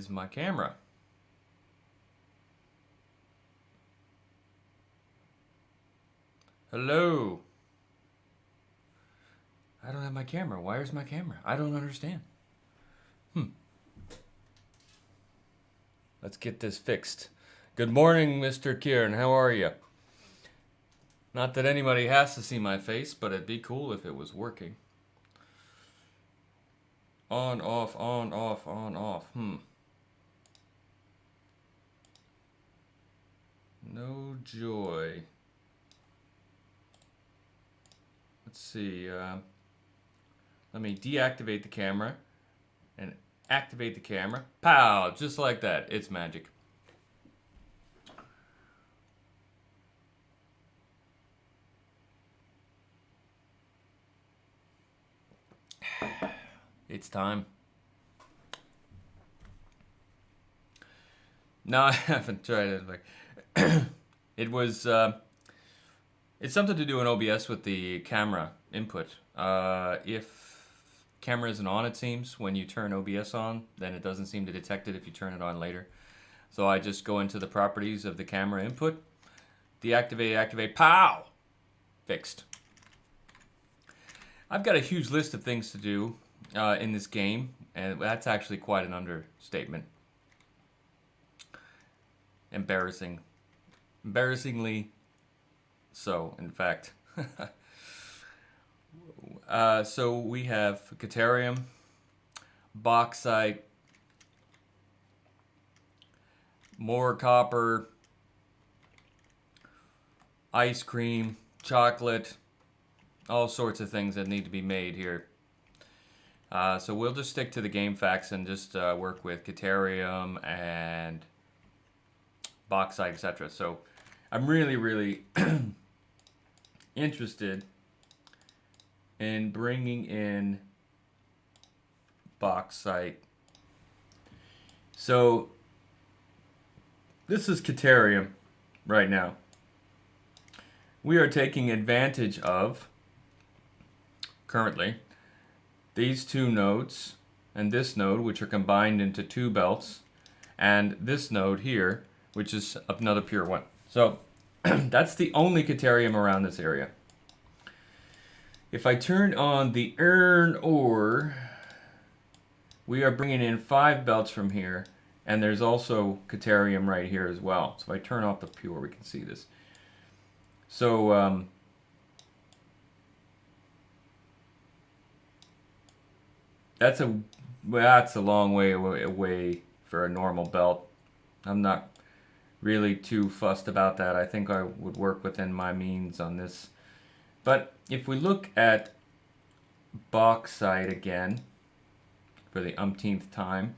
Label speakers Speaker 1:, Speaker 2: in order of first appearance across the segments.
Speaker 1: is my camera? Hello. I don't have my camera. Where's my camera? I don't understand. Let's get this fixed. Good morning, Mr. Kieran. How are you? Not that anybody has to see my face, but it'd be cool if it was working. On, off, on, off, on, off. No joy. Let's see. Let me deactivate the camera and activate the camera. Pow! Just like that. It's magic. It's time. No, I haven't tried it. It was. It's something to do in OBS with the camera input. If camera isn't on, it seems, when you turn OBS on, then it doesn't seem to detect it if you turn it on later. So I just go into the properties of the camera input, deactivate, activate, pow! Fixed. I've got a huge list of things to do in this game, and that's actually quite an understatement. Embarrassingly so, in fact. So we have Caterium, bauxite, more copper, ice cream, chocolate, all sorts of things that need to be made here. So we'll just stick to the game facts and just work with Caterium and bauxite, etc. So I'm really interested in bringing in bauxite. So this is Caterium right now. We are taking advantage of, currently, these two nodes and this node, which are combined into two belts, and this node here, which is another pure one. So that's the only Caterium around this area. If I turn on the iron ore, we are bringing in 5 belts from here, and there's also Caterium right here as well. So if I turn off the pure, we can see this. So that's a long way away for a normal belt. I'm not really too fussed about that. I think I would work within my means on this. But if we look at bauxite again, for the umpteenth time,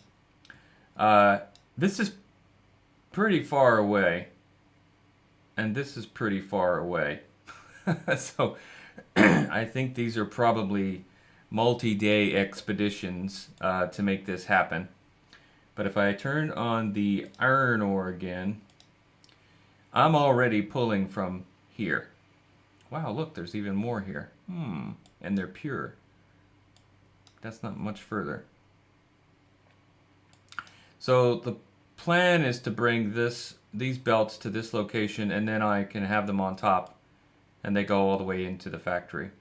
Speaker 1: this is pretty far away, and this is pretty far away. So I think these are probably multi-day expeditions to make this happen. But if I turn on the iron ore again, I'm already pulling from here. Wow, look, there's even more here. And they're pure. That's not much further. So the plan is to bring these belts to this location, and then I can have them on top, and they go all the way into the factory.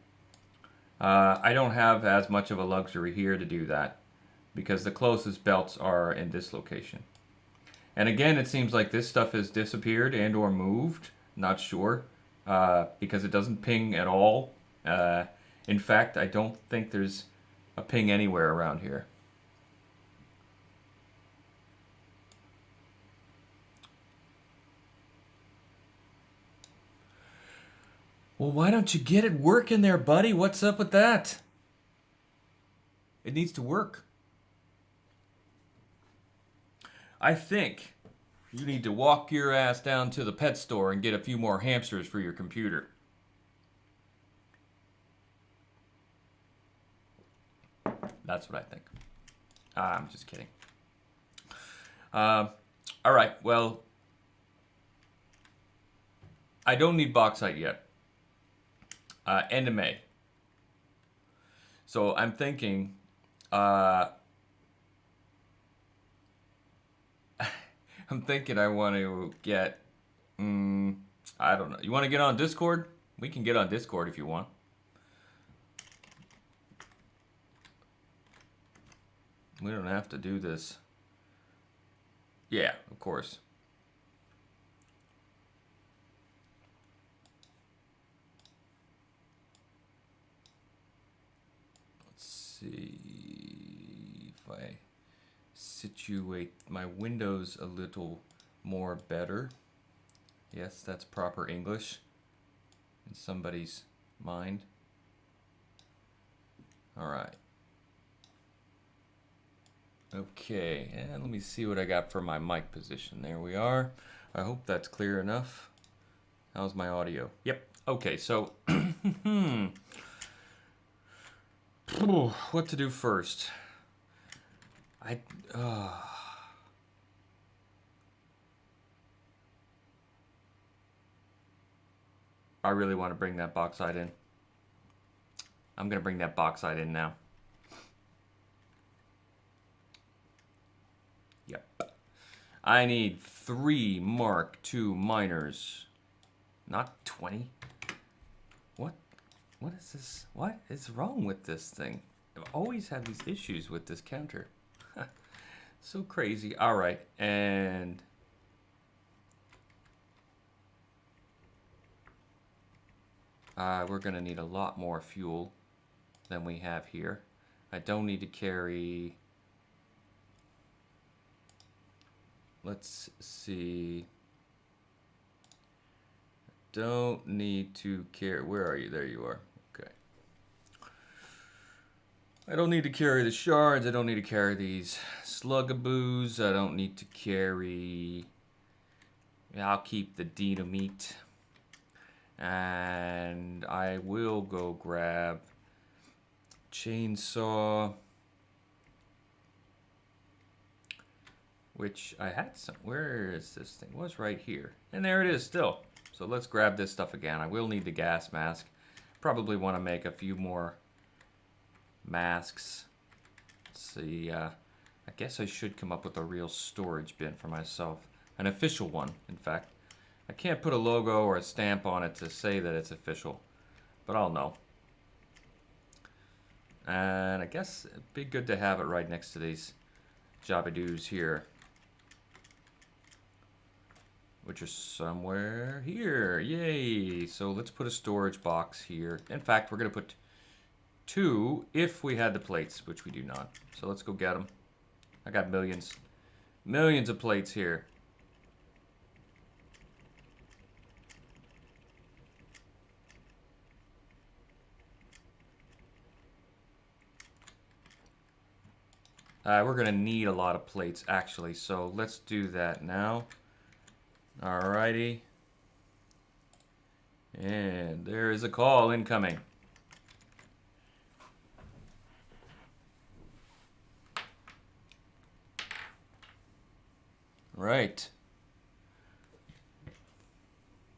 Speaker 1: I don't have as much of a luxury here to do that, because the closest belts are in this location. And again, it seems like this stuff has disappeared and or moved. Not sure. Because it doesn't ping at all. In fact, I don't think there's a ping anywhere around here. Well, why don't you get it working there, buddy? What's up with that? It needs to work. I think you need to walk your ass down to the pet store and get a few more hamsters for your computer. That's what I think. I'm just kidding. All right, well, I don't need bauxite yet. End of May. So I'm thinking I'm thinking I want to get. I don't know. You want to get on Discord? We can get on Discord if you want. We don't have to do this. Yeah, of course. Let's see if I situate my windows a little more better. Yes, that's proper English in somebody's mind. All right. Okay, and let me see what I got for my mic position. There we are. I hope that's clear enough. How's my audio? Yep. Okay, so what to do first? I really want to bring that bauxite in. I'm gonna bring that bauxite in now. Yep. I need 3 Mark II miners. Not 20. What is this? What is wrong with this thing? I've always had these issues with this counter. So crazy. All right, and we're gonna need a lot more fuel than we have here. I don't need to carry. Let's see. Don't need to carry. Where are you? There you are. Okay. I don't need to carry the shards. I don't need to carry these slugaboos. I don't need to carry. I'll keep the dynamite. And I will go grab chainsaw. Which I had some. Where is this thing? It was right here. And there it is still. So let's grab this stuff again. I will need the gas mask. Probably want to make a few more masks. Let's see. I guess I should come up with a real storage bin for myself. An official one, in fact. I can't put a logo or a stamp on it to say that it's official. But I'll know. And I guess it'd be good to have it right next to these jobby-doos here. Which are somewhere here. Yay! So let's put a storage box here. In fact, we're going to put 2 if we had the plates, which we do not. So let's go get them. I got millions. Millions of plates here. We're going to need a lot of plates, actually. So let's do that now. Alrighty. And there is a call incoming. Right.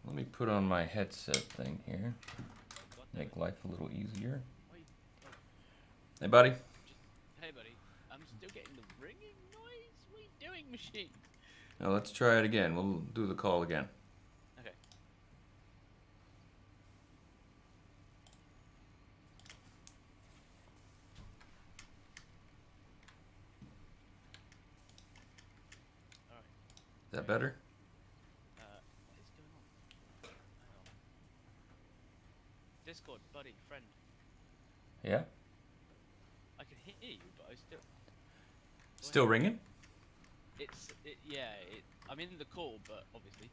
Speaker 1: Let me put on my headset thing here. Make life a little easier. Hey, buddy.
Speaker 2: Hey, buddy. I'm still getting the ringing noise. What are you doing, machine?
Speaker 1: Now let's try it again. We'll do the call again.
Speaker 2: Okay. Alright.
Speaker 1: Is that better?
Speaker 2: What is going on? Hang on. Discord, buddy, friend.
Speaker 1: Yeah?
Speaker 2: I can hear you, but I still...
Speaker 1: Still ringing?
Speaker 2: I'm in the call, but obviously.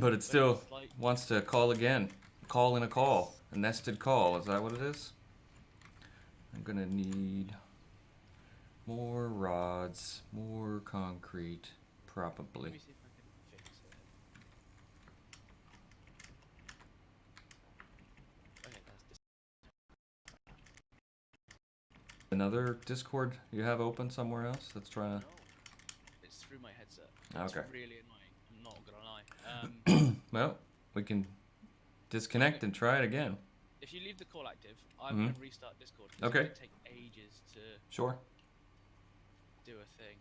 Speaker 1: But it still wants to call again. Call in a call. A nested call. Is that what it is? I'm gonna need more rods, more concrete, probably.
Speaker 2: Let me see if I can fix it. Okay, that's
Speaker 1: Another Discord you have open somewhere else? Let's try to...
Speaker 2: No, it's through my headset. It's
Speaker 1: Okay.
Speaker 2: really annoying. I'm not gonna lie.
Speaker 1: Well, we can disconnect and try it again.
Speaker 2: If you leave the call active, I'm gonna restart Discord. 'Cause
Speaker 1: Okay.
Speaker 2: It's gonna take ages to
Speaker 1: Sure.
Speaker 2: do a thing.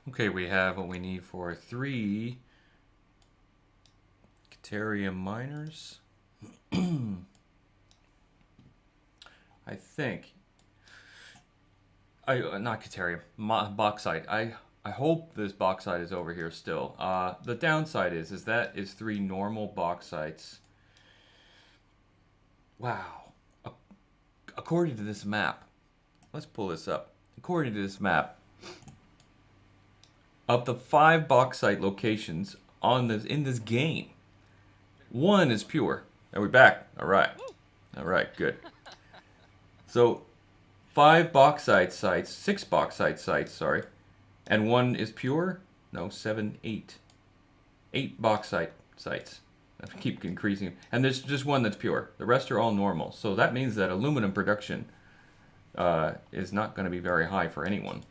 Speaker 1: Okay, we have what we need for 3 Caterium miners. I think. Not Caterium, bauxite. I hope this bauxite is over here still. The downside is that is 3 normal bauxites. Wow. According to this map, let's pull this up. According to this map, of the 5 bauxite locations on this in this game, 1 is pure. Are we back? All right. All right, good. So 5 bauxite sites, 6 bauxite sites, sorry, and 1 is pure. No, 7, 8. 8 bauxite sites. I keep increasing, and there's just 1 that's pure. The rest are all normal. So that means that aluminum production is not going to be very high for anyone.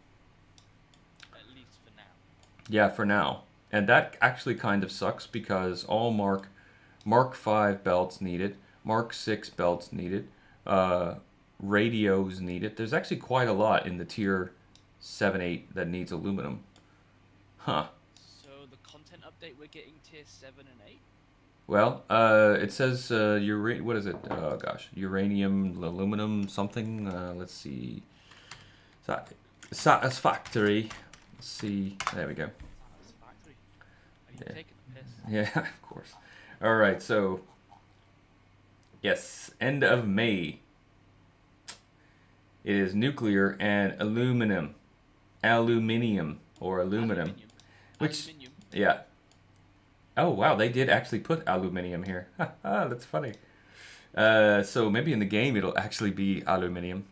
Speaker 2: At least for now.
Speaker 1: Yeah, for now. And that actually kind of sucks because all Mark 5 belts needed, Mark 6 belts needed, radios needed. There's actually quite a lot in the tier 7, 8 that needs aluminum. Huh.
Speaker 2: So the content update, we're getting tier 7 and 8?
Speaker 1: Well, it says what is it? Oh gosh, uranium, aluminum, something. Let's see. Satisfactory. Let's see. There we go.
Speaker 2: Satisfactory. Are you
Speaker 1: Yeah.
Speaker 2: taking the piss?
Speaker 1: Yeah, of course. All right, so yes, end of May. It is nuclear and aluminium, or aluminum, which
Speaker 2: Aluminium.
Speaker 1: yeah. Oh wow, they did actually put aluminium here. That's funny. So maybe in the game it'll actually be aluminium.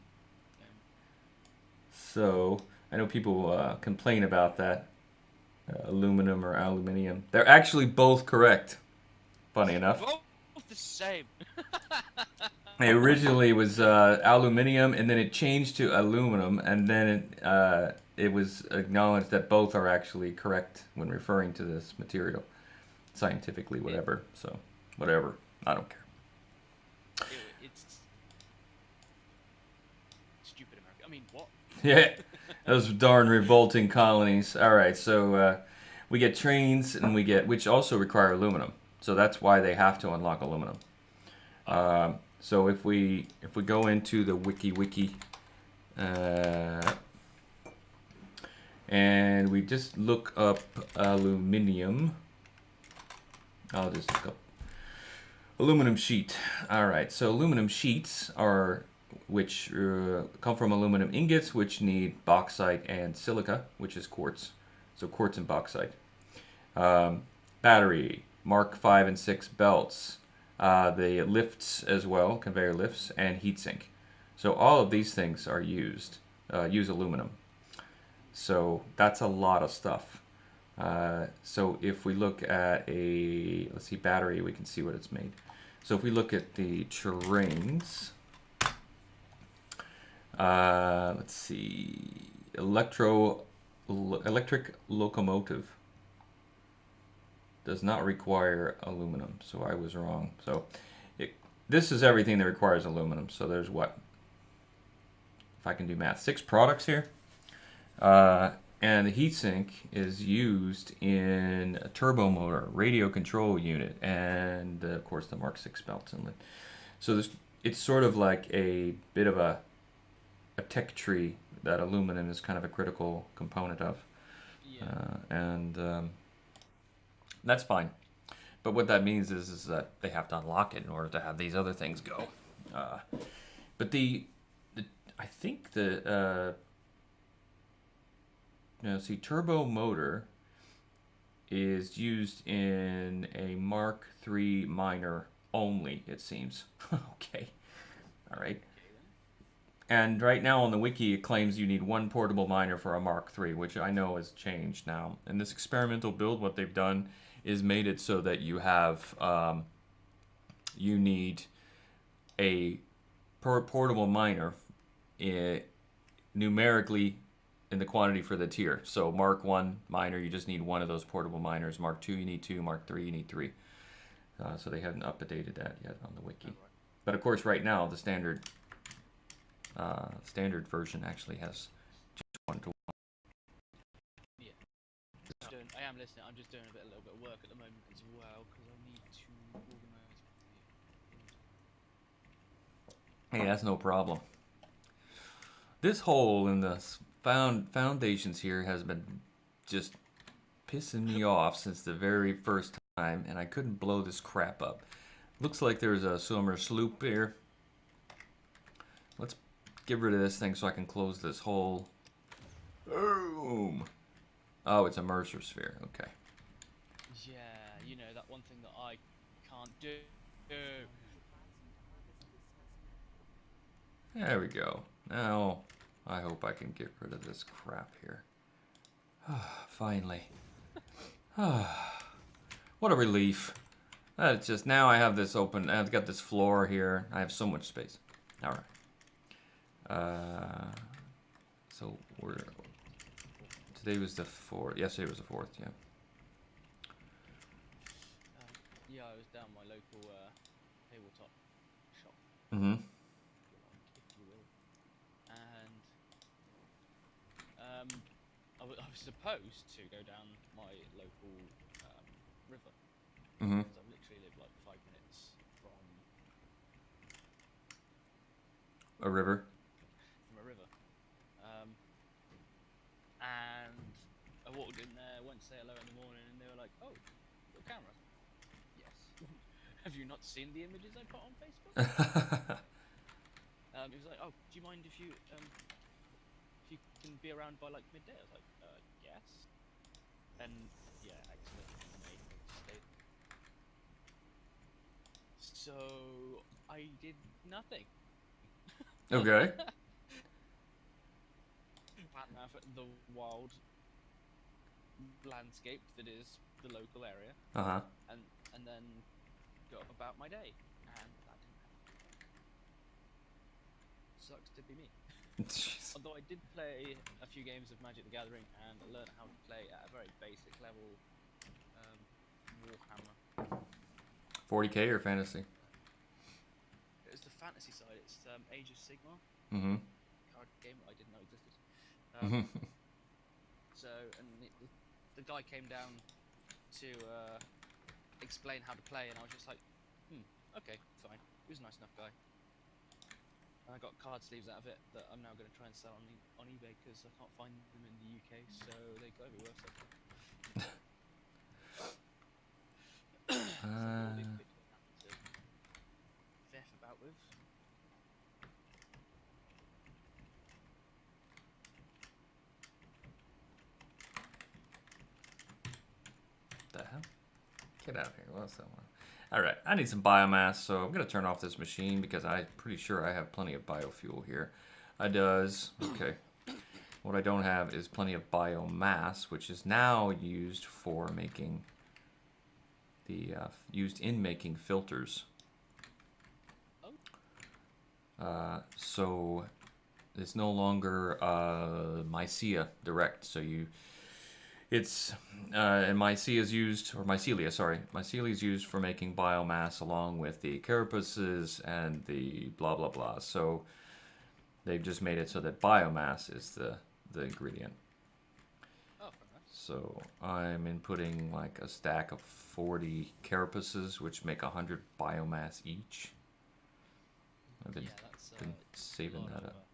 Speaker 1: So I know people complain about that, aluminum or aluminium. They're actually both correct. Funny enough.
Speaker 2: Both the same.
Speaker 1: It originally was aluminium, and then it changed to aluminum, and then it was acknowledged that both are actually correct when referring to this material, scientifically, whatever. So, whatever. I don't care.
Speaker 2: It's stupid America. I mean, what?
Speaker 1: Yeah, those darn revolting colonies. All right, so we get trains, and which also require aluminum. So that's why they have to unlock aluminum. So if we go into the wiki, and we just look up aluminium, I'll just look up aluminum sheet. All right, so aluminum sheets are which come from aluminum ingots, which need bauxite and silica, which is quartz. So quartz and bauxite. Battery, Mark 5 and 6 belts. The lifts as well, conveyor lifts, and heatsink. So all of these things are use aluminum. So that's a lot of stuff. So if we look at let's see, battery, we can see what it's made. So if we look at the trains, let's see, electric locomotive does not require aluminum, so I was wrong. So this is everything that requires aluminum. So there's what? If I can do math, 6 products here. And the heatsink is used in a turbo motor, radio control unit, and of course the Mark 6 belts inlet. So it's sort of like a bit of a tech tree that aluminum is kind of a critical component of.
Speaker 2: Yeah.
Speaker 1: That's fine. But what that means is that they have to unlock it in order to have these other things go. But I think see, turbo motor is used in a Mark III miner only, it seems. Okay. All right. And right now on the wiki, it claims you need 1 portable miner for a Mark III, which I know has changed now. In this experimental build, what they've done is made it so that you have you need a portable miner numerically in the quantity for the tier. So Mark 1 miner, you just need 1 of those portable miners. Mark 2, you need 2. Mark 3, you need 3. So they haven't updated that yet on the wiki. But of course, right now the standard version actually has just 1 to 1.
Speaker 2: I am listening. I'm just doing a little bit of work at the moment as well because I need to organise.
Speaker 1: Hey, that's no problem. This hole in the foundations here has been just pissing me off since the very first time, and I couldn't blow this crap up. Looks like there's a summer sloop here. Let's get rid of this thing so I can close this hole. Boom! Oh, it's a Mercer sphere. Okay.
Speaker 2: Yeah, you know that one thing that I can't do.
Speaker 1: There we go. Now, I hope I can get rid of this crap here. Finally. What a relief. It's just now I have this open. I've got this floor here. I have so much space. All right. So we're today was the 4th. Yesterday was the 4th. Yeah.
Speaker 2: Yeah, I was down my local tabletop shop,
Speaker 1: Mm-hmm.
Speaker 2: if you will, and I was supposed to go down my local river.
Speaker 1: Mm-hmm.
Speaker 2: I literally live like 5 minutes from
Speaker 1: A river.
Speaker 2: a river, and I walked in there, went to say hello in the morning, and they were like, "Oh, your camera." Yes. Have you not seen the images I put on Facebook? He was like, "Oh, do you mind if you can be around by like midday?" I was like, "Yes." And yeah, accidentally made a mistake. So I did nothing.
Speaker 1: Okay.
Speaker 2: Ran around the wild landscape that is the local area,
Speaker 1: Uh-huh.
Speaker 2: and then got about my day, and that didn't happen. Sucks to be me.
Speaker 1: Jeez.
Speaker 2: Although I did play a few games of Magic the Gathering and learn how to play at a very basic level Warhammer.
Speaker 1: 40K or fantasy?
Speaker 2: It was the fantasy side. It's Age of Sigmar
Speaker 1: Mm-hmm.
Speaker 2: card game that I didn't know existed.
Speaker 1: Mm-hmm.
Speaker 2: So, and the guy came down to explain how to play, and I was just like, okay, fine. He was a nice enough guy. And I got card sleeves out of it that I'm now going to try and sell on eBay because I can't find them in the UK, so they go everywhere. So. All these pictures I happen to faff about with.
Speaker 1: The hell? Get out of here. What's that one? Alright, I need some biomass, so I'm going to turn off this machine because I'm pretty sure I have plenty of biofuel here. I does. Okay. What I don't have is plenty of biomass, which is now used for making the used in making filters. So it's no longer Mycia direct. So it's and mycelia is used, or mycelia, sorry, mycelia is used for making biomass along with the carapaces and the blah blah blah. So they've just made it so that biomass is the ingredient.
Speaker 2: Oh, fair enough.
Speaker 1: So I'm inputting like a stack of 40 carapaces, which make 100 biomass each. I've been saving that up.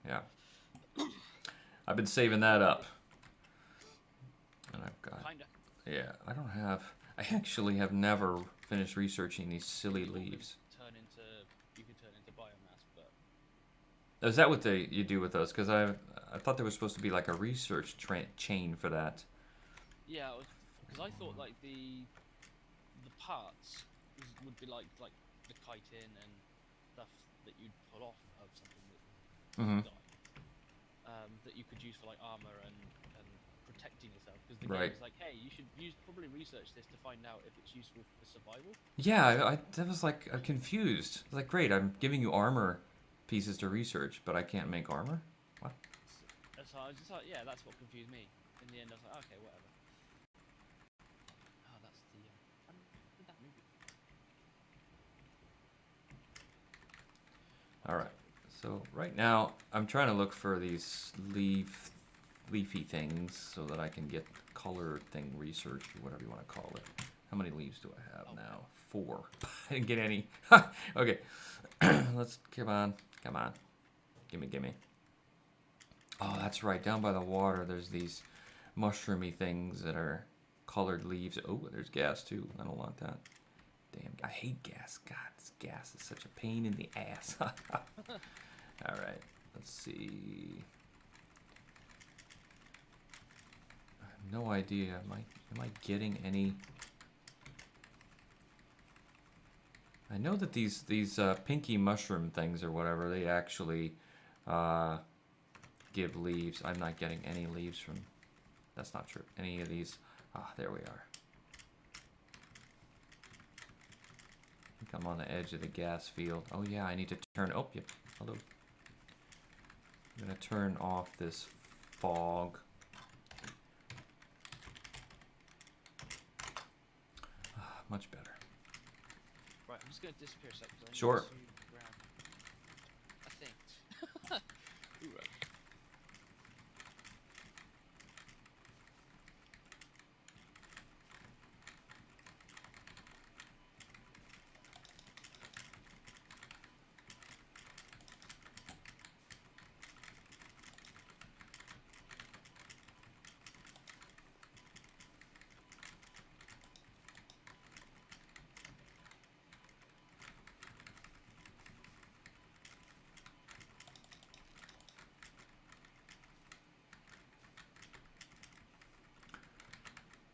Speaker 1: Yeah. I've been saving that up. And I've got...
Speaker 2: Kinda.
Speaker 1: Yeah, I actually have never finished researching these silly leaves.
Speaker 2: You can turn into biomass, but...
Speaker 1: Is that what you do with those? Because I thought there was supposed to be like a research chain for that.
Speaker 2: Yeah, because I thought like the parts would be like the chitin and stuff that you'd pull off of something that died. That you could use for like armor and protecting yourself, because the game is like, hey, you should probably research this to find out if it's useful for survival.
Speaker 1: Yeah, that was like, I'm confused. It's like, great, I'm giving you armor pieces to research, but I can't make armor? What?
Speaker 2: So I was just like, yeah, that's what confused me. In the end, I was like, okay, whatever. Oh, that's the that movie.
Speaker 1: All right. So right now, I'm trying to look for these leaf leafy things so that I can get color thing researched or whatever you want to call it. How many leaves do I have now? 4. I didn't get any. Okay. Let's, come on. Gimme. Oh, that's right. Down by the water, there's these mushroomy things that are colored leaves. Oh, there's gas too. I don't want that. Damn, I hate gas. God, this gas is such a pain in the ass. Alright, let's see. I have no idea. Am I getting any? I know that these pinky mushroom things or whatever, they actually give leaves. I'm not getting any leaves from. That's not true. Any of these. Ah, there we are. I think I'm on the edge of the gas field. Oh yeah, I need to turn. Oh, yep. Hello. I'm gonna turn off this fog. Much better.
Speaker 2: Right, I'm just going to disappear a sec.
Speaker 1: Sure.
Speaker 2: I think. Ooh, right.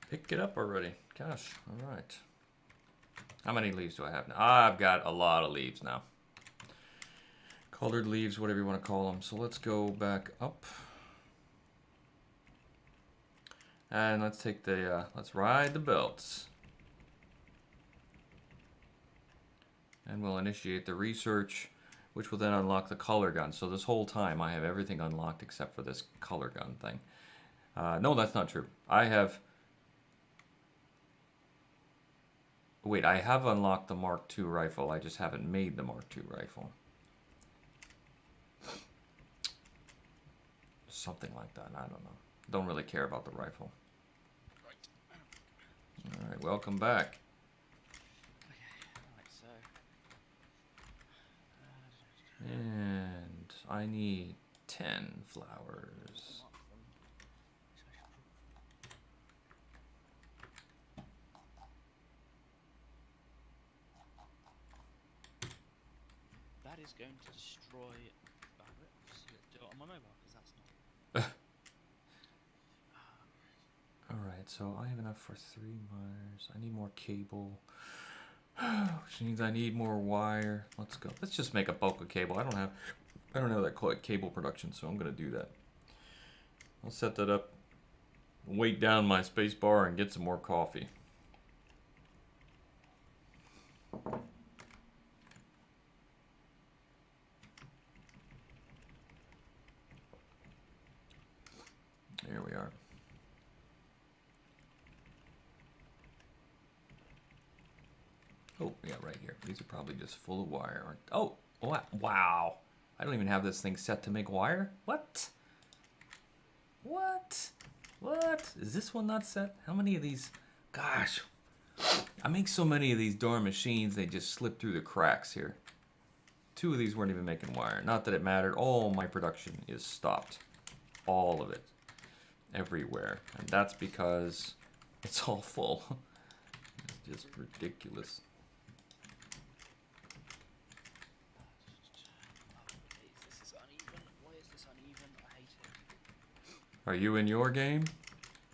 Speaker 1: Pick it up already. Gosh, alright. How many leaves do I have now? I've got a lot of leaves now. Colored leaves, whatever you want to call them. So let's go back up. And let's take the, let's ride the belts. And we'll initiate the research, which will then unlock the color gun. So this whole time I have everything unlocked except for this color gun thing. No, that's not true. I have... Wait, I have unlocked the Mark II rifle. I just haven't made the Mark II rifle. Something like that. I don't know. Don't really care about the rifle.
Speaker 2: Right.
Speaker 1: Alright, welcome back.
Speaker 2: Okay, right, so...
Speaker 1: And I need 10 flowers.
Speaker 2: That is going to destroy... do it on my mobile, because that's not...
Speaker 1: Alright, so I have enough for 3 wires. I need more cable. Which means I need more wire. Let's go. Let's just make a bulk of cable. I don't have that cable production, so I'm gonna do that. I'll set that up, wait down my space bar, and get some more coffee. There we are. Oh, yeah, right here. These are probably just full of wire. Oh, wow. I don't even have this thing set to make wire. What? What? Is this one not set? How many of these? Gosh. I make so many of these darn machines, they just slip through the cracks here. 2 of these weren't even making wire. Not that it mattered. All my production is stopped. All of it. Everywhere. And that's because it's all full. It's just ridiculous.
Speaker 2: This is uneven. Why is this uneven? I hate it.
Speaker 1: Are you in your game?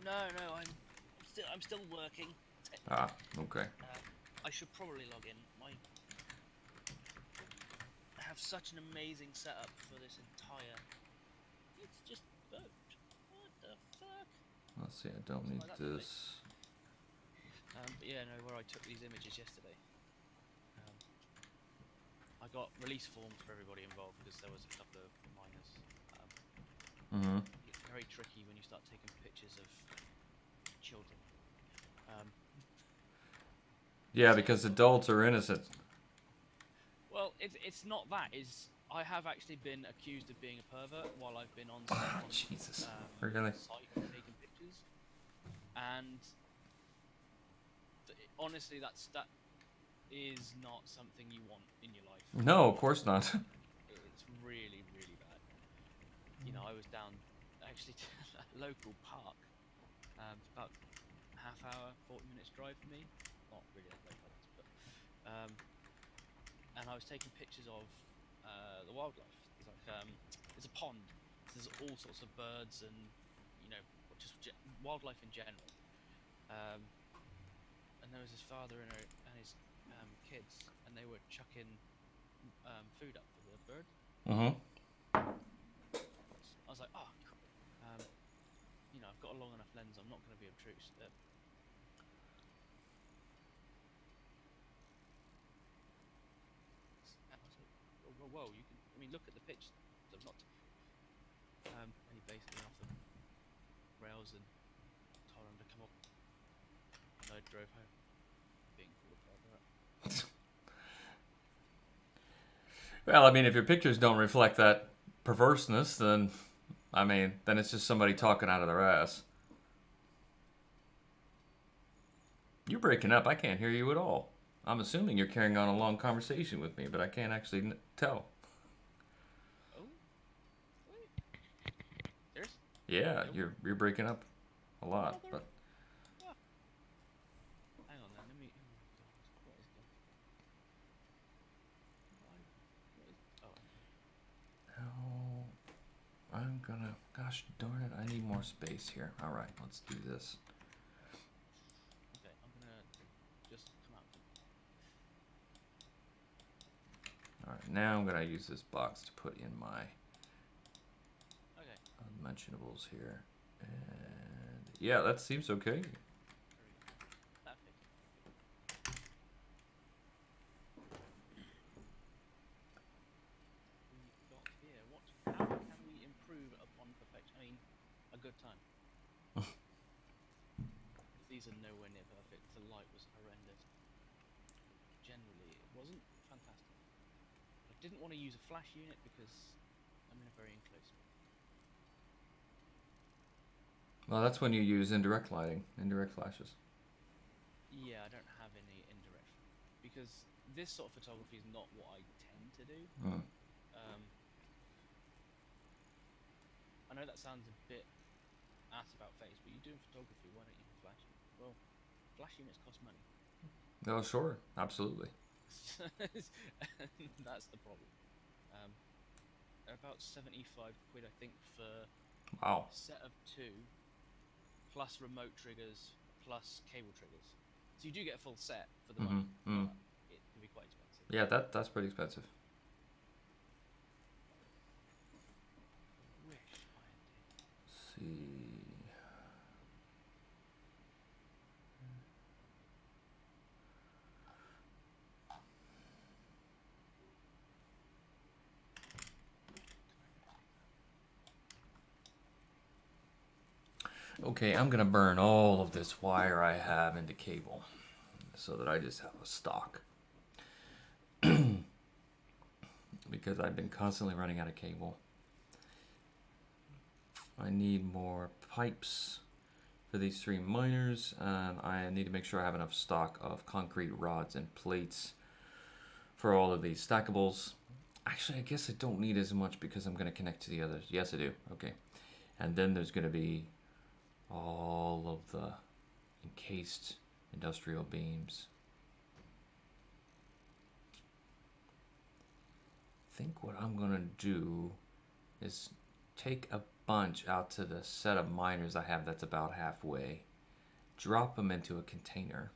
Speaker 2: No, I'm still working.
Speaker 1: Ah, okay.
Speaker 2: I should probably log in. I have such an amazing setup for this entire... It's just boat. What the fuck?
Speaker 1: Let's see, I don't need this.
Speaker 2: But yeah, no, where I took these images yesterday. I got release forms for everybody involved because there was a couple of minors. It's very tricky when you start taking pictures of children.
Speaker 1: Yeah, because adults are innocent.
Speaker 2: Well, it's not that. Is I have actually been accused of being a pervert while I've been on set on
Speaker 1: Jesus. Really?
Speaker 2: site taking pictures, and honestly, that is not something you want in your life.
Speaker 1: No, of course not.
Speaker 2: It's really, really bad. You know, I was down actually to a local park. It's about half hour, 40 minutes drive for me. Not really that local, but and I was taking pictures of the wildlife. There's a pond. So there's all sorts of birds and you know just wildlife in general. Um, and there was his father and his kids, and they were chucking food up for the bird.
Speaker 1: Mm-hmm.
Speaker 2: I was like, oh, you know, I've got a long enough lens. I'm not going to be obtrusive. And I was like, whoa, you can. I mean, look at the pictures. I'm not. And he basically went off the rails and told him to come up. And I drove home, being called a pervert.
Speaker 1: Well, I mean, if your pictures don't reflect that perverseness, then, I mean, then it's just somebody talking out of their ass. You're breaking up. I can't hear you at all. I'm assuming you're carrying on a long conversation with me, but I can't actually tell.
Speaker 2: Oh, wait. There's.
Speaker 1: Yeah,
Speaker 2: Nope.
Speaker 1: you're breaking up a lot,
Speaker 2: Mother.
Speaker 1: but
Speaker 2: Ah. Hang on, then. Let me. Oh my God, what is going? Why? What is? Oh,
Speaker 1: no, I'm gonna. Gosh darn it! I need more space here. All right, let's do this.
Speaker 2: okay. I'm gonna just come out.
Speaker 1: All right, now I'm gonna use this box to put in my
Speaker 2: Okay.
Speaker 1: unmentionables here, and yeah, that seems okay.
Speaker 2: There we go. That fits. We've got here. What? How can we improve upon perfection? I mean, a good time. These are nowhere near perfect. The light was horrendous. Generally, it wasn't fantastic. I didn't want to use a flash unit because I'm in a very enclosed space.
Speaker 1: Well, that's when you use indirect lighting, indirect flashes.
Speaker 2: Yeah, I don't have any indirect because this sort of photography is not what I tend to do.
Speaker 1: Mm.
Speaker 2: I know that sounds a bit ass about face, but you're doing photography. Why don't you have flash units? Well, flash units cost money.
Speaker 1: Oh, sure, absolutely.
Speaker 2: That's the problem. They're about 75 quid, I think, for
Speaker 1: Wow.
Speaker 2: a set of two, plus remote triggers, plus cable triggers. So you do get a full set for the money, but it can be quite expensive.
Speaker 1: Yeah, that's pretty expensive.
Speaker 2: I wish I did.
Speaker 1: Let's see. Okay, I'm gonna burn all of this wire I have into cable so that I just have a stock. Because I've been constantly running out of cable. I need more pipes for these 3 miners, and I need to make sure I have enough stock of concrete rods and plates for all of these stackables. Actually, I guess I don't need as much because I'm going to connect to the others. Yes, I do. Okay. And then there's going to be all of the encased industrial beams. I think what I'm going to do is take a bunch out to the set of miners I have that's about halfway, drop them into a container,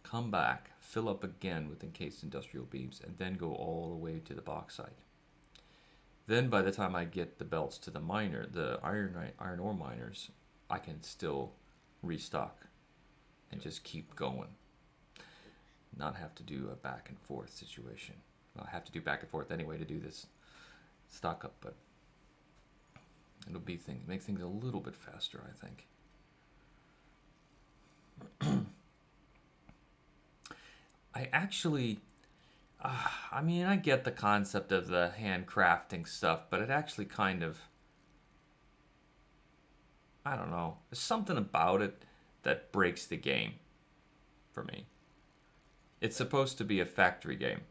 Speaker 1: come back, fill up again with encased industrial beams, and then go all the way to the bauxite. Then by the time I get the belts to the miner, the iron ore miners, I can still restock and just keep going. Not have to do a back and forth situation. Well, I have to do back and forth anyway to do this stock up, but it'll be make things a little bit faster, I think. I actually I mean, I get the concept of the handcrafting stuff, but it actually kind of, I don't know. There's something about it that breaks the game for me. It's supposed to be a factory game,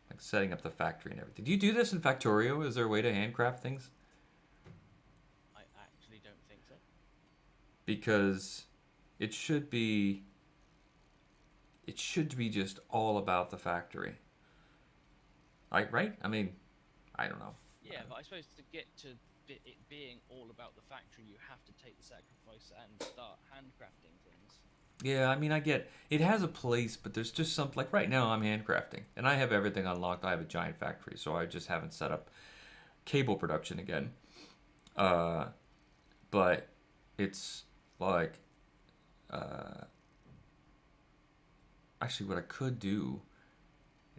Speaker 1: like setting up the factory and everything. Do you do this in Factorio? Is there a way to handcraft things?
Speaker 2: I actually don't think so.
Speaker 1: Because it should be, it should be just all about the factory. Like, right? I mean, I don't know.
Speaker 2: Yeah, but I suppose to get to it being all about the factory, you have to take the sacrifice and start handcrafting things.
Speaker 1: Yeah, I mean, I get it has a place, but there's just some like right now I'm handcrafting and I have everything unlocked. I have a giant factory, so I just haven't set up cable production again. Uh, but it's like actually what I could do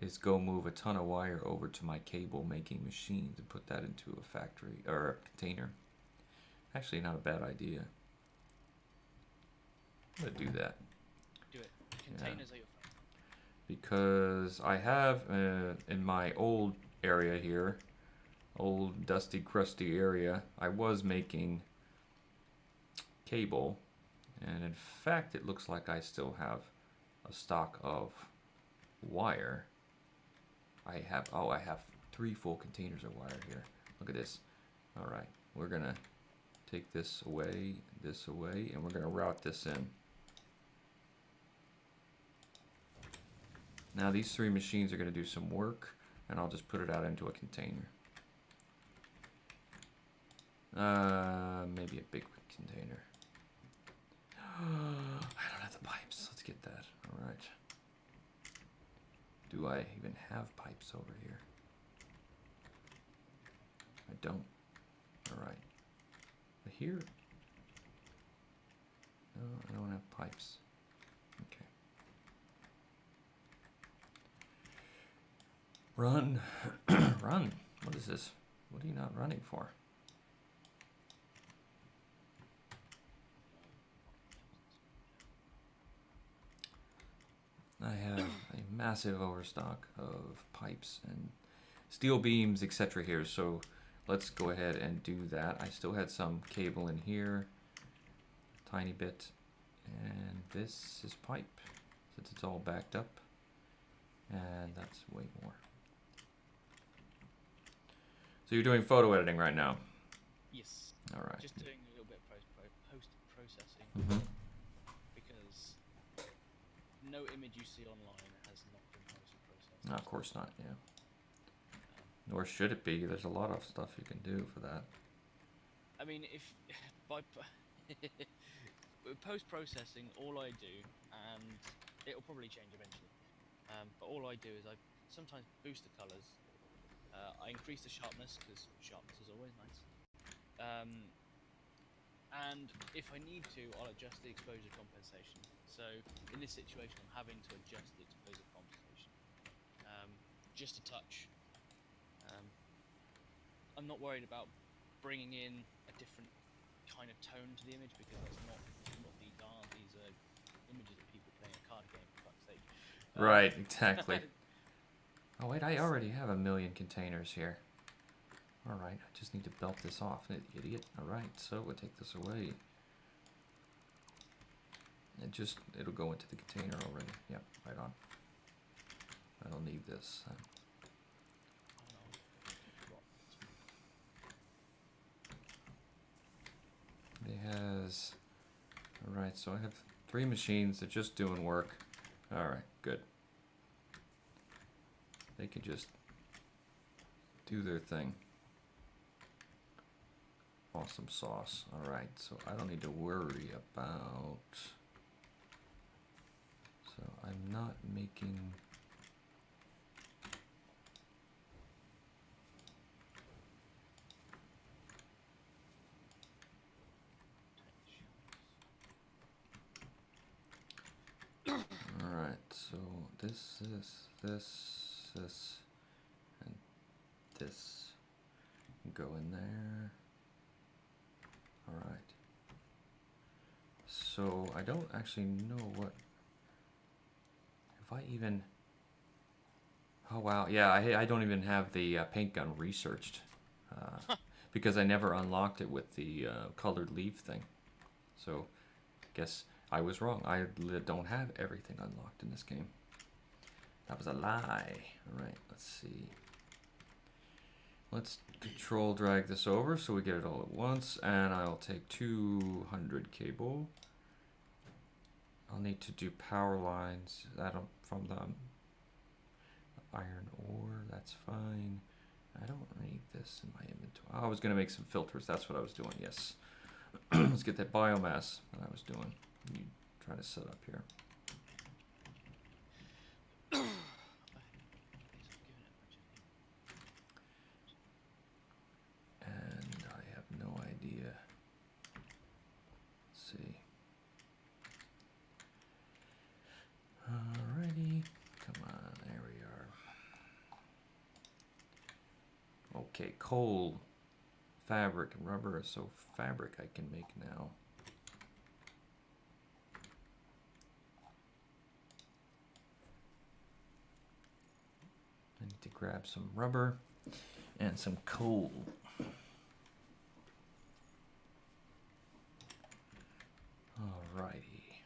Speaker 1: is go move a ton of wire over to my cable making machines and put that into a factory or a container. Actually, not a bad idea. I'm gonna do that.
Speaker 2: Do it. Containers are your friend.
Speaker 1: Because I have in my old area here, old dusty crusty area, I was making cable, and in fact it looks like I still have a stock of wire. I have 3 full containers of wire here. Look at this. All right, we're gonna take this away, and we're gonna route this in. Now these 3 machines are going to do some work, and I'll just put it out into a container. Maybe a big container. I don't have the pipes. Let's get that. All right. Do I even have pipes over here? I don't. All right. But here. No, I don't have pipes. Okay. Run. Run. What is this? What are you not running for? I have a massive overstock of pipes and steel beams, etc. here, so let's go ahead and do that. I still had some cable in here, tiny bit, and this is pipe, since it's all backed up, and that's way more. So you're doing photo editing right now?
Speaker 2: Yes.
Speaker 1: All right.
Speaker 2: Just doing a little bit of post-processing.
Speaker 1: Mm-hmm.
Speaker 2: Because no image you see online has not been post-processed.
Speaker 1: No, of course not, yeah. Nor should it be. There's a lot of stuff you can do for that.
Speaker 2: I mean, if by post-processing, all I do, and it'll probably change eventually, but all I do is I sometimes boost the colors. I increase the sharpness, because sharpness is always nice. And if I need to, I'll adjust the exposure compensation. So in this situation, I'm having to adjust the exposure compensation just a touch. I'm not worried about bringing in a different kind of tone to the image, because that's not what these are. These are images of people playing a card game, for fuck's sake.
Speaker 1: Right, exactly. Oh wait, I already have a million containers here. Alright, I just need to belt this off, idiot. Alright, so we'll take this away. It'll go into the container already. Yep, right on. I don't need this. It has... Alright, so I have 3 machines that just doing work. Alright, good. They can just do their thing. Awesome sauce. Alright, so I don't need to worry about... So I'm not making... Alright, so this, and this go in there. Alright. So I don't actually know what... If I even... Oh wow, yeah, I don't even have the paint gun researched because I never unlocked it with the colored leaf thing. So, guess I was wrong. I don't have everything unlocked in this game. That was a lie. All right, let's see. Let's control drag this over so we get it all at once, and I'll take 200 cable. I'll need to do power lines. I don't from the iron ore. That's fine. I don't need this in my inventory. Oh, I was gonna make some filters. That's what I was doing. Yes. Let's get that biomass that I was doing. You trying to set up here. And I have no idea. Let's see. Alrighty. Come on, there we are. Okay, coal, fabric, and rubber. So fabric I can make now. I need to grab some rubber and some coal. Alrighty.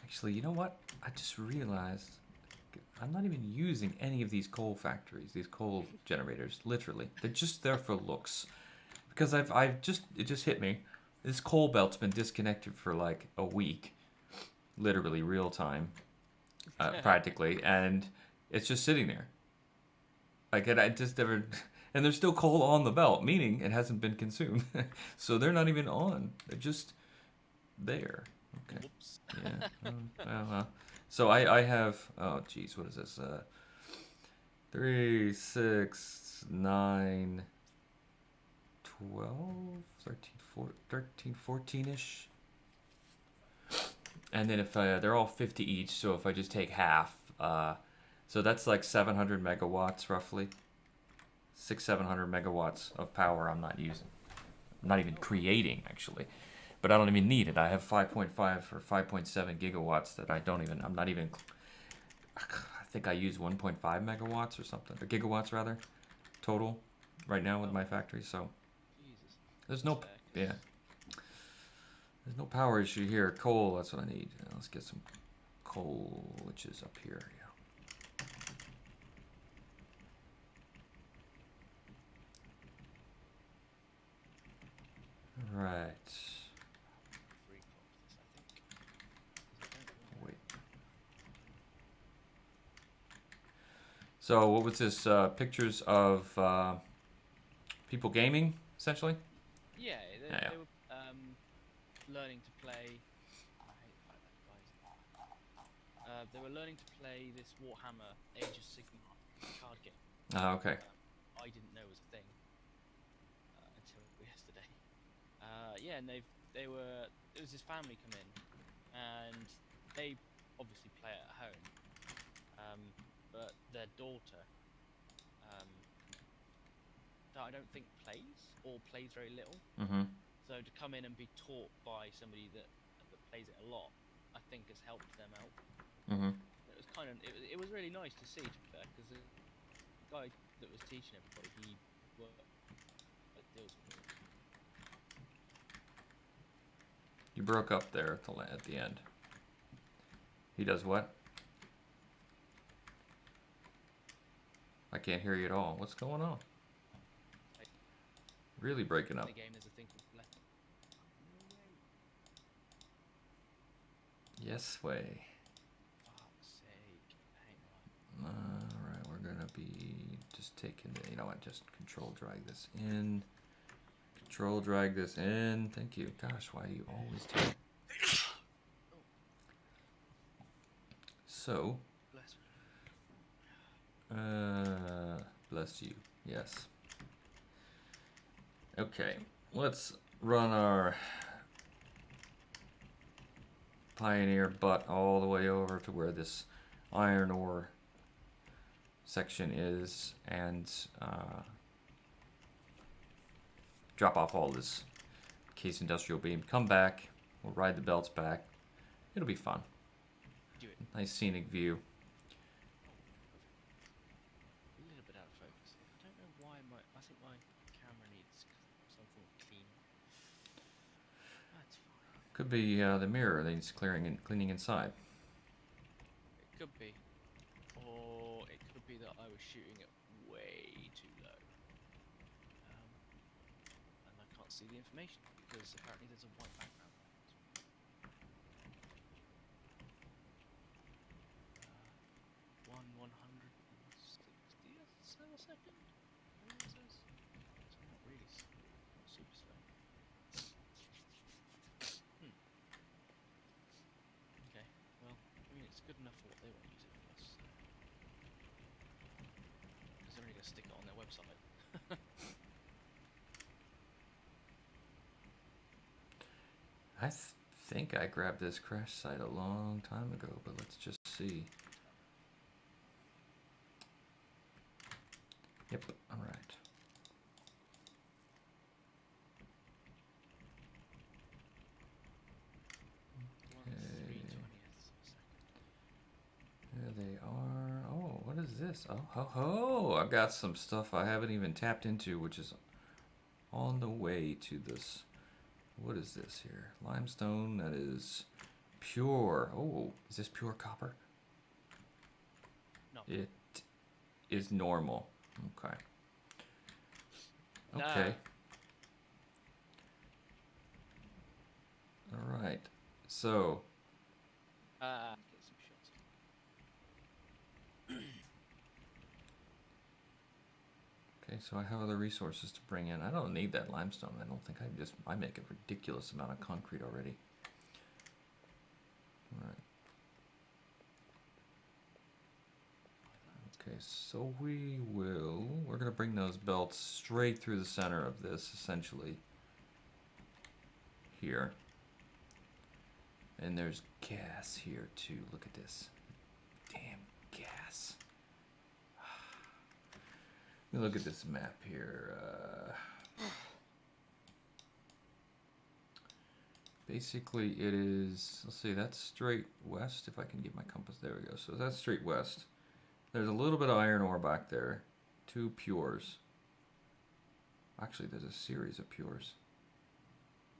Speaker 1: Actually, you know what? I just realized I'm not even using any of these coal factories, these coal generators, literally. They're just there for looks. Because it just hit me. This coal belt's been disconnected for like a week. Literally real time. Practically. And it's just sitting there. Like, I just never... And there's still coal on the belt, meaning it hasn't been consumed. So they're not even on. They're just there. Okay.
Speaker 2: Whoops.
Speaker 1: Yeah. So I have, oh geez, what is this? 3, 6, 9, 12, 13, 14-ish. And then if they're all 50 each, so if I just take half, so that's like 700 megawatts roughly. 700 megawatts of power I'm not using. I'm not even creating, actually. But I don't even need it. I have 5.5 or 5.7 gigawatts that I'm not even, I think I use 1.5 megawatts or something, or gigawatts rather, total, right now with my factory, so.
Speaker 2: Jesus.
Speaker 1: There's no, yeah. There's no power issue here. Coal, that's what I need. Let's get some coal, which is up here, yeah. Right. Wait. So what was this? Pictures of people gaming, essentially?
Speaker 2: Yeah,
Speaker 1: Yeah.
Speaker 2: they were learning to play. I hate the fact that guys. They were learning to play this Warhammer Age of Sigmar card game.
Speaker 1: Okay.
Speaker 2: I didn't know was a thing until yesterday. Yeah, and there was this family come in, and they obviously play it at home. But their daughter, that I don't think plays or plays very little.
Speaker 1: Mm-hmm.
Speaker 2: So to come in and be taught by somebody that plays it a lot, I think has helped them out.
Speaker 1: Mm-hmm.
Speaker 2: It was it was really nice to see, to be fair, because the guy that was teaching everybody, he worked like deals with it.
Speaker 1: You broke up there at the end. He does what? I can't hear you at all. What's going on? Really breaking up.
Speaker 2: In the game, there's a thing called blessing.
Speaker 1: Yes, way.
Speaker 2: Fuck's sake. Hang on.
Speaker 1: Alright, we're gonna be just taking the, you know what, just control drag this in. Control drag this in. Thank you. Gosh, why do you always take... So, bless you. Yes. Okay, let's run our Pioneer butt all the way over to where this iron ore section is, and drop off all this case industrial beam. Come back. We'll ride the belts back. It'll be fun.
Speaker 2: Do it.
Speaker 1: Nice scenic view. Could be the mirror that he's cleaning inside.
Speaker 2: It could be. Or it could be that I was shooting it way too low. And I can't see the information because apparently there's a white background on it. 1/160th of a second? What is this? It's not really not super slow. Okay, well, I mean, it's good enough for what they want to use it for, so. Because they're only going to stick it on their website.
Speaker 1: I think I grabbed this crash site a long time ago, but let's just see. Yep, all right. There they are. Oh, what is this? Oh, ho, ho! I've got some stuff I haven't even tapped into, which is on the way to this. What is this here? Limestone that is pure. Oh, is this pure copper?
Speaker 2: No.
Speaker 1: It is normal. Okay.
Speaker 2: Nah.
Speaker 1: Okay. All right. So.
Speaker 2: Get some shots.
Speaker 1: Okay, so I have other resources to bring in. I don't need that limestone. I don't think I make a ridiculous amount of concrete already. All right. Okay, so we're gonna bring those belts straight through the center of this, essentially. Here. And there's gas here too. Look at this. Damn gas. Let me look at this map here. Basically, it is, let's see, that's straight west. If I can get my compass, there we go. So that's straight west. There's a little bit of iron ore back there. 2 pures. Actually, there's a series of pures.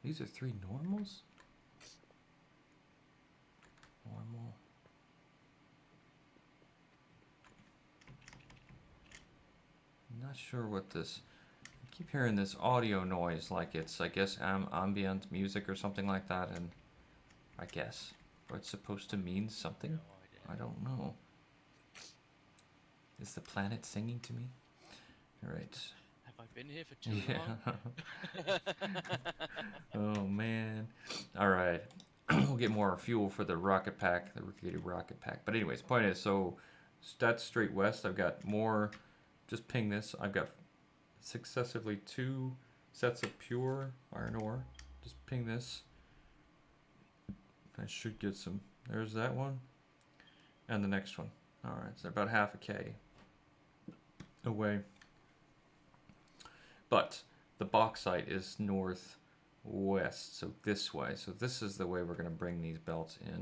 Speaker 1: These are 3 normals? Normal. I'm not sure what this... I keep hearing this audio noise like it's, I guess, ambient music or something like that, and I guess. Or it's supposed to mean something?
Speaker 2: No idea.
Speaker 1: I don't know. Is the planet singing to me? Alright.
Speaker 2: Have I been here for too long?
Speaker 1: Oh, man. Alright. We'll get more fuel for the rocket pack, the rocket pack. But anyways, point is, so that's straight west. I've got more, just ping this. I've got successively 2 sets of pure iron ore. Just ping this. I should get some. There's that one. And the next one. Alright, so about half a K away. But the bauxite is northwest, so this way. So this is the way we're going to bring these belts in.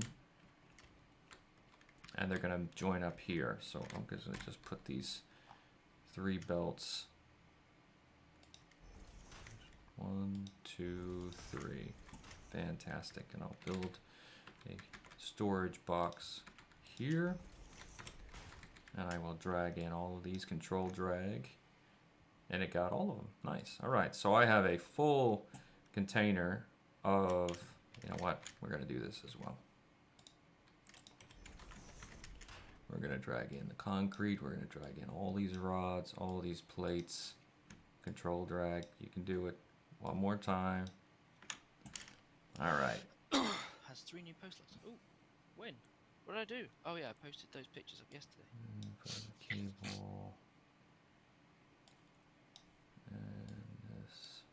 Speaker 1: And they're going to join up here. So I'm going to just put these 3 belts. 1, 2, 3. Fantastic. And I'll build a storage box here. And I will drag in all of these, control drag. And it got all of them. Nice. All right. So I have a full container of, you know what? We're going to do this as well. We're going to drag in the concrete. We're going to drag in all these rods, all these plates. Control drag. You can do it one more time. All right.
Speaker 2: Has 3 new post logs. Ooh, when? What did I do? Oh yeah, I posted those pictures up yesterday.
Speaker 1: Cable. And this.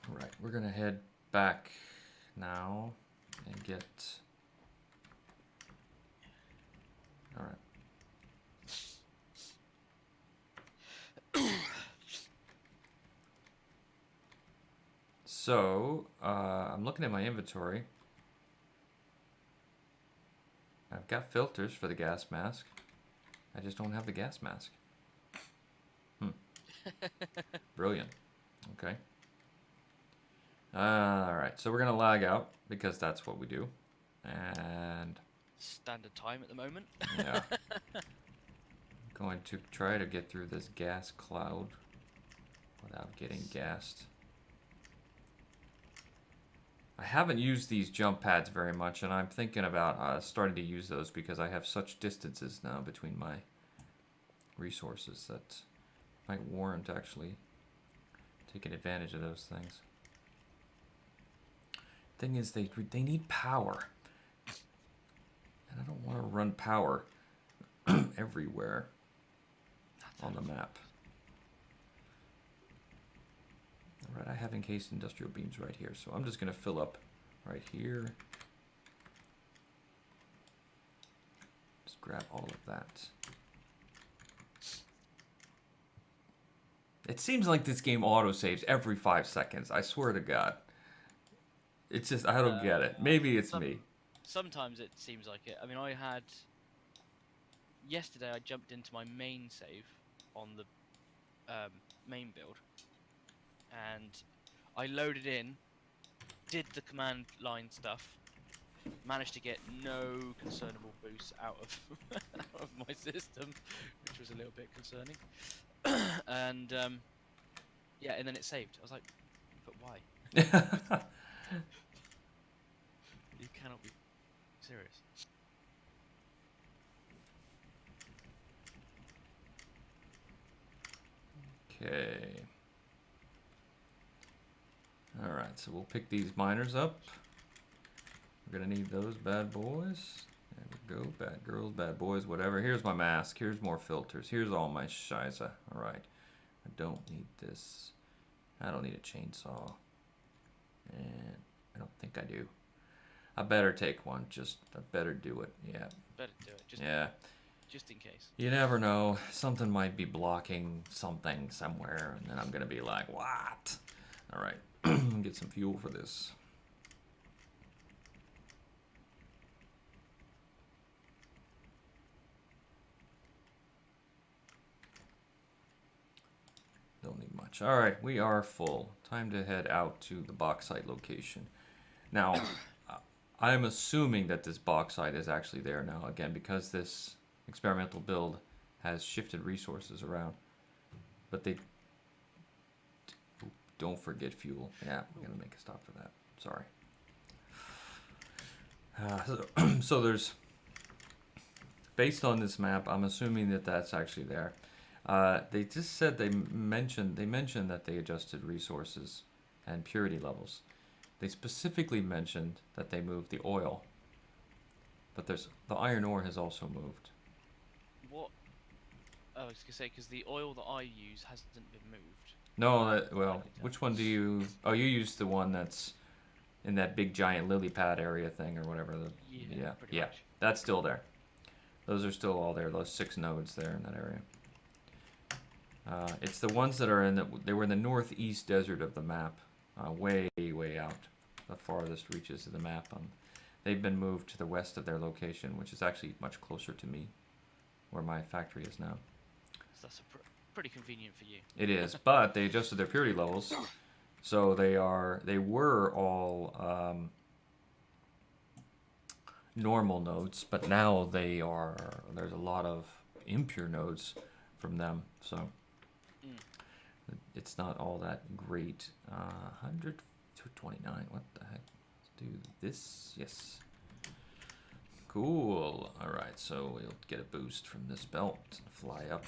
Speaker 1: Right, we're gonna head back now and get. All right. So I'm looking at my inventory. I've got filters for the gas mask. I just don't have the gas mask. Brilliant. Okay. right, so we're gonna lag out because that's what we do, and
Speaker 2: Standard time at the moment.
Speaker 1: yeah, going to try to get through this gas cloud without getting gassed. I haven't used these jump pads very much, and I'm thinking about starting to use those because I have such distances now between my resources that might warrant actually taking advantage of those things. Thing is, they need power, and I don't want to run power everywhere on the map. All right, I have encased industrial beams right here, so I'm just going to fill up right here. Just grab all of that. It seems like this game autosaves every 5 seconds. I swear to God. It's just, I don't get it. Maybe it's me.
Speaker 2: Sometimes it seems like it. I mean, yesterday I jumped into my main save on the main build, and I loaded in, did the command line stuff, managed to get no concernable boosts out of out of my system, which was a little bit concerning. And yeah, and then it saved. I was like, but why? You cannot be serious.
Speaker 1: Okay. Alright, so we'll pick these miners up. We're gonna need those bad boys. There we go, bad girls, bad boys, whatever. Here's my mask, here's more filters, here's all my shiza. Alright, I don't need this. I don't need a chainsaw. And I don't think I do. I better take one, I better do it, yeah.
Speaker 2: Better do it, just in case.
Speaker 1: You never know, something might be blocking something somewhere, and then I'm gonna be like, what? Alright, get some fuel for this. Don't need much. Alright, we are full. Time to head out to the bauxite location. Now, I'm assuming that this bauxite is actually there now, again, because this experimental build has shifted resources around. But they... Don't forget fuel. Yeah, we're going to make a stop for that. Sorry. So there's... Based on this map, I'm assuming that that's actually there. They just said they mentioned that they adjusted resources and purity levels. They specifically mentioned that they moved the oil, but the iron ore has also moved.
Speaker 2: What? Oh, I was gonna say because the oil that I use hasn't been moved.
Speaker 1: No, well, which one do you? Oh, you use the one that's in that big giant lily pad area thing or whatever. Yeah,
Speaker 2: much.
Speaker 1: That's still there. Those are still all there. Those 6 nodes there in that area. It's the ones that are they were in the northeast desert of the map, way out, the farthest reaches of the map. They've been moved to the west of their location, which is actually much closer to me, where my factory is now.
Speaker 2: So that's pretty convenient for you.
Speaker 1: It is, but they adjusted their purity levels, so they were all normal nodes, but now there's a lot of impure nodes from them, so. It's not all that great. 100 to 29. What the heck? Let's do this. Yes. Cool. Alright, so we'll get a boost from this belt and fly up.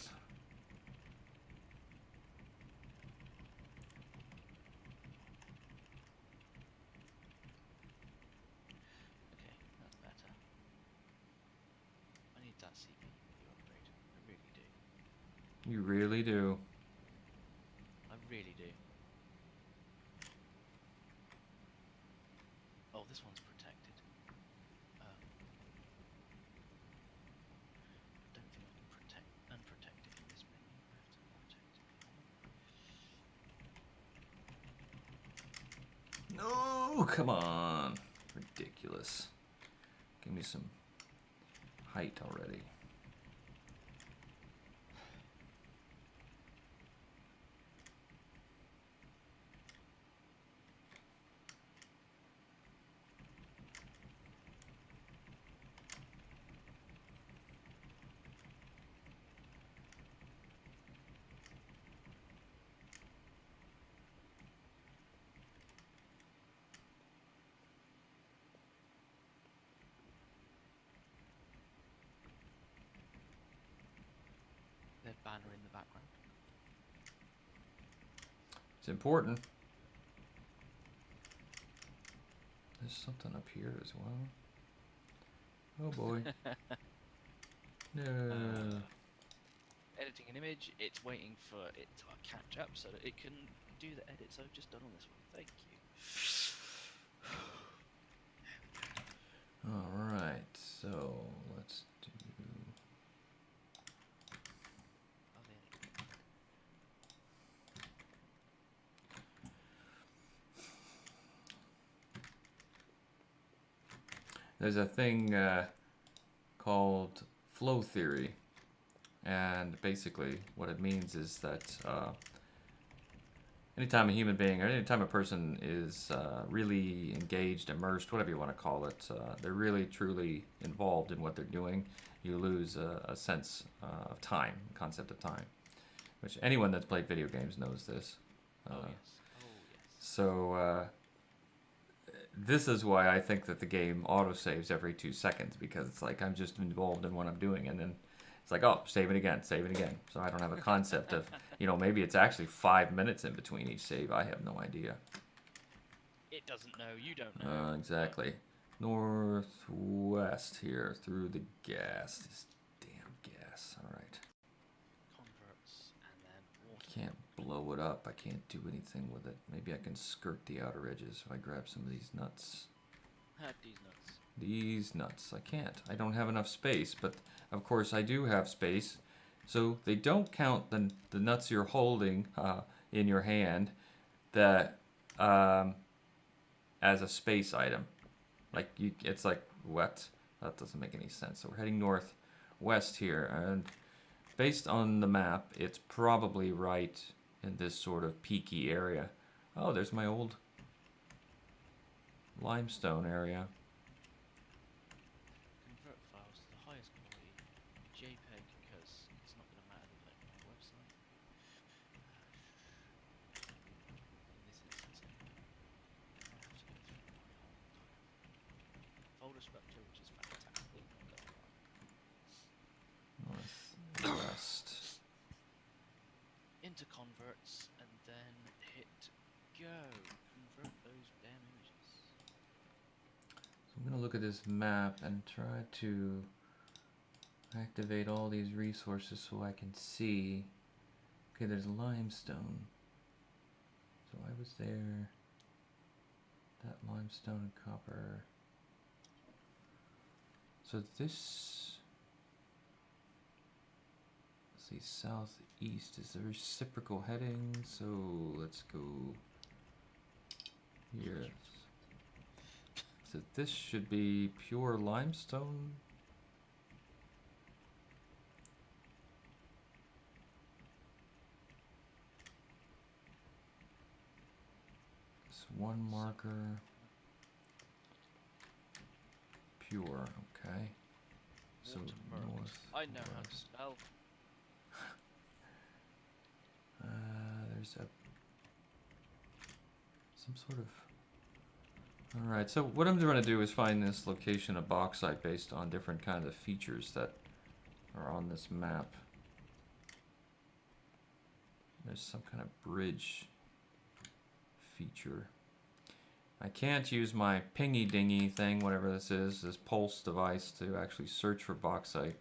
Speaker 2: Okay, that's better. I need that CPU upgrade. I really do.
Speaker 1: You really do.
Speaker 2: I really do. Oh, this one's protected. I don't think I can unprotect it in this menu. I have to protect it.
Speaker 1: No, come on. Ridiculous. Give me some height already.
Speaker 2: banner in the background.
Speaker 1: It's important. There's something up here as well. Oh boy. No.
Speaker 2: Editing an image, it's waiting for it to catch up so that it can do the edits I've just done on this one. Thank you.
Speaker 1: Alright, so let's do...
Speaker 2: Oh, there it is.
Speaker 1: There's a thing called flow theory, and basically what it means is that anytime a human being or anytime a person is really engaged, immersed, whatever you want to call it, they're really truly involved in what they're doing, you lose a sense of time, concept of time, which anyone that's played video games knows this.
Speaker 2: Oh, yes. Oh, yes.
Speaker 1: So this is why I think that the game autosaves every 2 seconds, because it's like I'm just involved in what I'm doing, and then it's like, oh, save it again. So I don't have a concept of, maybe it's actually 5 minutes in between each save. I have no idea.
Speaker 2: It doesn't know. You don't know.
Speaker 1: Exactly. Northwest here through the gas. This damn gas. All right.
Speaker 2: Converts and then water.
Speaker 1: Can't blow it up. I can't do anything with it. Maybe I can skirt the outer edges if I grab some of these nuts.
Speaker 2: These nuts.
Speaker 1: These nuts. I can't. I don't have enough space, but of course I do have space. So they don't count the nuts you're holding in your hand that as a space item. Like it's like what? That doesn't make any sense. So we're heading northwest here, and based on the map, it's probably right in this sort of peaky area. Oh, there's my old limestone area.
Speaker 2: Convert files to the highest quality JPEG because it's not going to matter the my website. In this instance, anyway, I have to go through my whole folder structure, which is fantastically not going to run.
Speaker 1: Northwest.
Speaker 2: Into converts and then hit go. Convert those damn images.
Speaker 1: So I'm gonna look at this map and try to activate all these resources so I can see. Okay, there's limestone. So I was there. That limestone and copper. So this, let's see, southeast is the reciprocal heading. So let's go here. So this should be pure limestone. This one marker. Pure, okay. So
Speaker 2: Watermark.
Speaker 1: north.
Speaker 2: I know how to
Speaker 1: west.
Speaker 2: spell.
Speaker 1: There's some sort of. All right. So what I'm trying to do is find this location of bauxite based on different kinds of features that are on this map. There's some kind of bridge feature. I can't use my pingy dingy thing, whatever this is, this pulse device, to actually search for bauxite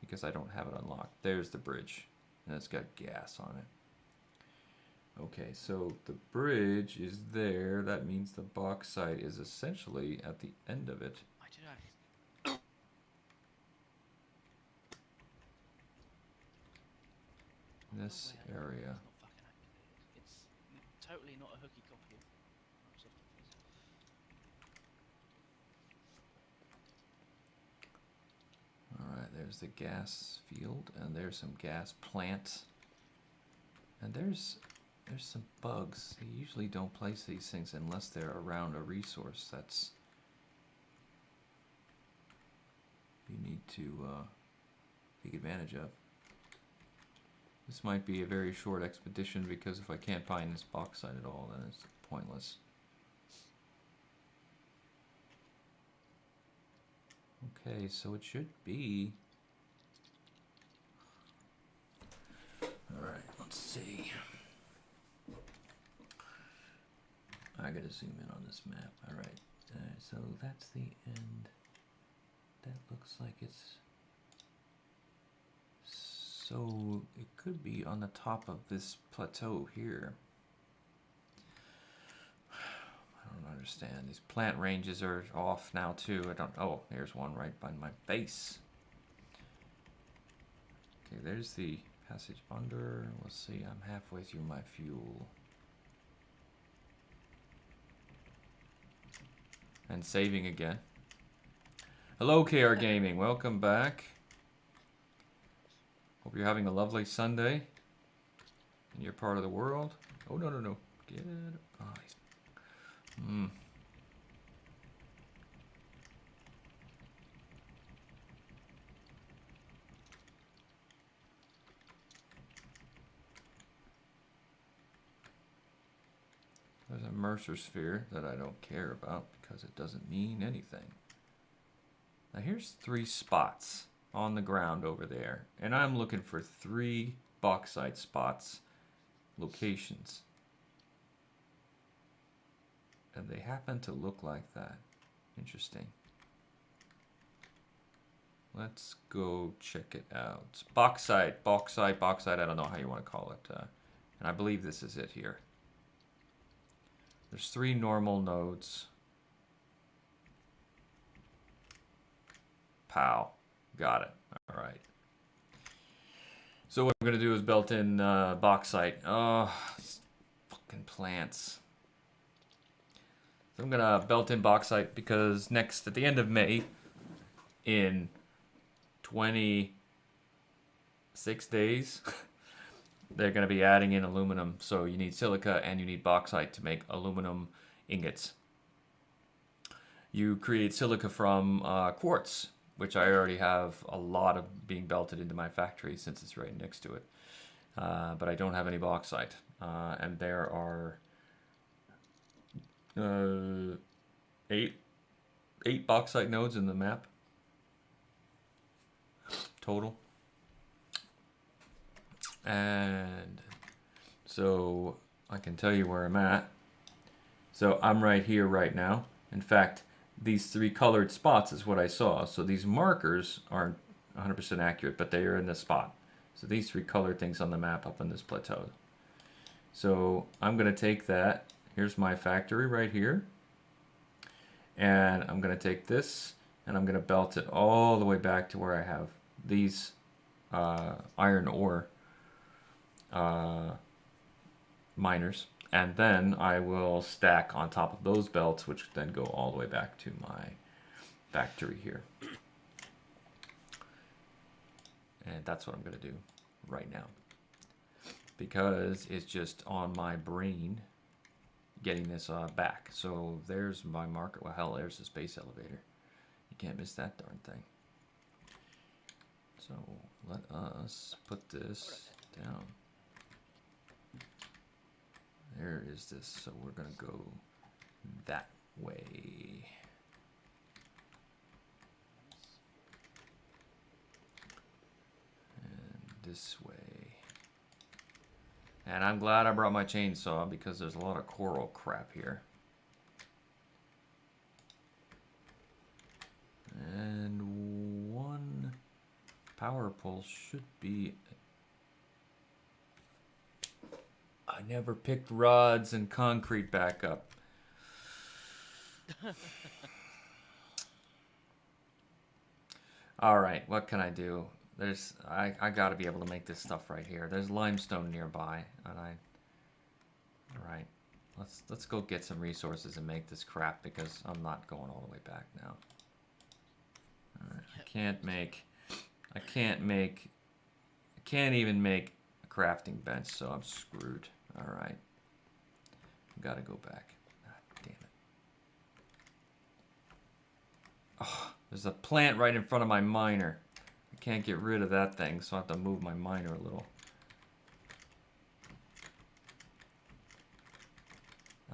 Speaker 1: because I don't have it unlocked. There's the bridge, and it's got gas on it. Okay, so the bridge is there. That means the bauxite is essentially at the end of it.
Speaker 2: I do know.
Speaker 1: This area.
Speaker 2: It's not fucking activated. It's totally not a hooky copy of Microsoft Office.
Speaker 1: Alright, there's the gas field, and there's some gas plants. And there's some bugs. They usually don't place these things unless they're around a resource that's you need to take advantage of. This might be a very short expedition because if I can't find this bauxite at all, then it's pointless. Okay, so it should be Alright, let's see. I gotta zoom in on this map. Alright, so that's the end. That looks like it's... So it could be on the top of this plateau here. I don't understand. These plant ranges are off now too. I don't... Oh, there's one right by my face. Okay, there's the passage under. Let's see, I'm halfway through my fuel. And saving again. Hello, KR Gaming. Welcome back. Hope you're having a lovely Sunday in your part of the world. Oh, no, no, no. Get it. Oh, he's... There's a Mercer sphere that I don't care about because it doesn't mean anything. Now here's 3 spots on the ground over there. And I'm looking for 3 bauxite spots, locations. And they happen to look like that. Interesting. Let's go check it out. Bauxite, bauxite, bauxite. I don't know how you want to call it. And I believe this is it here. There's 3 normal nodes. Pow. Got it. All right. So what I'm going to do is belt in bauxite. Oh, these fucking plants. So I'm going to belt in bauxite because next, at the end of May, in 26 days, they're going to be adding in aluminum. So you need silica and you need bauxite to make aluminum ingots. You create silica from quartz, which I already have a lot of being belted into my factory since it's right next to it. But I don't have any bauxite. And there are 8 bauxite nodes in the map total. And so I can tell you where I'm at. So I'm right here right now. In fact, these 3 colored spots is what I saw. So these markers aren't 100% accurate, but they are in the spot. So these 3 colored things on the map up on this plateau. So I'm going to take that. Here's my factory right here. And I'm going to take this and I'm going to belt it all the way back to where I have these iron ore miners, and then I will stack on top of those belts, which then go all the way back to my factory here. And that's what I'm going to do right now, because it's just on my brain getting this back. So there's my marker. Well, hell, there's the space elevator. You can't miss that darn thing. So let us put this down. There is this, so we're gonna go that way. And this way. And I'm glad I brought my chainsaw because there's a lot of coral crap here. And 1 power pole should be... I never picked rods and concrete back up. All right, what can I do? I gotta be able to make this stuff right here. There's limestone nearby, and all right, let's go get some resources and make this crap because I'm not going all the way back now. All right, I can't even make a crafting bench, so I'm screwed. All right, gotta go back. Ah, damn it. Oh, there's a plant right in front of my miner. I can't get rid of that thing, so I have to move my miner a little.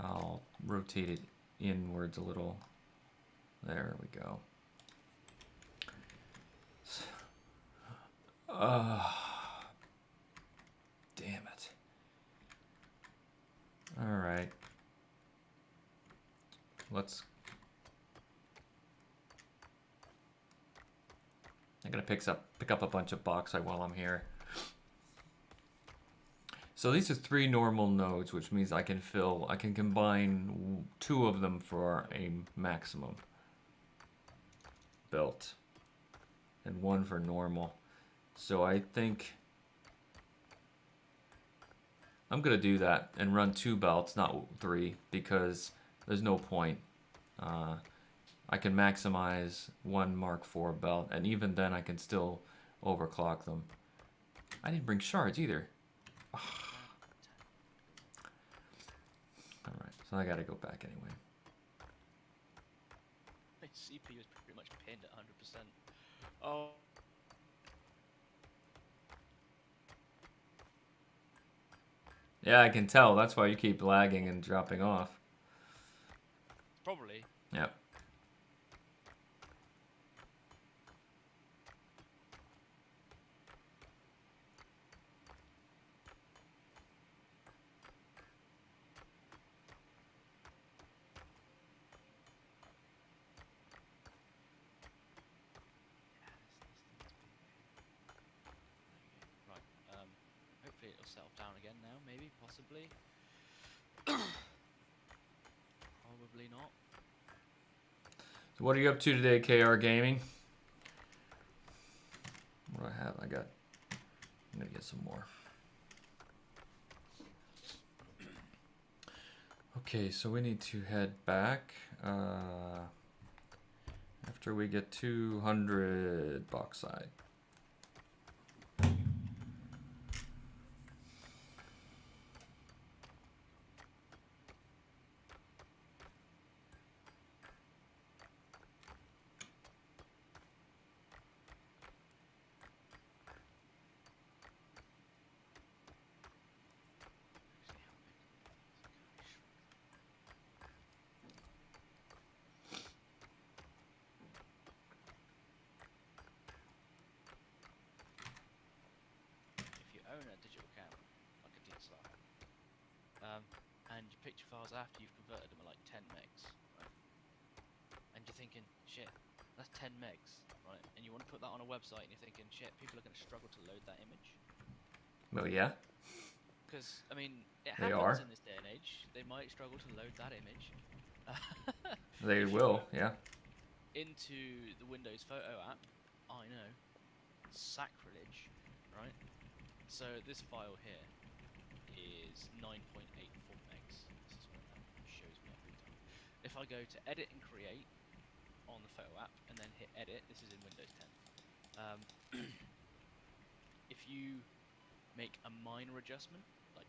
Speaker 1: I'll rotate it inwards a little. There we go. let's... I'm gonna pick up a bunch of bauxite while I'm here. So these are 3 normal nodes, which means I can combine 2 of them for a maximum belt, and 1 for normal. So I think I'm gonna do that and run 2 belts, not 3, because there's no point. I can maximize 1 Mark IV belt, and even then I can still overclock them. I didn't bring shards either. Alright, so I gotta go back anyway.
Speaker 2: My CPU is pretty much pinned at 100%. Oh.
Speaker 1: Yeah, I can tell. That's why you keep lagging and dropping off.
Speaker 2: Probably.
Speaker 1: Yep.
Speaker 2: Right. Hopefully it'll settle down again now. Maybe, possibly. Probably not.
Speaker 1: So what are you up to today, KR Gaming? What do I have? I'm gonna get some more. Okay, so we need to head back after we get 200 bauxite.
Speaker 2: If you own a digital camera, like a DSLR, and you picture files after you've converted them at like 10 megs, right? And you're thinking, shit, that's 10 megs, right? And you want to put that on a website, and you're thinking, shit, people are going to struggle to load that image.
Speaker 1: Well, yeah.
Speaker 2: Because, I mean, it
Speaker 1: They
Speaker 2: happens
Speaker 1: are.
Speaker 2: in this day and age. They might struggle to load that image.
Speaker 1: They
Speaker 2: If you
Speaker 1: will,
Speaker 2: go
Speaker 1: yeah.
Speaker 2: into the Windows Photo app, I know, sacrilege, right? So this file here is 9.84 megs. This is what that shows me every time. If I go to edit and create on the photo app and then hit edit, this is in Windows 10. If you make a minor adjustment, like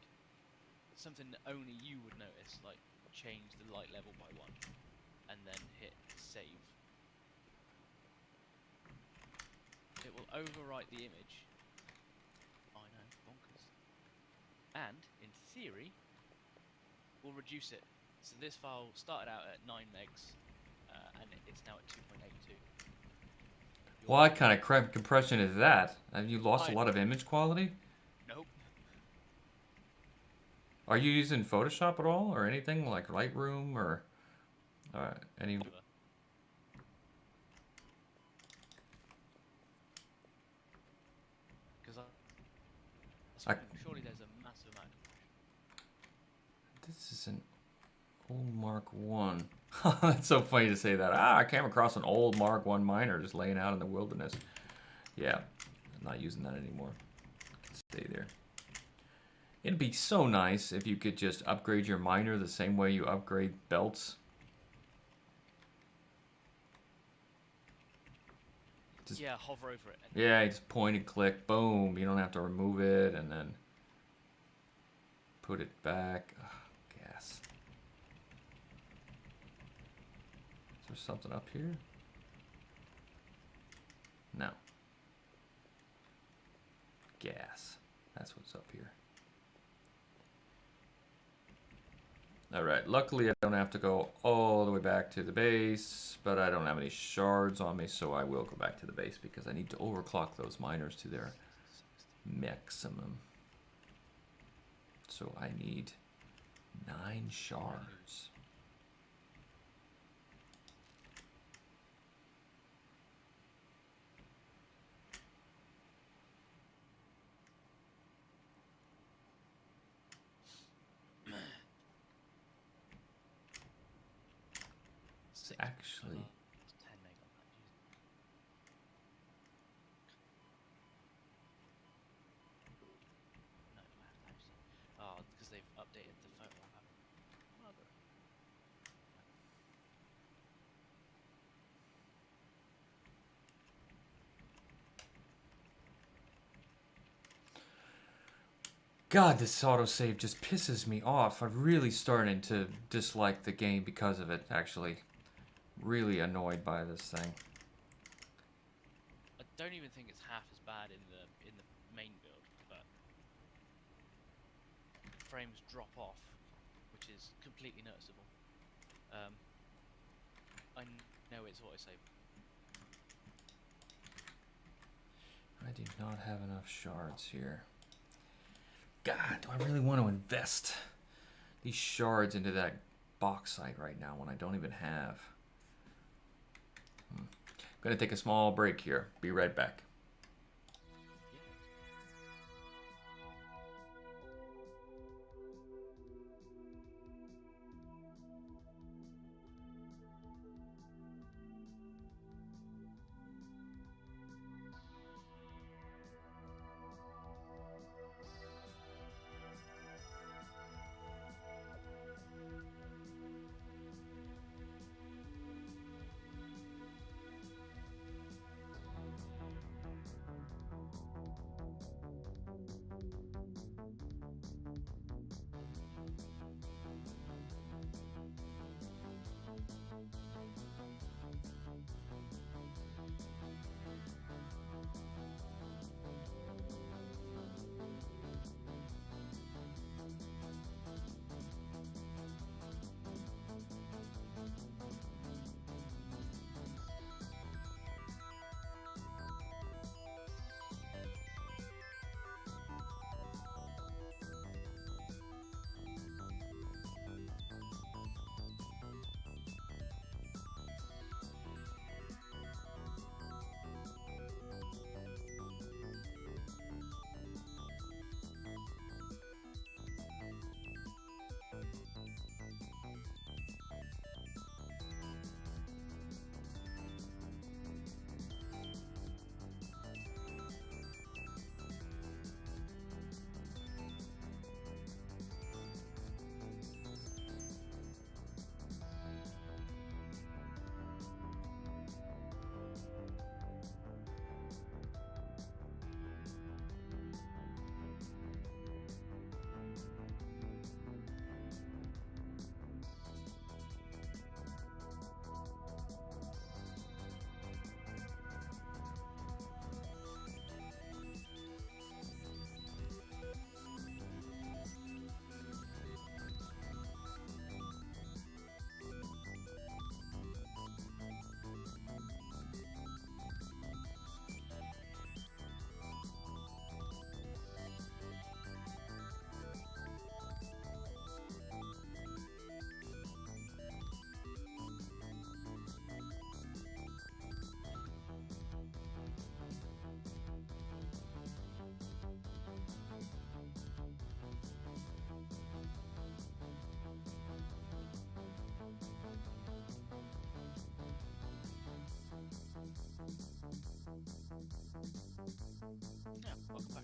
Speaker 2: something that only you would notice, like change the light level by 1 and then hit save, it will overwrite the image. I know, bonkers. And in theory will reduce it. So this file started out at 9 megs and it's now at 2.82.
Speaker 1: What kind of compression is that? Have you lost a lot of image quality?
Speaker 2: Nope.
Speaker 1: Are you using Photoshop at all, or anything like Lightroom, or any?
Speaker 2: Because surely there's a massive amount of compression.
Speaker 1: This is an old Mark 1. That's so funny to say that. I came across an old Mark 1 miner just laying out in the wilderness. Yeah, I'm not using that anymore. Stay there. It'd be so nice if you could just upgrade your miner the same way you upgrade belts. Just,
Speaker 2: yeah, hover over it.
Speaker 1: Yeah, you just point and click, boom. You don't have to remove it and then put it back. Ugh, gas. Is there something up here? No. Gas. That's what's up here. Alright, luckily I don't have to go all the way back to the base, but I don't have any shards on me, so I will go back to the base because I need to overclock those miners to their maximum. So I need 9 shards. It's actually...
Speaker 2: It's 10 meg on that, Jesus. No, do I have to actually? Oh, it's because they've updated the photo app. Mother.
Speaker 1: God, this autosave just pisses me off. I'm really starting to dislike the game because of it, actually. Really annoyed by this thing.
Speaker 2: I don't even think it's half as bad in the main build, but frames drop off, which is completely noticeable. I know it's autosave.
Speaker 1: I do not have enough shards here. God, do I really want to invest these shards into that bauxite right now when I don't even have? I'm going to take a small break here. Be right back.
Speaker 2: Yeah, welcome back.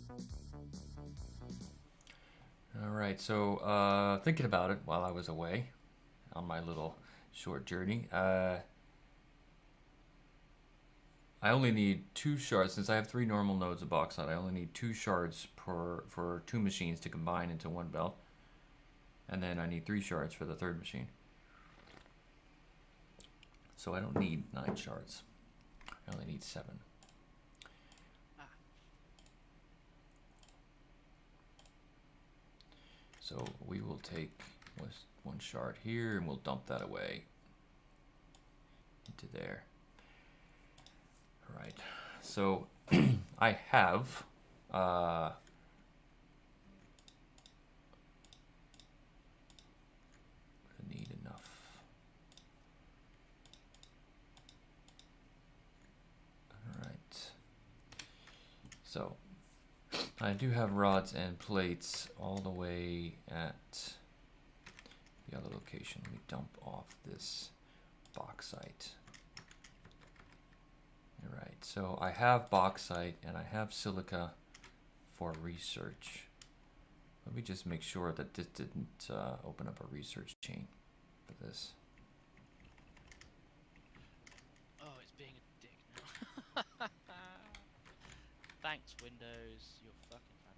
Speaker 1: All right, so thinking about it while I was away on my little short journey, I only need 2 shards. Since I have 3 normal nodes of bauxite, I only need 2 shards for 2 machines to combine into one belt. And then I need 3 shards for the 3rd machine. So I don't need 9 shards. I only need 7. So we will take 1 shard here and we'll dump that away into there. All right. So I have need enough. All right. So I do have rods and plates all the way at the other location. Let me dump off this bauxite. All right, so I have bauxite and I have silica for research. Let me just make sure that this didn't open up a research chain for this.
Speaker 2: Oh, it's being a dick now. Thanks, Windows. You're fucking fan.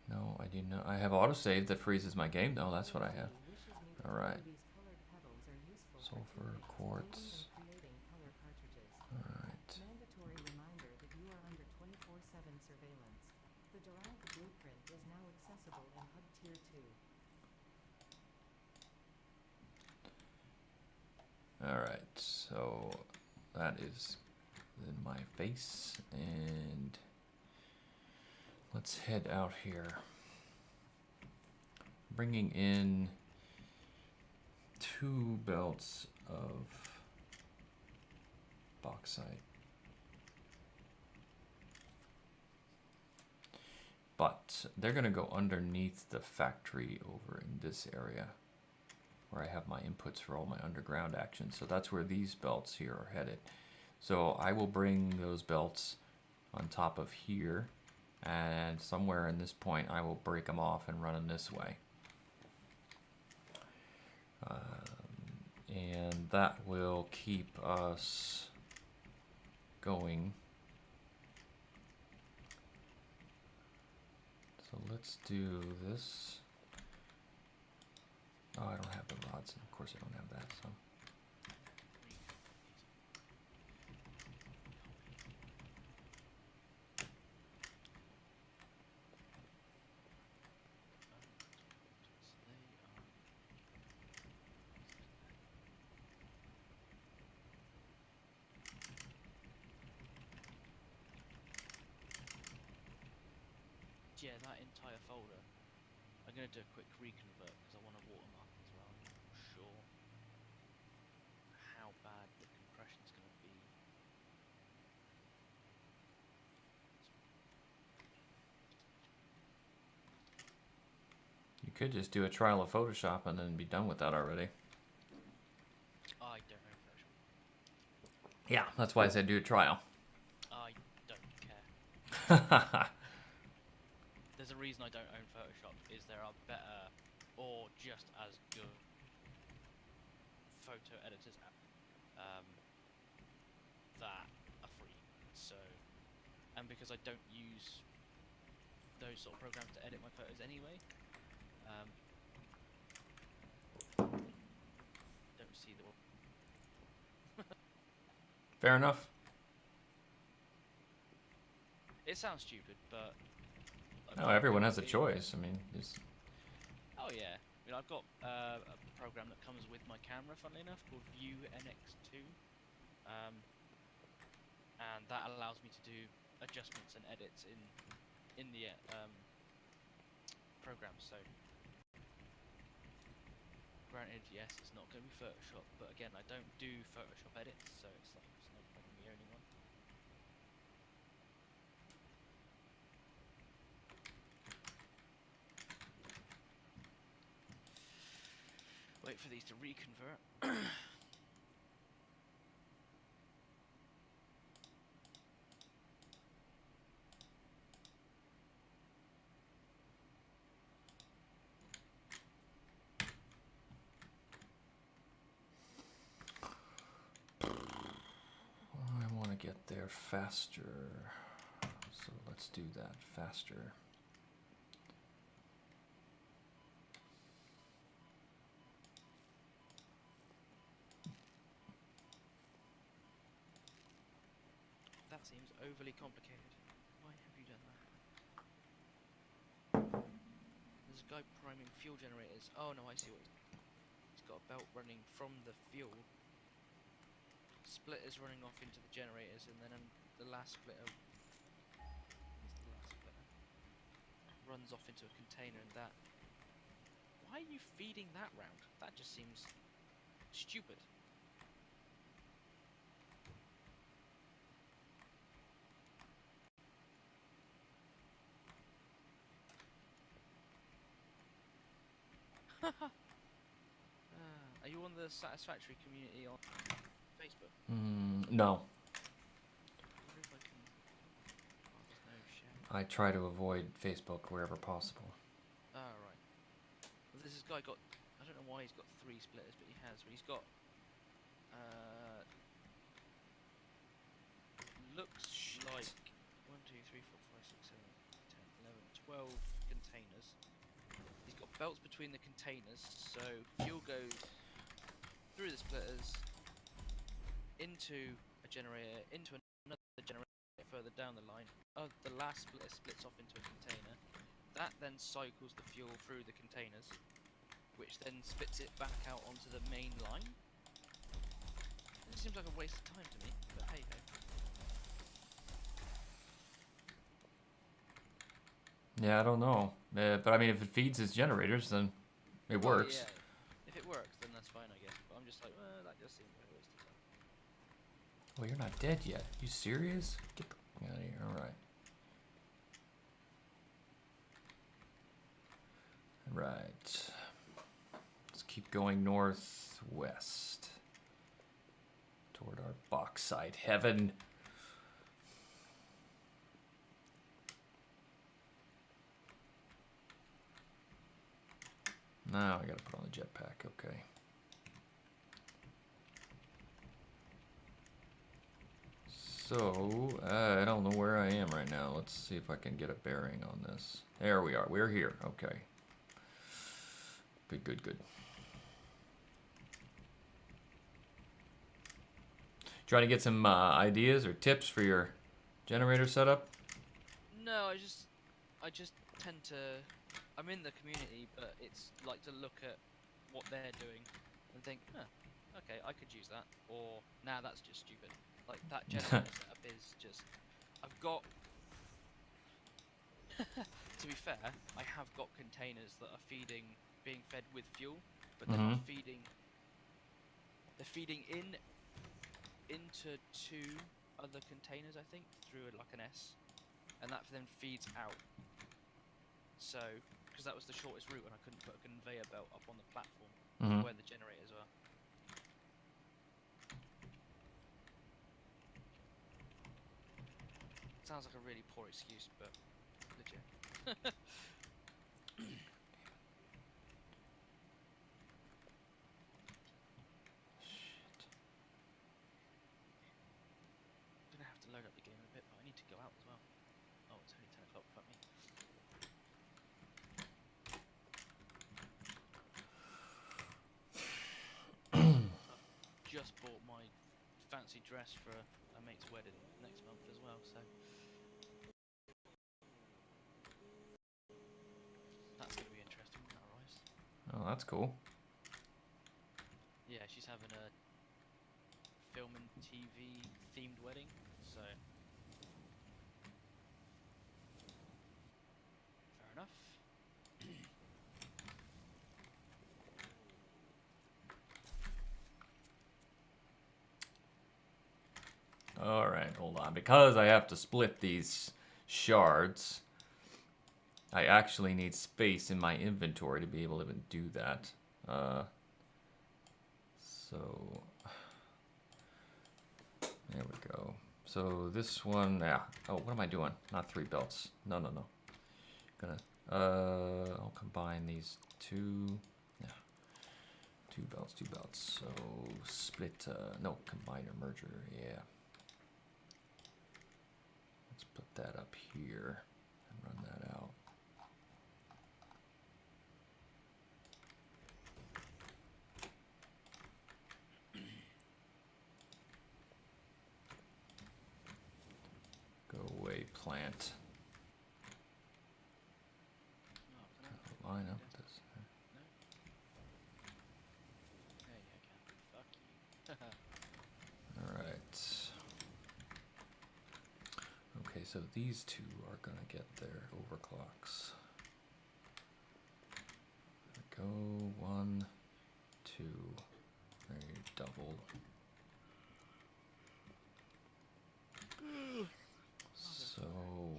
Speaker 1: No, I do not. I have autosave that freezes my game though. That's what I have. All right. Sulfur, quartz. All right.
Speaker 3: Mandatory reminder that you are under 24/7 surveillance. The derived blueprint is now accessible in Hub Tier 2.
Speaker 1: All right. So that is in my face, and let's head out here. Bringing in 2 belts of bauxite. But they're going to go underneath the factory over in this area where I have my inputs for all my underground actions. So that's where these belts here are headed. So I will bring those belts on top of here, and somewhere in this point I will break them off and run them this way. And that will keep us going. So let's do this. Oh, I don't have the rods. Of course I don't have that, so.
Speaker 2: Yeah, that entire folder. I'm going to do a quick reconvert because I want to watermark as well. I'm not sure how bad the compression is going to be.
Speaker 1: You could just do a trial of Photoshop and then be done with that already.
Speaker 2: I don't know Photoshop.
Speaker 1: Yeah, that's why I said do a trial.
Speaker 2: I don't care. There's a reason I don't own Photoshop, is there are better or just as good photo editors that are free. So, and because I don't use those sort of programs to edit my photos anyway, don't see the.
Speaker 1: Fair enough.
Speaker 2: It sounds stupid, but
Speaker 1: No, everyone has a choice. I mean, just...
Speaker 2: Oh yeah, I mean I've got a program that comes with my camera, funnily enough, called View NX2, and that allows me to do adjustments and edits in the program. So, granted, yes, it's not going to be Photoshop, but again, I don't do Photoshop edits, so it's like it's no point in me owning one. Wait for these to reconvert.
Speaker 1: I want to get there faster. So let's do that faster.
Speaker 2: That seems overly complicated. Why have you done that? There's a guy priming fuel generators. Oh no, I see what he's got a belt running from the fuel. Splitters running off into the generators, and then the last splitter. Where's the last splitter? Runs off into a container, and that. Why are you feeding that round? That just seems stupid. Are you on the Satisfactory community on Facebook?
Speaker 1: No,
Speaker 2: I wonder if I can. Oh, there's no sharing.
Speaker 1: I try to avoid Facebook wherever possible.
Speaker 2: Oh, right. Well, this guy got. I don't know why he's got 3 splitters, but he has. But he's got. Looks like 1, 2, 3, 4, 5, 6, 7, 10, 11, 12 containers. He's got belts between the containers, so fuel goes through the splitters into a generator, into another generator further down the line. The last splitter splits off into a container. That then cycles the fuel through the containers, which then spits it back out onto the main line. It seems like a waste of time to me, but hey ho.
Speaker 1: Yeah, I don't know. But I mean, if it feeds his generators, then it
Speaker 2: Well,
Speaker 1: works.
Speaker 2: yeah. If it works, then that's fine, I guess. But I'm just like, well, that just seems like a waste of time.
Speaker 1: Well, you're not dead yet. You serious? Get the fuck out of here. All right. Right. Let's keep going northwest toward our bauxite heaven. Now I gotta put on the jetpack. Okay. So, I don't know where I am right now. Let's see if I can get a bearing on this. There we are. We're here. Okay. Good, good, good. Trying to get some ideas or tips for your generator setup?
Speaker 2: No, I just tend to. I'm in the community, but it's like to look at what they're doing and think, huh, okay, I could use that, or nah, that's just stupid. Like that generator setup is just. I've got. To be fair, I have got containers that are being fed with fuel, but they're not feeding. They're feeding into 2 other containers, I think, through like an S, and that then feeds out. So, because that was the shortest route, and I couldn't put a conveyor belt up on the platform where the generators are. Sounds like a really poor excuse, but legit. Gonna have to load up the game a bit, but I need to go out as well. Oh, it's only 10 o'clock. Fuck me. Just bought my fancy dress for a mate's wedding next month as well, so that's gonna be interesting when that arrives.
Speaker 1: Oh, that's cool.
Speaker 2: Yeah, she's having a film and TV themed wedding, so fair enough.
Speaker 1: Alright, hold on. Because I have to split these shards, I actually need space in my inventory to be able to even do that. So, there we go. So this one, yeah. Oh, what am I doing? Not 3 belts. No, no, no. I'll combine these 2. Yeah. 2 belts, 2 belts. So split, no, combiner, merger, yeah. Let's put that up here and run that out. Go away, plant.
Speaker 2: Oh, can I?
Speaker 1: Line up this.
Speaker 2: No? Yeah, yeah, I can. Fuck you.
Speaker 1: Alright. Okay, so these 2 are gonna get their overclocks. There we go. 1, 2. There you double. So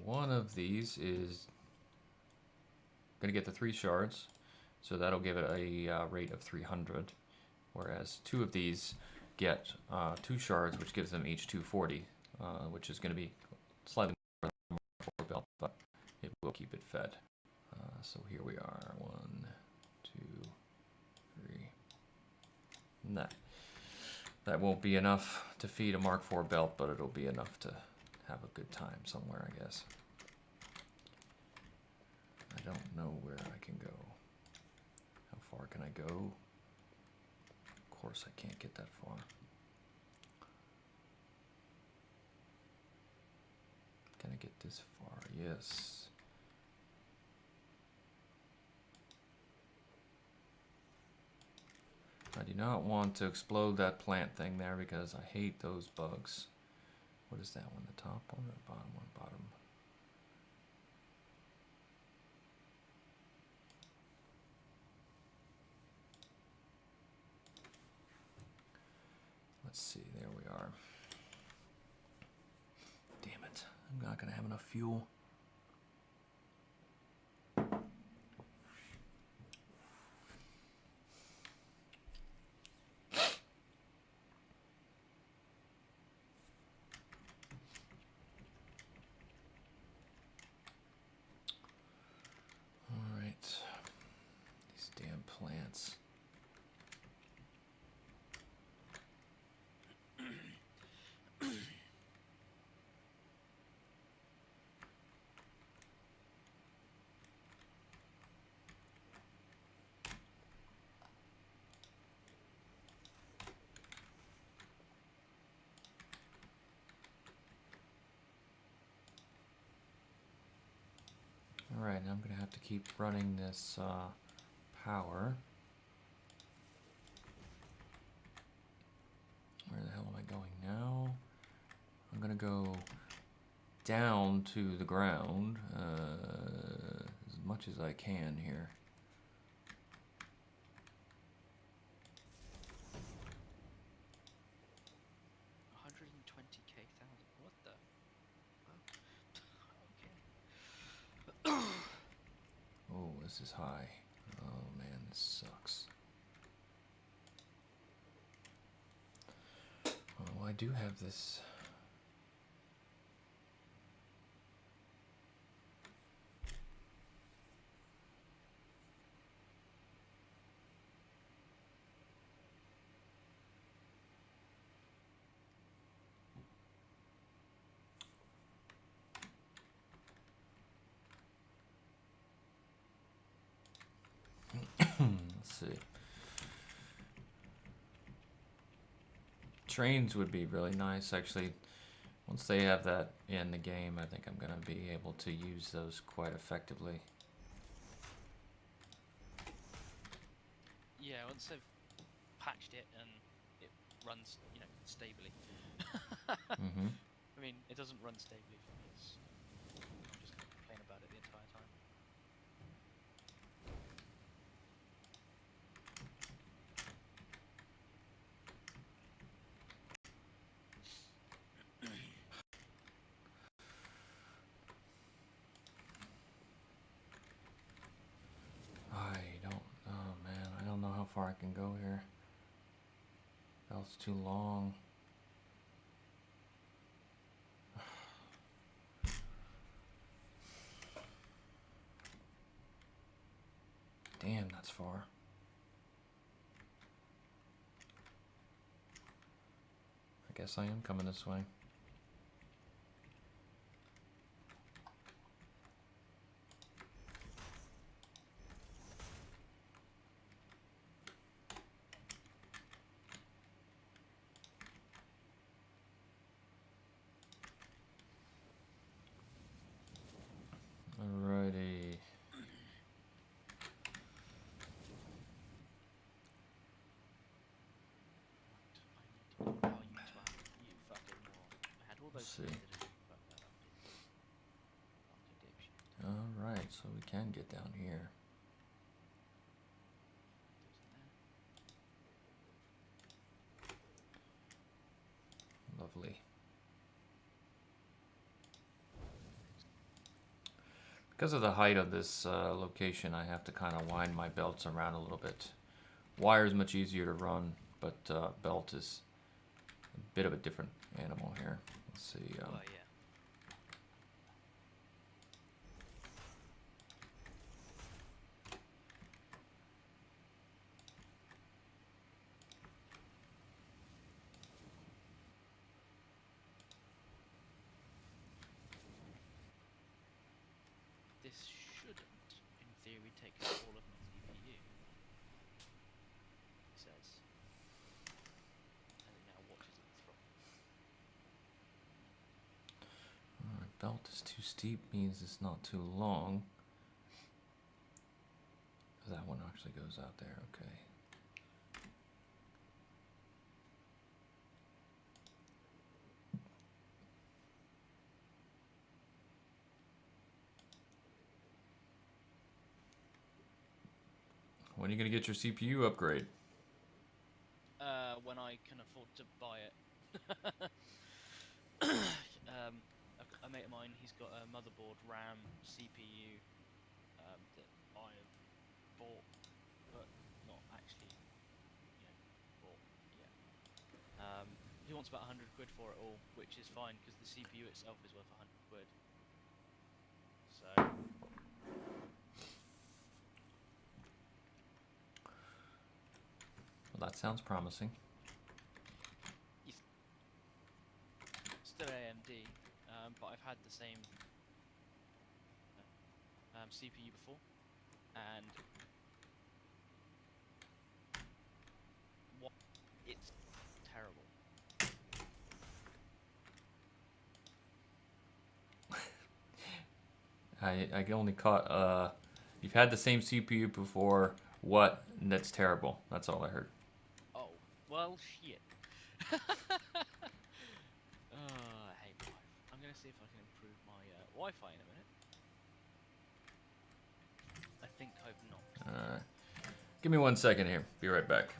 Speaker 1: one of these is gonna get the 3 shards, so that'll give it a rate of 300. whereas 2 of these get 2 shards, which gives them each 240, which is going to be slightly more than a Mark IV belt, but it will keep it fed. So here we are, 1, 2, 3. And that won't be enough to feed a Mark IV belt, but it'll be enough to have a good time somewhere, I guess. I don't know where I can go. How far can I go? Of course I can't get that far. Can I get this far? Yes. I do not want to explode that plant thing there because I hate those bugs. What is that one? The top one or the bottom one? Bottom. Let's see, there we are. Damn it, I'm not gonna have enough fuel. All right, these damn plants. Alright, now I'm going to have to keep running this power. Where the hell am I going now? I'm going to go down to the ground as much as I can here.
Speaker 2: What the? Okay.
Speaker 1: Oh, this is high. Oh man, this sucks. Oh, I do have this. Let's see. Trains would be really nice, actually. Once they have that in the game, I think I'm going to be able to use those quite effectively.
Speaker 2: Yeah, once they've patched it and it runs, stably.
Speaker 1: Mm-hmm.
Speaker 2: I mean, it doesn't run stably for me. I'm just going to complain about it the entire time.
Speaker 1: Oh man, I don't know how far I can go here. Belt's too long. Damn, that's far. I guess I am coming this way. Alrighty.
Speaker 2: You fucking moron. I had all those
Speaker 1: See.
Speaker 2: things to do. Fuck that up. Fucking dipshit.
Speaker 1: Alright, so we can get down here. Lovely. Because of the height of this location, I have to kind of wind my belts around a little bit Wire is much easier to run, but belt is a bit of a different animal here. Let's see.
Speaker 2: Well, yeah. This shouldn't, in theory, take all of my CPU. It says. And it now watches it throw.
Speaker 1: Alright, belt is too steep means it's not too long. That one actually goes out there, okay. When are you going to get your CPU upgrade?
Speaker 2: When I can afford to buy it. A mate of mine, he's got a motherboard, RAM, CPU that I've bought, but not actually, bought yet. He wants about 100 quid for it all, which is fine because the CPU itself is worth 100 quid. So.
Speaker 1: Well, that sounds promising.
Speaker 2: Still AMD, but I've had the same CPU before, and it's terrible.
Speaker 1: I only caught, you've had the same CPU before, what? That's terrible. That's all I heard.
Speaker 2: Oh, well, shit. I hate my life. I'm going to see if I can improve my Wi-Fi in a minute. I think I've not.
Speaker 1: Give me 1 second here. Be right back.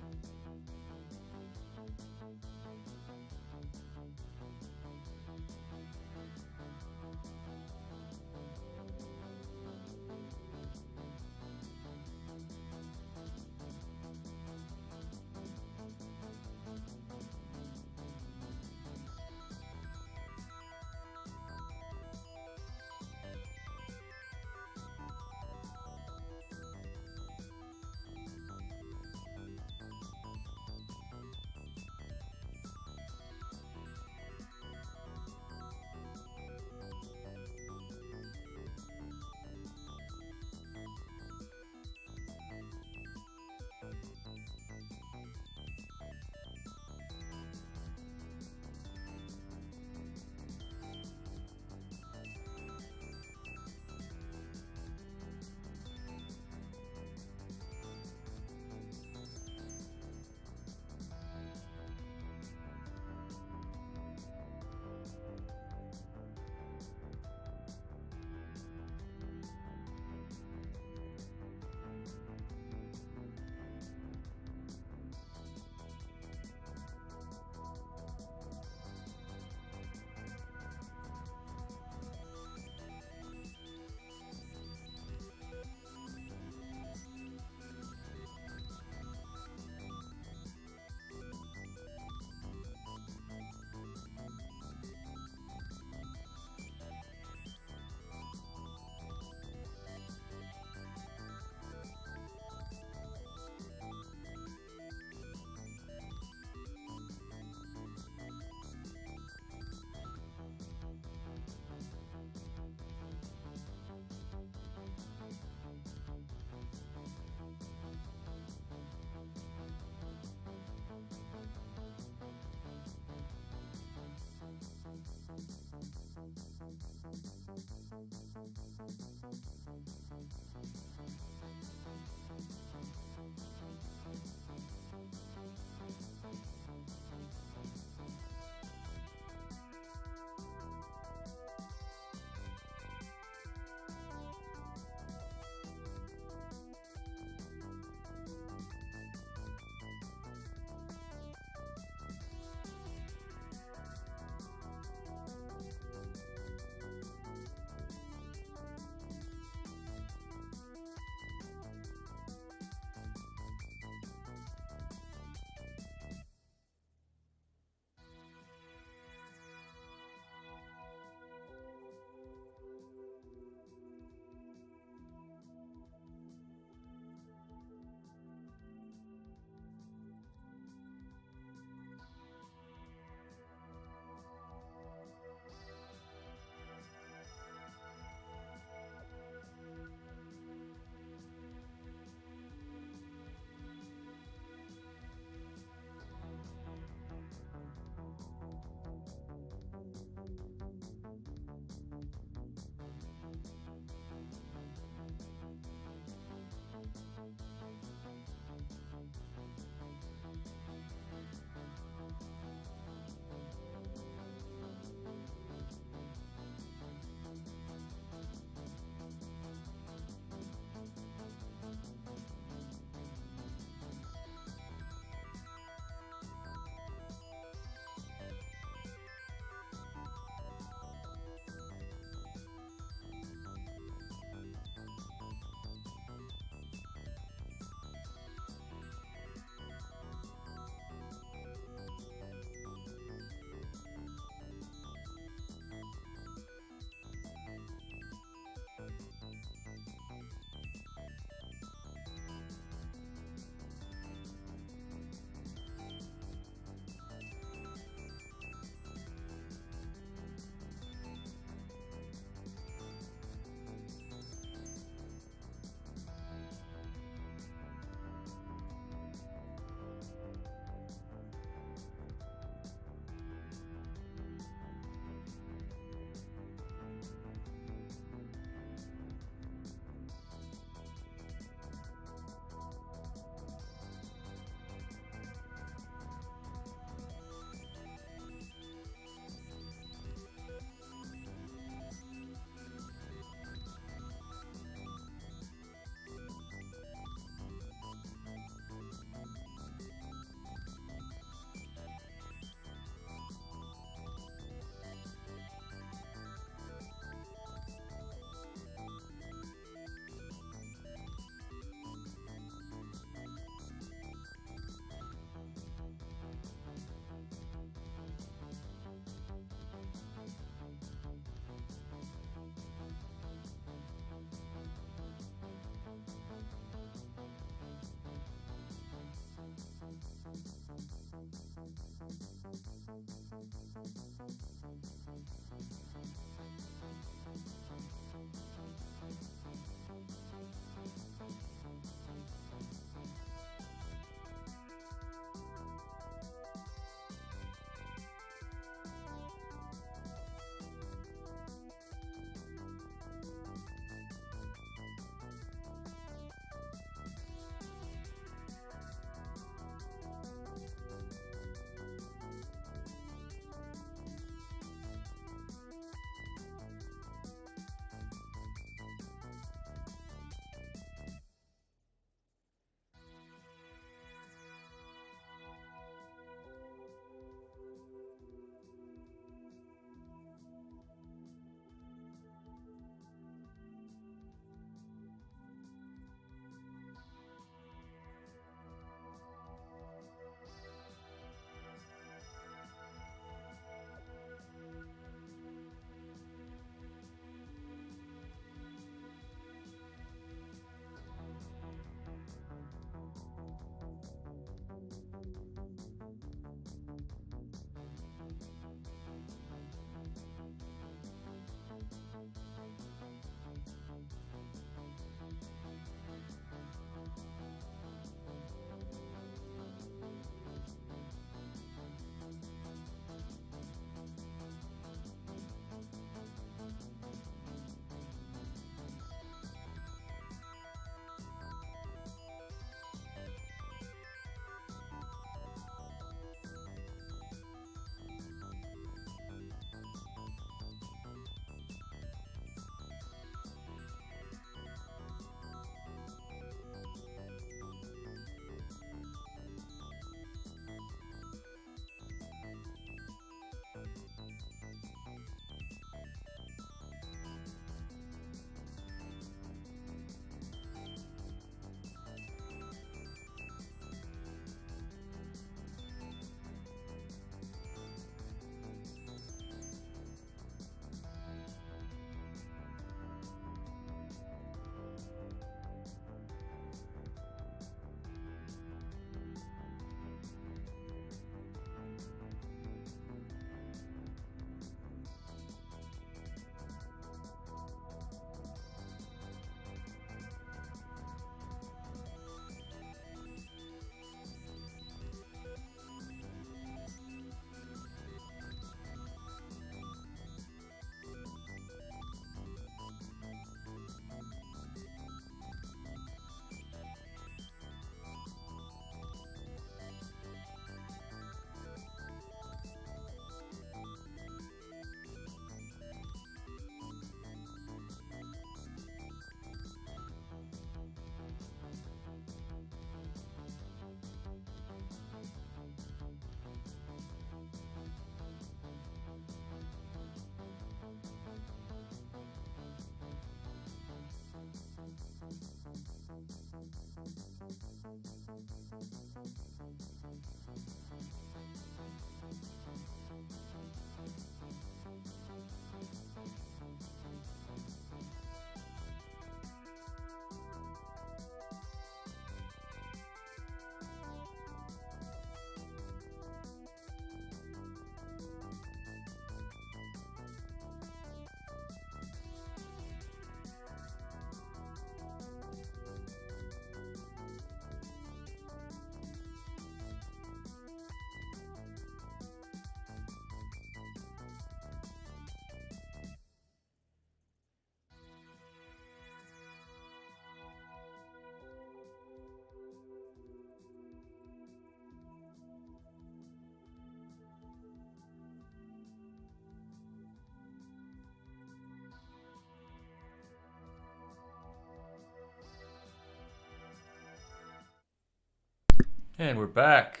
Speaker 1: And we're back.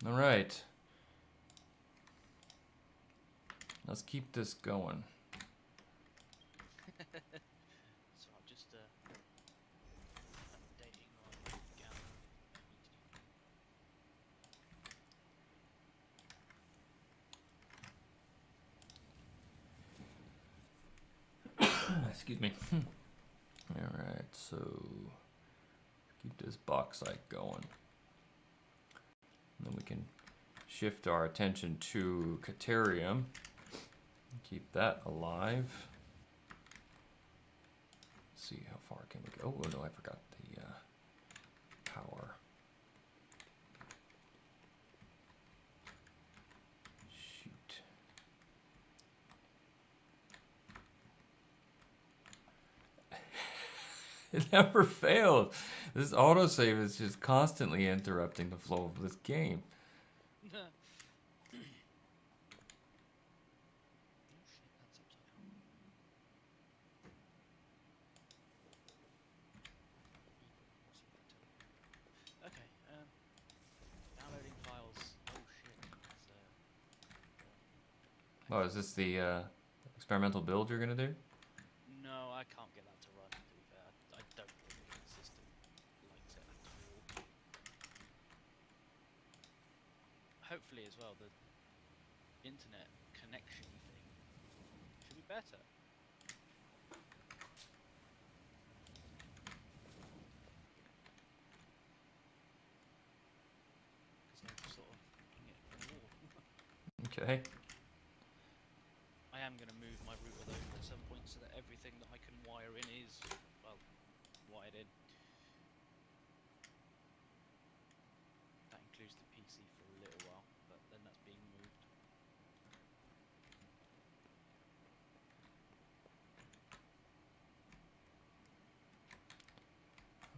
Speaker 1: All right. Let's keep this going.
Speaker 2: So I'm just updating my gallery.
Speaker 1: Excuse me. All right, so keep this bauxite going. And then we can shift our attention to Caterium. Keep that alive. Let's see how far can we go. Oh no, I forgot the power. Shoot. It never fails. This autosave is just constantly interrupting the flow of this game.
Speaker 2: Oh shit, that's upside down. Okay, downloading files. Oh shit, that's
Speaker 1: Oh, is this the experimental build you're gonna do?
Speaker 2: no, I can't get that to run, to be fair. I don't think the system likes it at all. Hopefully as well, the internet connection thing should be better. Because I'm sort of picking it more.
Speaker 1: Okay.
Speaker 2: I am going to move my router though at some point so that everything that I can wire in is, well, wired in. That includes the PC for a little while, but then that's being moved.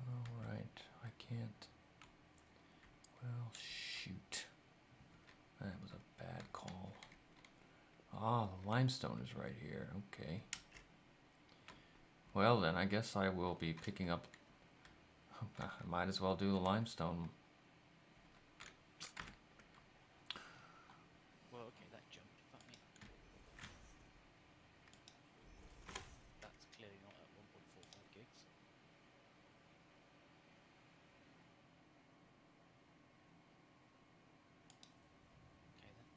Speaker 1: All right. I can't. Well, shoot. That was a bad call. Ah, the limestone is right here. Okay. Well, then, I guess I will be picking up... I might as well do the limestone.
Speaker 2: Well, okay, that jumped. Fuck me. That's clearly not at 1.45 gigs. Okay then.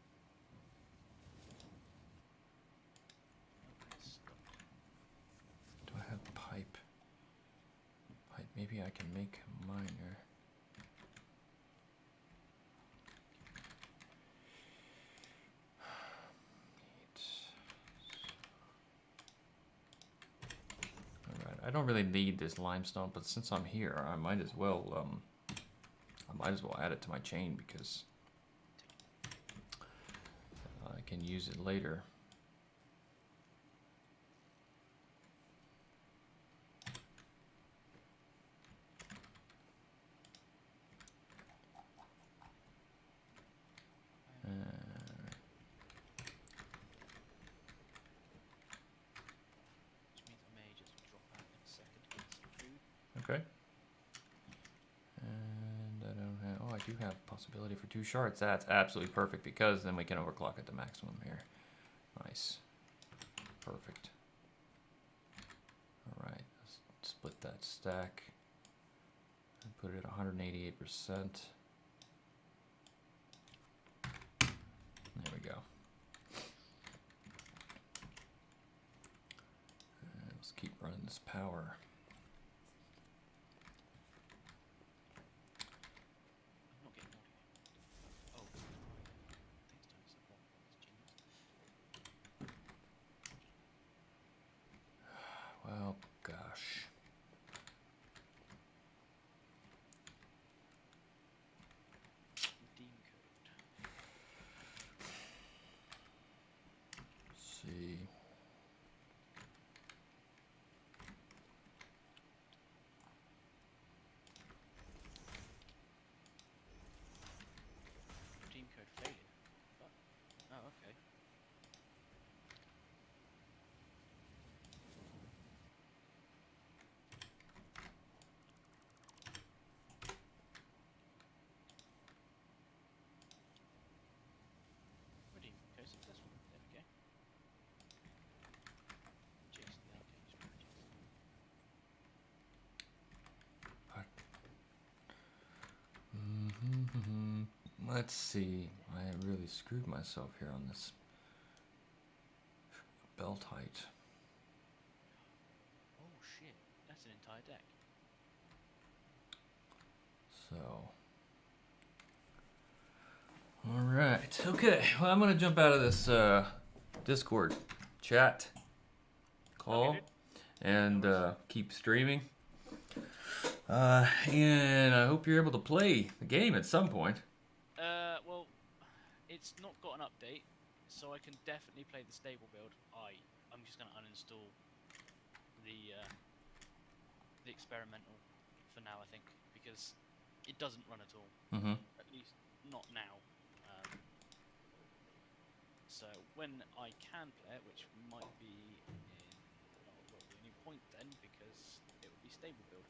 Speaker 2: Okay, stopped.
Speaker 1: Do I have pipe? Pipe, maybe I can make a miner. Alright, I don't really need this limestone, but since I'm here, I might as well add it to my chain because I can use it later.
Speaker 2: Which means I may just drop out in a second to get some food.
Speaker 1: Okay. And I don't have... Oh, I do have possibility for 2 shards. That's absolutely perfect because then we can overclock at the maximum here. Nice. Perfect. Alright, let's split that stack and put it at 188%. There we go. And let's keep running this power.
Speaker 2: I'm not getting audio. Oh, things don't support. That's genius.
Speaker 1: Well, gosh.
Speaker 2: Redeem code.
Speaker 1: Let's see. Let's see. I really screwed myself here on this belt height.
Speaker 2: Oh shit, that's an entire deck.
Speaker 1: So. Alright. Okay. Well, I'm going to jump out of this Discord chat call
Speaker 2: Okay,
Speaker 1: and keep streaming. And I hope you're able to play the game at some point.
Speaker 2: Well, it's not got an update, so I can definitely play the stable build. I'm just gonna uninstall the experimental for now, I think, because it doesn't run at all.
Speaker 1: Mm-hmm.
Speaker 2: At least not now. So when I can play it, which might be in, well, it won't be a new point then, because it will be stable build.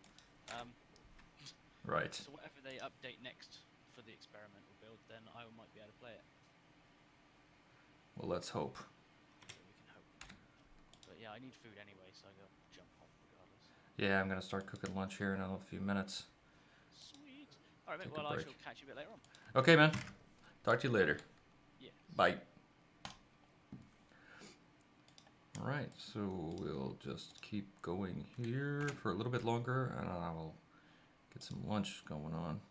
Speaker 1: Right.
Speaker 2: So whatever they update next for the experimental build, then I might be able to play it.
Speaker 1: Well, let's hope.
Speaker 2: So we can hope. But yeah, I need food anyway, so I gotta jump off regardless.
Speaker 1: Yeah, I'm going to start cooking lunch here in a few minutes.
Speaker 2: Sweet. Alright, mate,
Speaker 1: Take a
Speaker 2: well, I
Speaker 1: break.
Speaker 2: shall catch you a bit later on.
Speaker 1: Okay, man. Talk to you later.
Speaker 2: Yeah.
Speaker 1: Bye. Alright, so we'll just keep going here for a little bit longer, and I will get some lunch going on.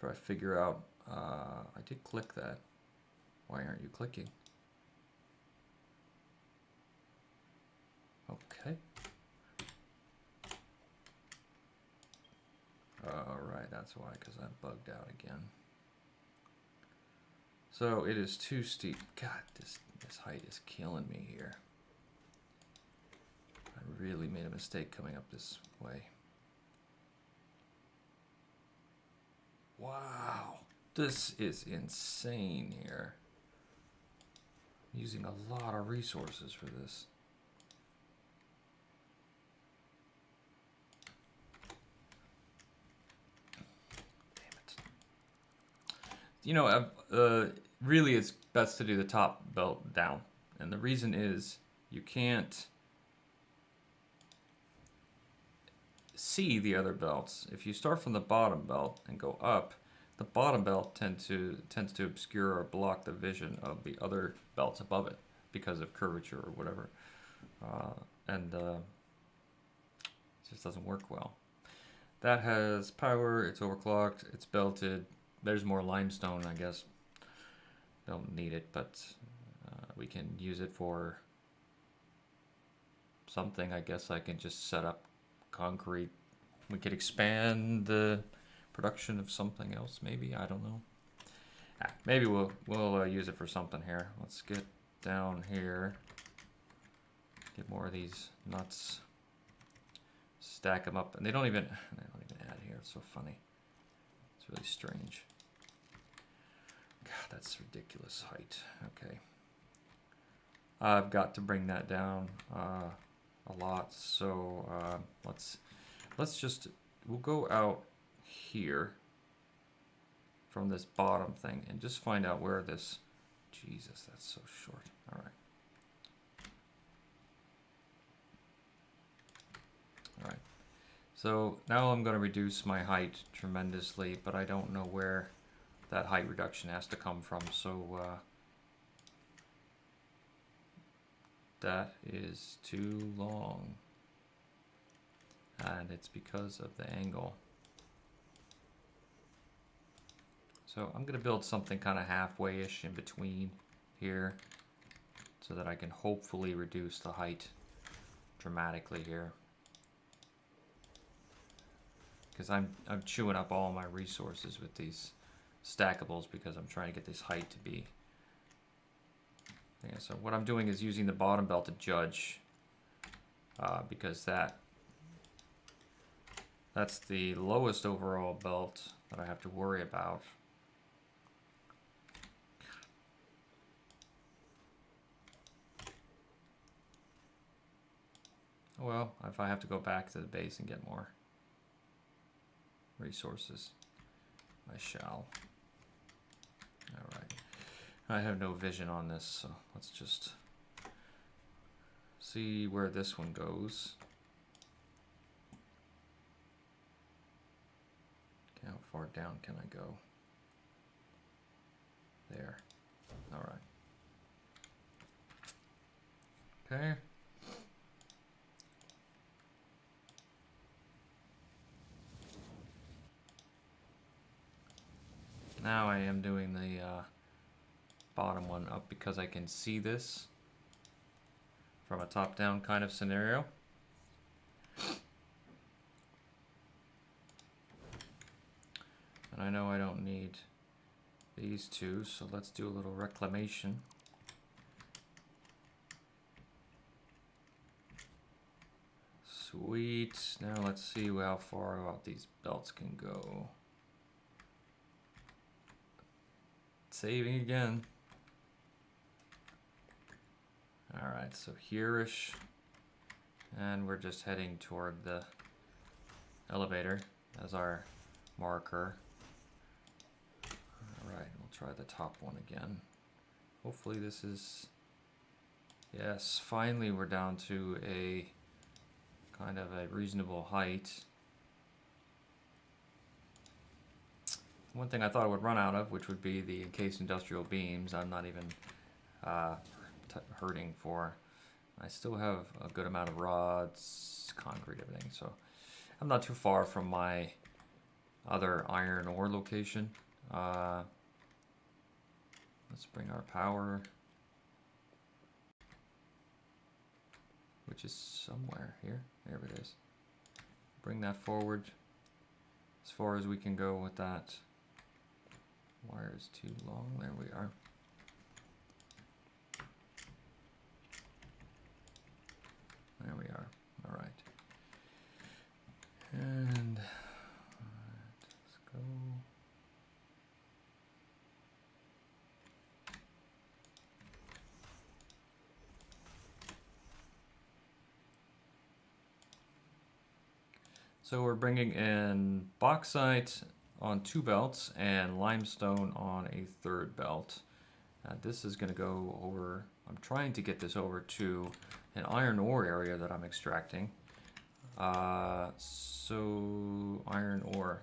Speaker 1: Try to figure out, I did click that. Why aren't you clicking? Okay. Alright, that's why, because I bugged out again. So it is too steep. God, this height is killing me here. I really made a mistake coming up this way. Wow, this is insane here. I'm using a lot of resources for this. Damn it. You know, really it's best to do the top belt down. And the reason is you can't see the other belts. If you start from the bottom belt and go up, the bottom belt tends to obscure or block the vision of the other belts above it because of curvature or whatever, and it just doesn't work well. That has power. It's overclocked. It's belted. There's more limestone, I guess. Don't need it, but we can use it for something. I guess I can just set up concrete. We could expand the production of something else, maybe. I don't know. Maybe we'll use it for something here. Let's get down here. Get more of these nuts. Stack them up, and they don't even add here. It's so funny. It's really strange. God, that's ridiculous height. Okay. I've got to bring that down a lot. So we'll go out here from this bottom thing and just find out where this. Jesus, that's so short. All right. All right. So now I'm going to reduce my height tremendously, but I don't know where that height reduction has to come from. So that is too long. And it's because of the angle. So I'm going to build something kind of halfway-ish in between here so that I can hopefully reduce the height dramatically here. Because I'm chewing up all my resources with these stackables because I'm trying to get this height to be. Yeah, so what I'm doing is using the bottom belt to judge because that's the lowest overall belt that I have to worry about. Well, if I have to go back to the base and get more resources, I shall. Alright. I have no vision on this, so let's just see where this one goes. Okay, how far down can I go? There. All right. Okay. Now I am doing the bottom one up because I can see this from a top-down kind of scenario. And I know I don't need these two, so let's do a little reclamation. Sweet. Now let's see how far out these belts can go. Saving again. Alright, so here-ish. And we're just heading toward the elevator as our marker. Alright, we'll try the top one again. Hopefully this is... Yes, finally we're down to a kind of a reasonable height. One thing I thought I would run out of, which would be the encased industrial beams, I'm not even hurting for. I still have a good amount of rods, concrete, everything, so I'm not too far from my other iron ore location. Let's bring our power, which is somewhere here. There it is. Bring that forward as far as we can go with that. Wire is too long. There we are. There we are. All right. And let's go. So we're bringing in bauxite on 2 belts and limestone on a 3rd belt. This is going to go over, I'm trying to get this over to an iron ore area that I'm extracting. So iron ore.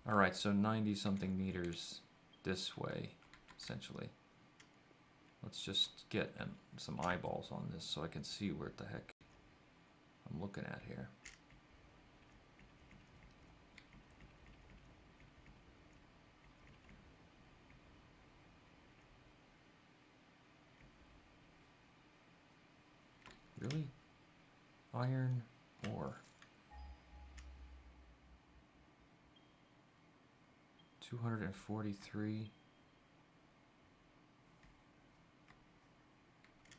Speaker 1: Alright, so 90 something meters this way, essentially. Let's just get some eyeballs on this so I can see where the heck I'm looking at here. Really? Iron ore. 243.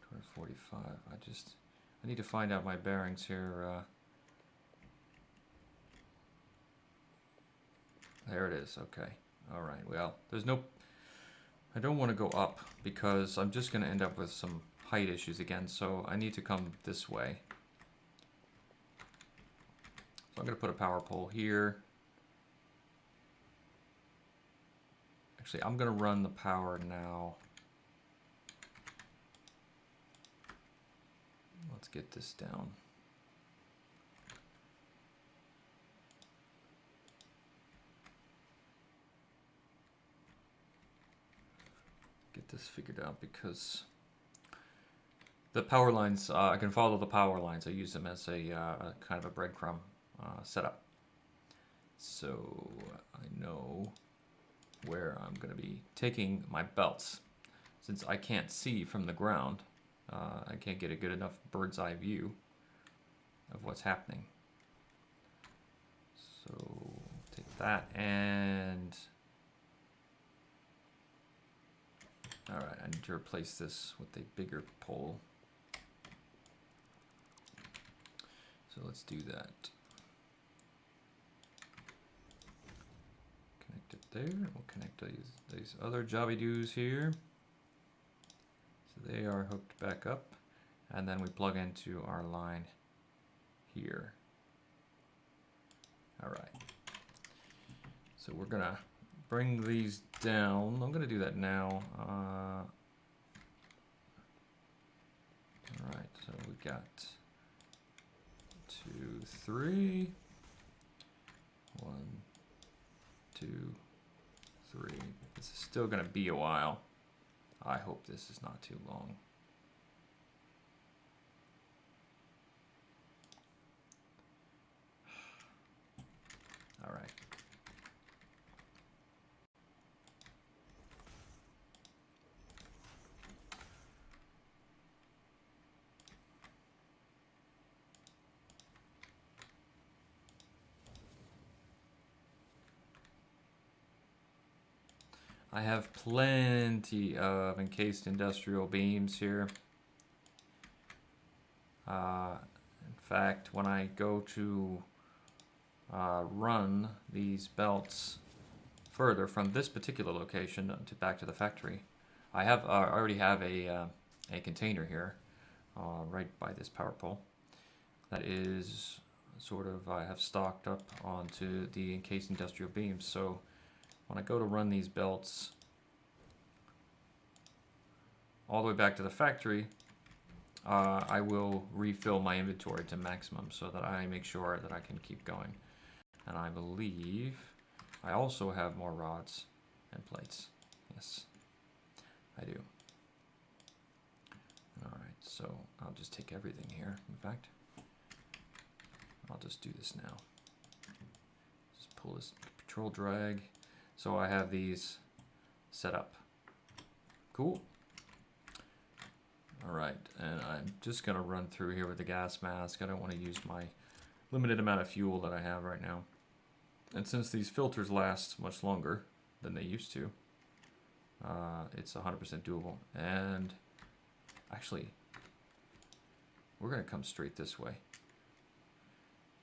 Speaker 1: 245. I need to find out my bearings here. There it is. Okay. All right. Well, there's no... I don't want to go up because I'm just going to end up with some height issues again, so I need to come this way. So I'm going to put a power pole here. Actually, I'm going to run the power now. Let's get this down. Get this figured out because the power lines, I can follow the power lines. I use them as a kind of a breadcrumb setup. So I know where I'm going to be taking my belts. Since I can't see from the ground, I can't get a good enough bird's eye view of what's happening. So take that and... Alright, I need to replace this with a bigger pole. So let's do that. Connect it there. We'll connect these other jobby-doos here. So they are hooked back up. And then we plug into our line here. Alright. So we're going to bring these down. I'm going to do that now. Alright, so we got 2, 3. 1, 3. This is still going to be a while. I hope this is not too long. All right. I have plenty of encased industrial beams here. In fact, when I go to run these belts further from this particular location to back to the factory, I already have a container here right by this power pole that is sort of I have stocked up onto the encased industrial beams. So when I go to run these belts all the way back to the factory, I will refill my inventory to maximum so that I make sure that I can keep going. And I believe I also have more rods and plates. Yes, I do. Alright, so I'll just take everything here. In fact, I'll just do this now. Just pull this control drag. So I have these set up. Cool. Alright, and I'm just going to run through here with the gas mask. I don't want to use my limited amount of fuel that I have right now. And since these filters last much longer than they used to, it's 100% doable. And actually, we're going to come straight this way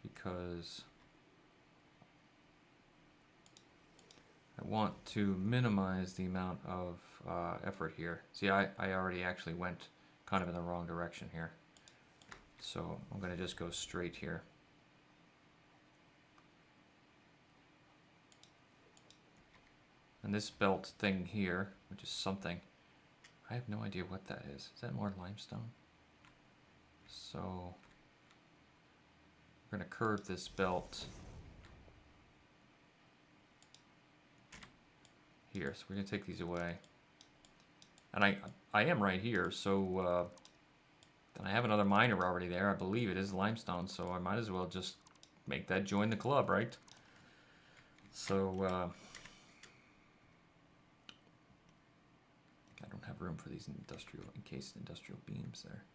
Speaker 1: because I want to minimize the amount of effort here. See, I already actually went kind of in the wrong direction here. So I'm going to just go straight here. And this belt thing here, which is something, I have no idea what that is. Is that more limestone? So we're going to curve this belt here. So we're going to take these away. And I am right here, so and I have another miner already there. I believe it is limestone, so I might as well just make that join the club, right? So I don't have room for these encased industrial beams there.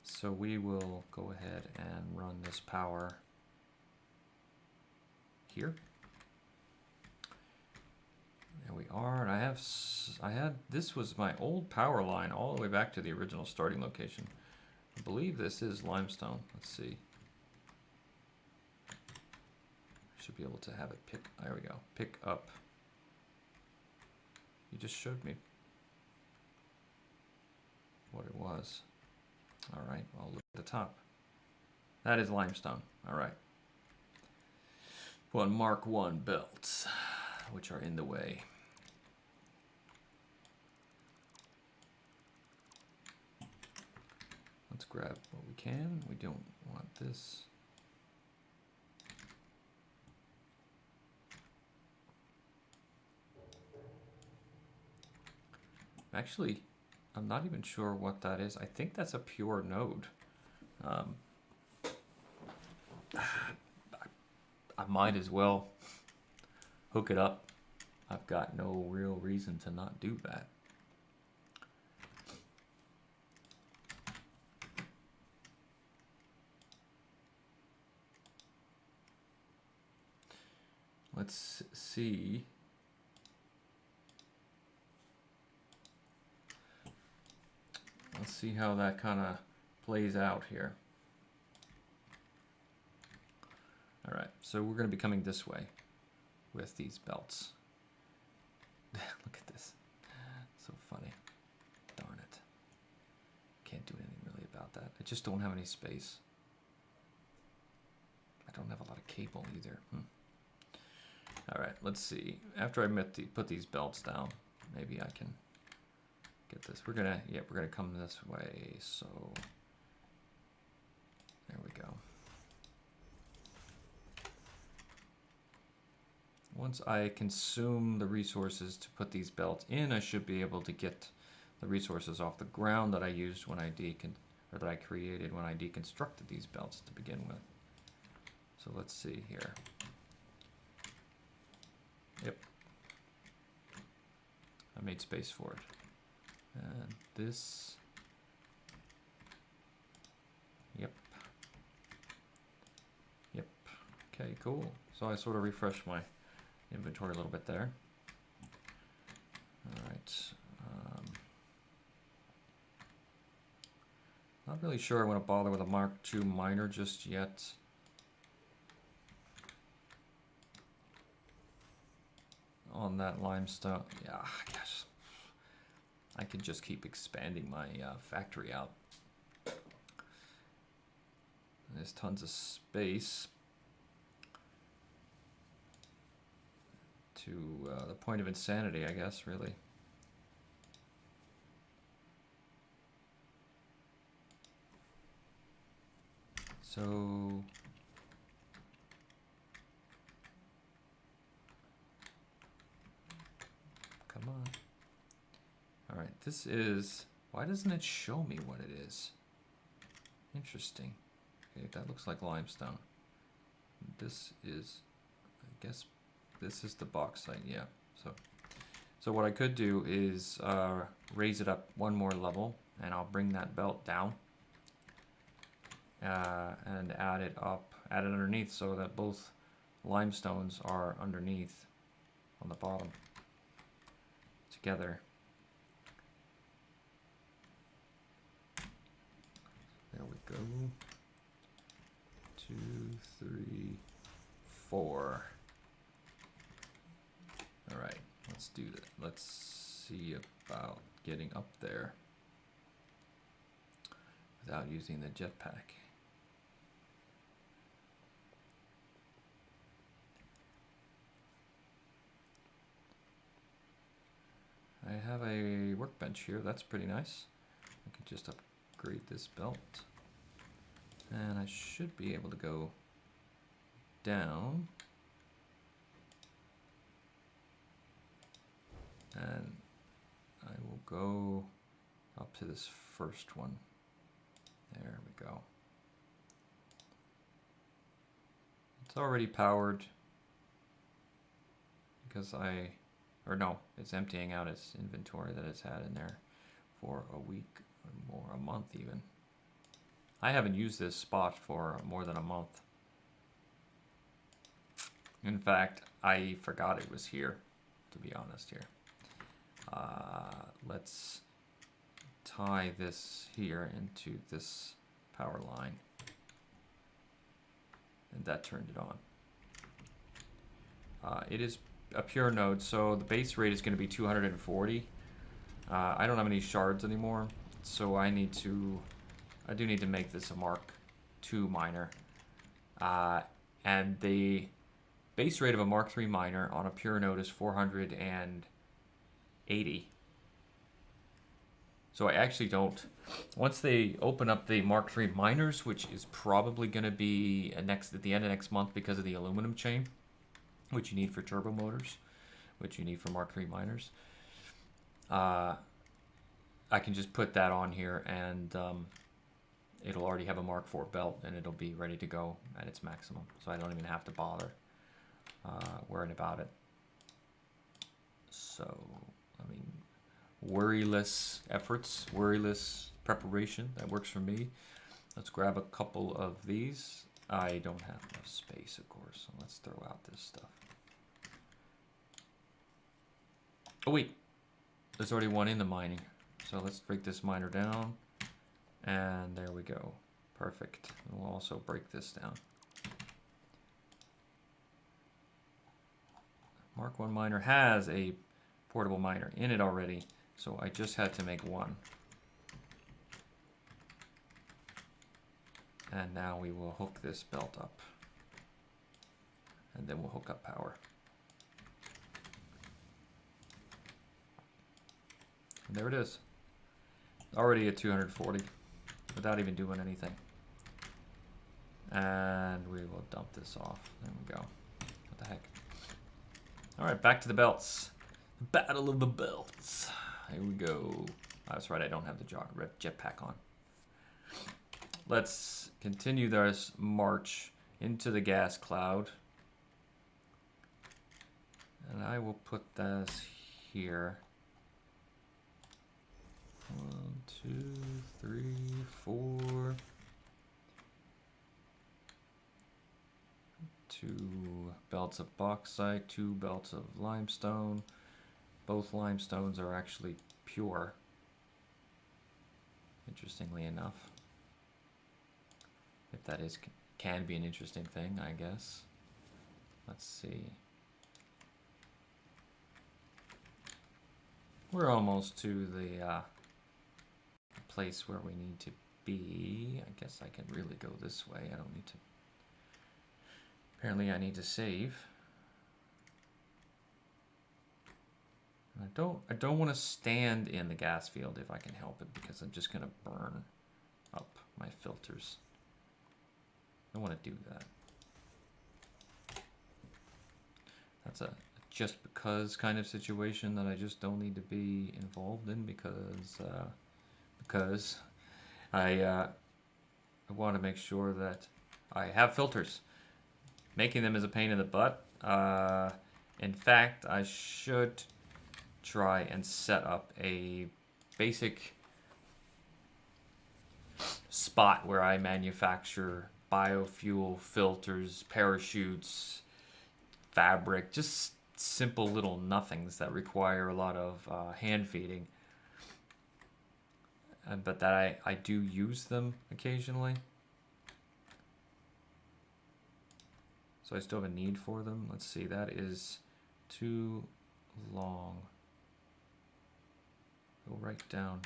Speaker 1: So we will go ahead and run this power here. There we are, and this was my old power line all the way back to the original starting location. I believe this is limestone. Let's see. Should be able to have it there we go, pick up. You just showed me what it was. All right, well, look at the top. That is limestone, all right. One Mark I belts, which are in the way. Let's grab what we can. We don't want this. Actually, I'm not even sure what that is. I think that's a pure node. I might as well hook it up. I've got no real reason to not do that. Let's see. Let's see how that kind of plays out here. All right, so we're going to be coming this way with these belts. Look at this. So funny. Darn it. Can't do anything really about that. I just don't have any space. I don't have a lot of cable either. All right, let's see. After I put these belts down, maybe I can get this. We're gonna come this way. So there we go. once I consume the resources to put these belts in, I should be able to get the resources off the ground that I used when I that I created when I deconstructed these belts to begin with. So let's see here. Yep. I made space for it. And this. Yep. Yep. Okay, cool. So I sort of refreshed my inventory a little bit there. All right. Not really sure I want to bother with a Mark II miner just yet. On that limestone, yeah, I guess I could just keep expanding my factory out. There's tons of space to the point of insanity, I guess, really. So come on. All right, this is, why doesn't it show me what it is? Interesting. Okay, that looks like limestone. This is, I guess, this is the bauxite, yeah. So what I could do is raise it up one more level, and I'll bring that belt down. And add it underneath so that both limestones are underneath on the bottom together. There we go. 2, 3, 4. All right, let's do that. Let's see about getting up there without using the jetpack. I have a workbench here, that's pretty nice. I can just upgrade this belt. And I should be able to go down. And I will go up to this first one. There we go. It's already powered because no, it's emptying out its inventory that it's had in there for a week or more, a month even. I haven't used this spot for more than a month. In fact, I forgot it was here, to be honest here. Let's tie this here into this power line. And that turned it on. It is a pure node, so the base rate is going to be 240. I don't have any shards anymore, so I do need to make this a Mark II miner. And the base rate of a Mark III miner on a pure node is 480. So I actually don't. Once they open up the Mark III miners, which is probably going to be at the end of next month because of the aluminum chain, which you need for turbo motors, which you need for Mark III miners, I can just put that on here, and it'll already have a Mark IV belt, and it'll be ready to go at its maximum. So I don't even have to bother worrying about it. So, I mean, worryless efforts, worryless preparation, that works for me. Let's grab a couple of these. I don't have enough space, of course, so let's throw out this stuff. Oh wait, there's already one in the mining. So let's break this miner down, and there we go. Perfect. And we'll also break this down. Mark I miner has a portable miner in it already, so I just had to make one. And now we will hook this belt up, and then we'll hook up power. And there it is. Already at 240 without even doing anything. And we will dump this off. There we go. What the heck? All right, back to the belts. Battle of the belts. Here we go. That's right, I don't have the jetpack on. Let's continue this march into the gas cloud. And I will put this here. 1, 2, 3, 4. 2 belts of bauxite, 2 belts of limestone. Both limestones are actually pure, interestingly enough. If that is can be an interesting thing, I guess. Let's see. We're almost to the place where we need to be. I guess I can really go this way. I don't need to. Apparently I need to save. I don't want to stand in the gas field if I can help it, because I'm just going to burn up my filters. I don't want to do that. That's a just because kind of situation that I just don't need to be involved in, because I want to make sure that I have filters. Making them is a pain in the butt. In fact, I should try and set up a basic spot where I manufacture biofuel filters, parachutes, fabric, just simple little nothings that require a lot of hand feeding. But that I do use them occasionally. So I still have a need for them. Let's see, that is too long. Go right down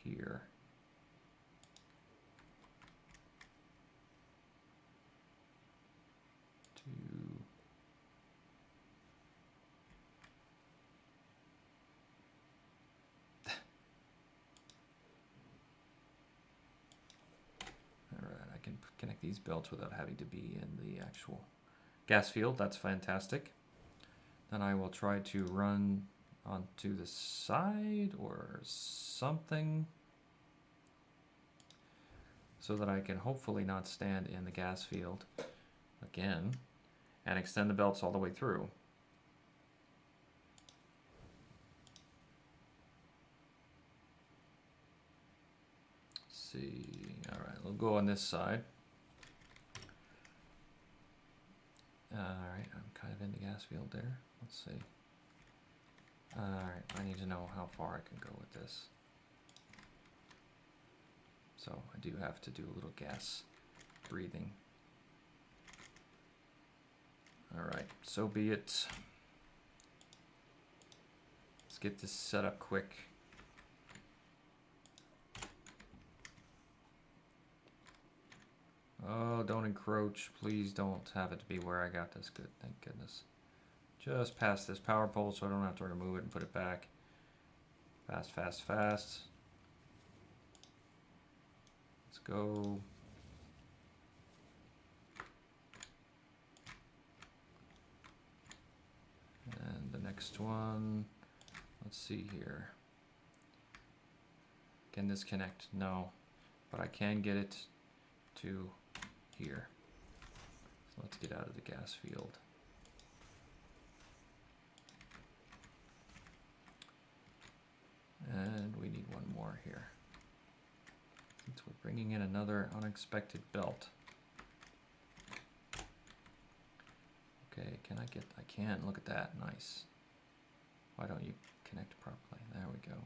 Speaker 1: here. Alright, I can connect these belts without having to be in the actual gas field. That's fantastic. Then I will try to run onto the side or something so that I can hopefully not stand in the gas field again and extend the belts all the way through. Let's see. All right, we'll go on this side. All right, I'm kind of in the gas field there. Let's see. All right, I need to know how far I can go with this. So I do have to do a little gas breathing. All right, so be it. Let's get this set up quick. Oh, don't encroach. Please don't have it to be where I got this. Good, thank goodness. Just past this power pole so I don't have to remove it and put it back. Fast, fast, fast. Let's go. And the next one, let's see here. Can this connect? No, but I can get it to here. So let's get out of the gas field. And we need one more here. Since we're bringing in another unexpected belt. Okay, can I get, I can, look at that, nice. Why don't you connect properly? There we go.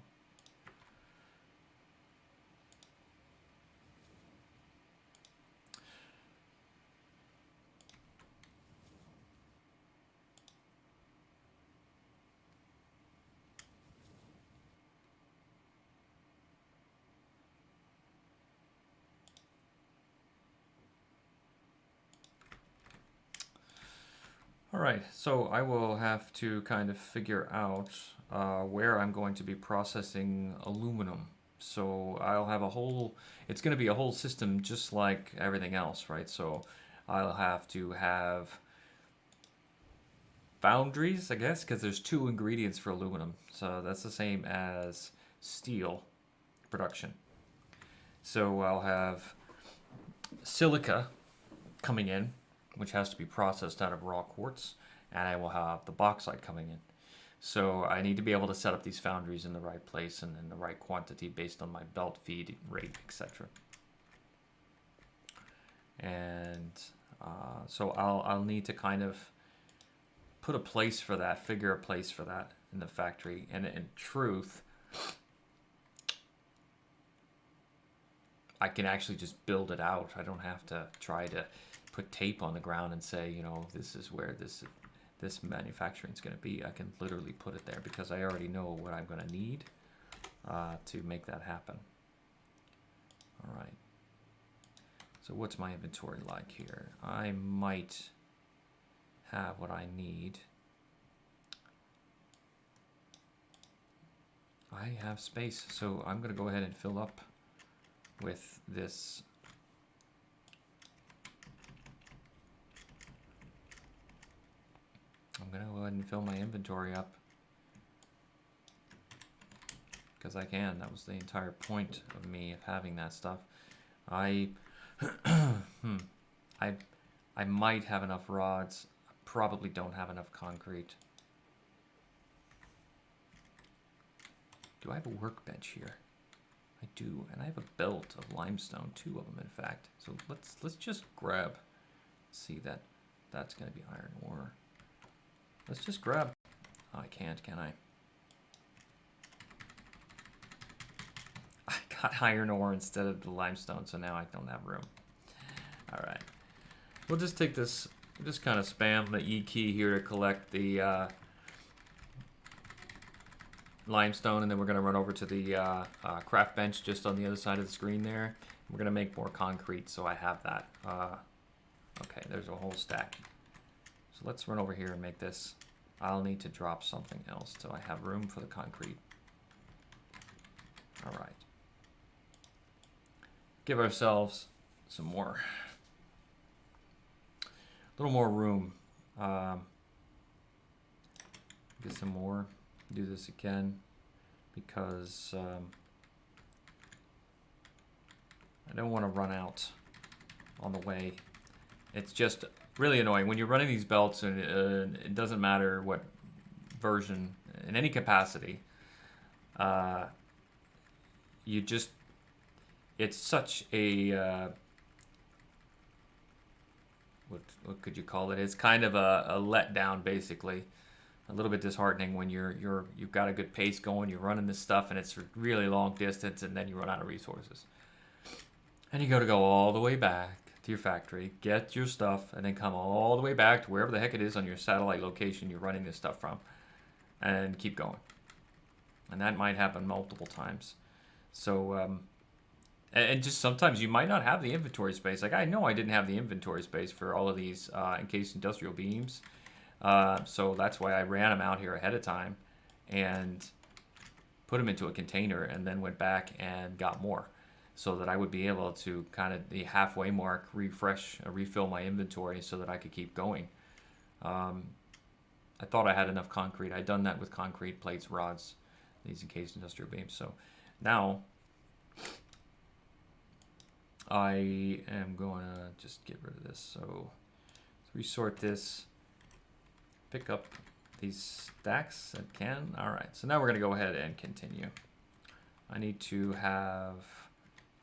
Speaker 1: All right, so I will have to kind of figure out where I'm going to be processing aluminum. So I'll have a whole, it's going to be a whole system just like everything else, right? So I'll have to have foundries, I guess, because there's 2 ingredients for aluminum. So that's the same as steel production. So I'll have silica coming in, which has to be processed out of raw quartz, and I will have the bauxite coming in. So I need to be able to set up these foundries in the right place and in the right quantity based on my belt feed rate, etc. And so I'll need to kind of put a place for that, figure a place for that in the factory. And in truth, I can actually just build it out. I don't have to try to put tape on the ground and say, you know, this is where this manufacturing is going to be. I can literally put it there because I already know what I'm going to need to make that happen. All right. So what's my inventory like here? I might have what I need. I have space, so I'm going to go ahead and fill up with this. I'm going to go ahead and fill my inventory up because I can. That was the entire point of me of having that stuff. I might have enough rods. I probably don't have enough concrete. Do I have a workbench here? I do, and I have a belt of limestone, 2 of them in fact. So let's just grab. See that's going to be iron ore. Let's just grab. Oh, I can't, can I? I got iron ore instead of the limestone, so now I don't have room. All right. We'll just take this, we'll just kind of spam the E key here to collect the limestone, and then we're going to run over to the craft bench just on the other side of the screen there. We're going to make more concrete, so I have that. Okay, there's a whole stack. So let's run over here and make this. I'll need to drop something else so I have room for the concrete. All right. Give ourselves some more. A little more room. Get some more. Do this again because I don't want to run out on the way. It's just really annoying when you're running these belts, and it doesn't matter what version, in any capacity. You just, it's such a what could you call it? It's kind of a letdown, basically. A little bit disheartening when you've got a good pace going, you're running this stuff, and it's really long distance, and then you run out of resources, and you got to go all the way back to your factory, get your stuff, and then come all the way back to wherever the heck it is on your satellite location you're running this stuff from, and keep going. And that might happen multiple times. So and just sometimes you might not have the inventory space. Like, I know I didn't have the inventory space for all of these encased industrial beams. So that's why I ran them out here ahead of time and put them into a container, and then went back and got more so that I would be able to kind of the halfway mark refill my inventory so that I could keep going. I thought I had enough concrete. I'd done that with concrete plates, rods, these encased industrial beams. So now I am going to just get rid of this. So let's resort this. Pick up these stacks that can. All right, so now we're going to go ahead and continue. I need to have,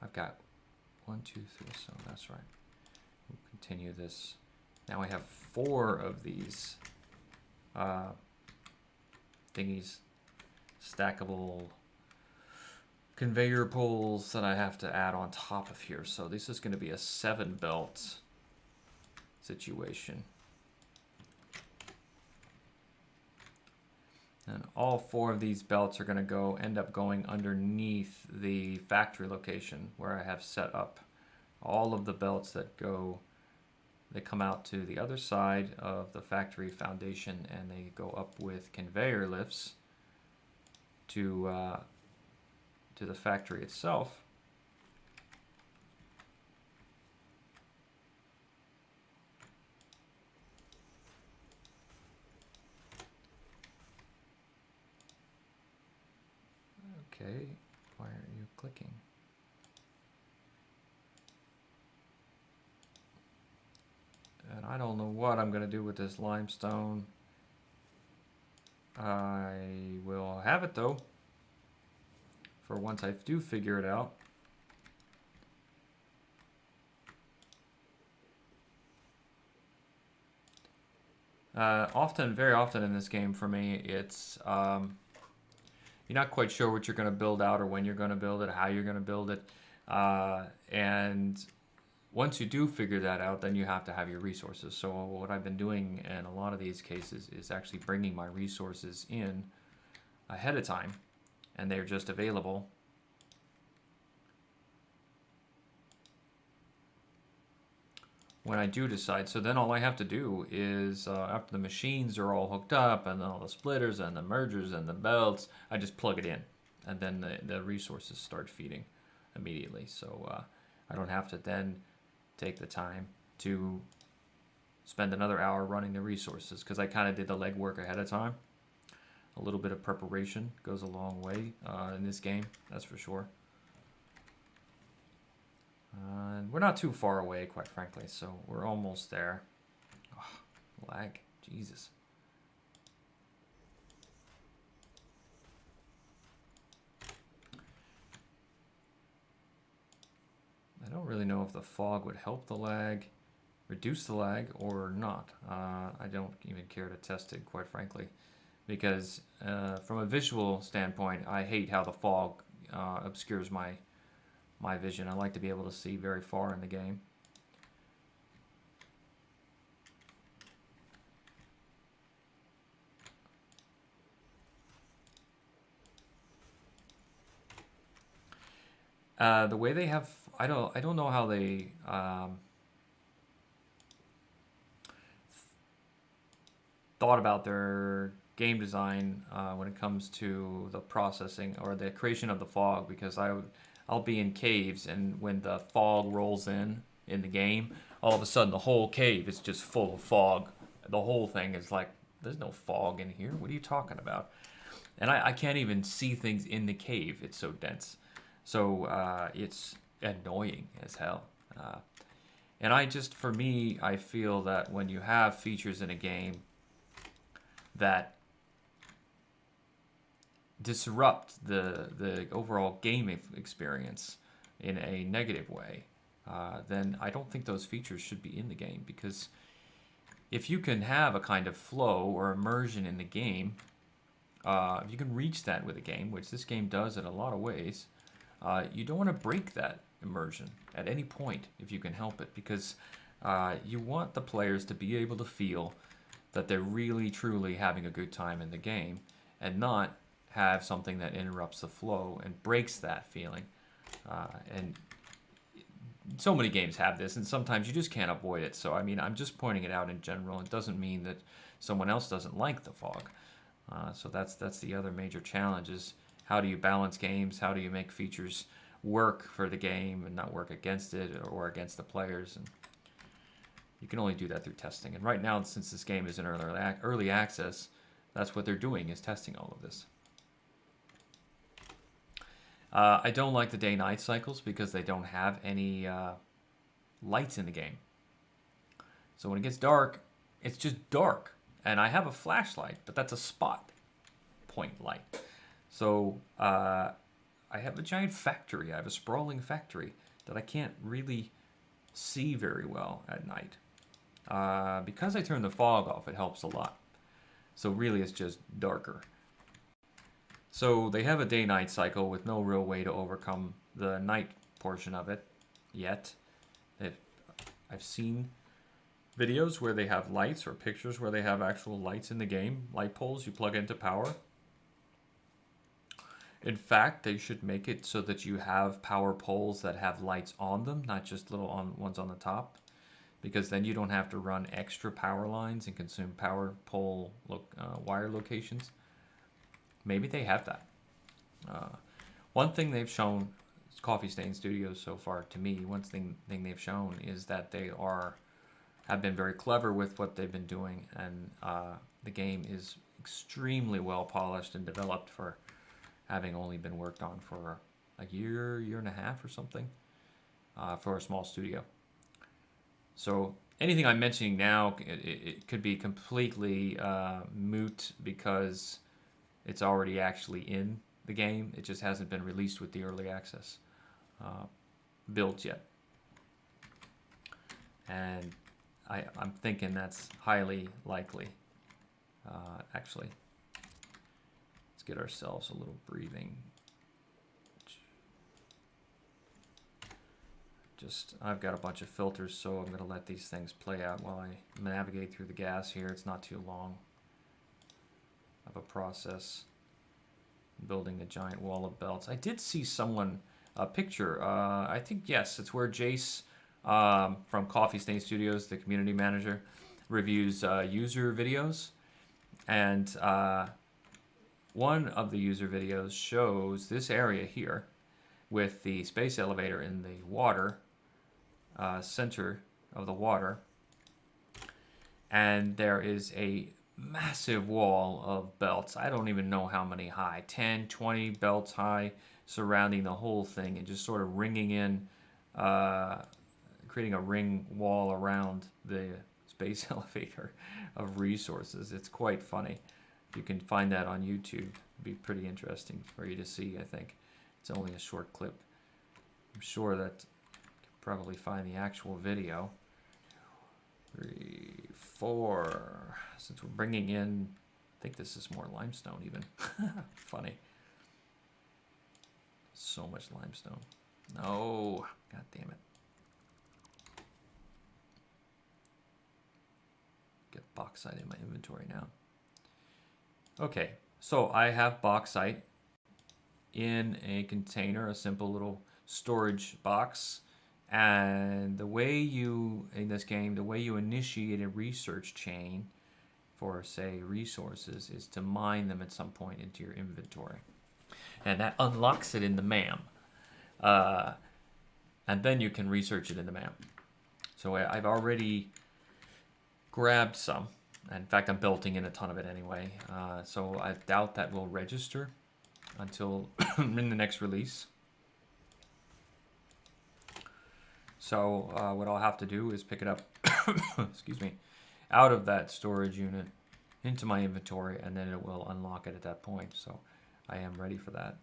Speaker 1: I've got 1, 2, 3, so that's right. We'll continue this. Now I have 4 of these thingies, stackable conveyor poles that I have to add on top of here. So this is going to be a 7 belt situation. And all 4 of these belts are going to end up going underneath the factory location where I have set up all of the belts that they come out to the other side of the factory foundation, and they go up with conveyor lifts to the factory itself. Okay, why are you clicking? And I don't know what I'm going to do with this limestone. I will have it though, for once I do figure it out. Very often in this game for me, it's you're not quite sure what you're going to build out or when you're going to build it, how you're going to build it. And once you do figure that out, then you have to have your resources. So what I've been doing in a lot of these cases is actually bringing my resources in ahead of time, and they're just available. When I do decide, so then all I have to do is, after the machines are all hooked up, and all the splitters and the mergers and the belts, I just plug it in, and then the resources start feeding immediately. So I don't have to then take the time to spend another hour running the resources, because I kind of did the legwork ahead of time. A little bit of preparation goes a long way in this game, that's for sure. We're not too far away, quite frankly, so we're almost there. Oh, lag, Jesus. I don't really know if the fog would help the lag, reduce the lag, or not. I don't even care to test it, quite frankly, because from a visual standpoint, I hate how the fog obscures my vision. I like to be able to see very far in the game. The way they have, I don't know how they thought about their game design when it comes to the processing or the creation of the fog, because I'll be in caves, and when the fog rolls in the game, all of a sudden the whole cave is just full of fog. The whole thing is like, there's no fog in here. What are you talking about? And I can't even see things in the cave. It's so dense. So it's annoying as hell. And for me, I feel that when you have features in a game that disrupt the overall game experience in a negative way, then I don't think those features should be in the game. Because if you can have a kind of flow or immersion in the game, if you can reach that with a game, which this game does in a lot of ways, you don't want to break that immersion at any point if you can help it, because you want the players to be able to feel that they're really truly having a good time in the game, and not have something that interrupts the flow and breaks that feeling. And so many games have this, and sometimes you just can't avoid it. So I mean, I'm just pointing it out in general. It doesn't mean that someone else doesn't like the fog. So that's the other major challenge, is how do you balance games? How do you make features work for the game and not work against it or against the players? And you can only do that through testing. And right now, since this game is in early access, that's what they're doing, is testing all of this. I don't like the day-night cycles because they don't have any lights in the game. So when it gets dark, it's just dark. And I have a flashlight, but that's a spot point light. So I have a giant factory. I have a sprawling factory that I can't really see very well at night. Because I turn the fog off, it helps a lot. So really, it's just darker. So they have a day-night cycle with no real way to overcome the night portion of it yet. I've seen videos where they have lights, or pictures where they have actual lights in the game, light poles you plug into power. In fact, they should make it so that you have power poles that have lights on them, not just little ones on the top, because then you don't have to run extra power lines and consume power pole wire locations. Maybe they have that. One thing they've shown, Coffee Stain Studios so far, to me, one thing they've shown is that they have been very clever with what they've been doing, and the game is extremely well polished and developed for having only been worked on for a year and a half or something, for a small studio. So anything I'm mentioning now, it could be completely moot because it's already actually in the game. It just hasn't been released with the early access builds yet. And I'm thinking that's highly likely, actually. Let's get ourselves a little breathing. I've got a bunch of filters, so I'm going to let these things play out while I navigate through the gas here. It's not too long of a process. Building a giant wall of belts. I did see a picture. I think, yes, it's where Jace from Coffee Stain Studios, the community manager, reviews user videos. And one of the user videos shows this area here with the space elevator in the water, center of the water. And there is a massive wall of belts. I don't even know how many high, 10, 20 belts high, surrounding the whole thing and just sort of ringing in, creating a ring wall around the space elevator of resources. It's quite funny. You can find that on YouTube. It'd be pretty interesting for you to see, I think. It's only a short clip. I'm sure that you can probably find the actual video. 3, 4. Since we're bringing in, I think this is more limestone even. Funny. So much limestone. No, god damn it. Get bauxite in my inventory now. Okay, so I have bauxite in a container, a simple little storage box. And the way you, in this game, the way you initiate a research chain for, say, resources is to mine them at some point into your inventory. And that unlocks it in the MAM. And then you can research it in the MAM. So I've already grabbed some. In fact, I'm belting in a ton of it anyway. So I doubt that will register until in the next release. So what I'll have to do is pick it up, excuse me, out of that storage unit into my inventory, and then it will unlock it at that point. So I am ready for that.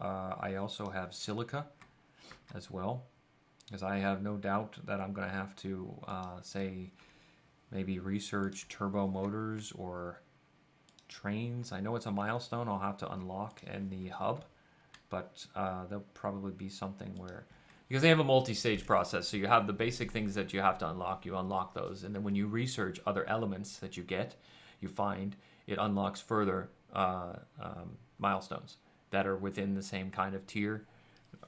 Speaker 1: I also have silica as well, because I have no doubt that I'm going to have to, say, maybe research turbo motors or trains. I know it's a milestone I'll have to unlock in the hub, but there'll probably be something where, because they have a multi-stage process, so you have the basic things that you have to unlock, you unlock those, and then when you research other elements that you get, you find, it unlocks further milestones that are within the same kind of tier.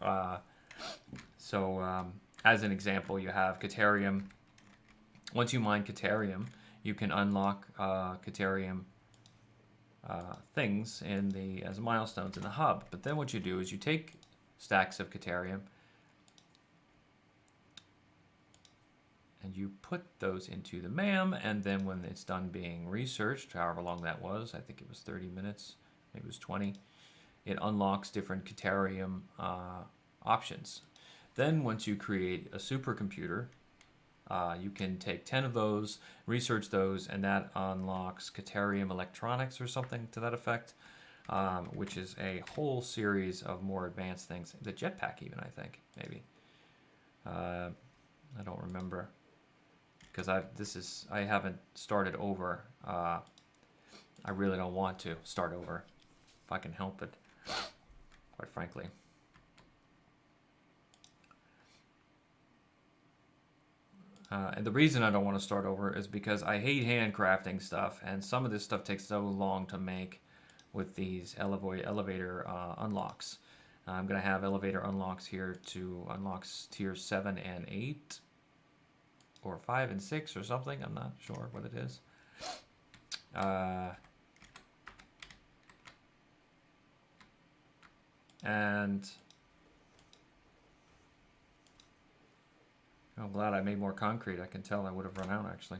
Speaker 1: As an example, you have Caterium. Once you mine Caterium, you can unlock Caterium things as milestones in the hub. But then what you do is you take stacks of Caterium and you put those into the MAM, and then when it's done being researched, however long that was, I think it was 30 minutes, maybe it was 20, it unlocks different Caterium options. Then once you create a supercomputer, you can take 10 of those, research those, and that unlocks Caterium electronics or something to that effect, which is a whole series of more advanced things. The jetpack even, I think, maybe. I don't remember, because I haven't started over. I really don't want to start over if I can help it, quite frankly. And the reason I don't want to start over is because I hate handcrafting stuff, and some of this stuff takes so long to make with these elevator unlocks. I'm going to have elevator unlocks here to unlock tier 7 and 8, or 5 and 6 or something. I'm not sure what it is. And I'm glad I made more concrete. I can tell I would have run out, actually.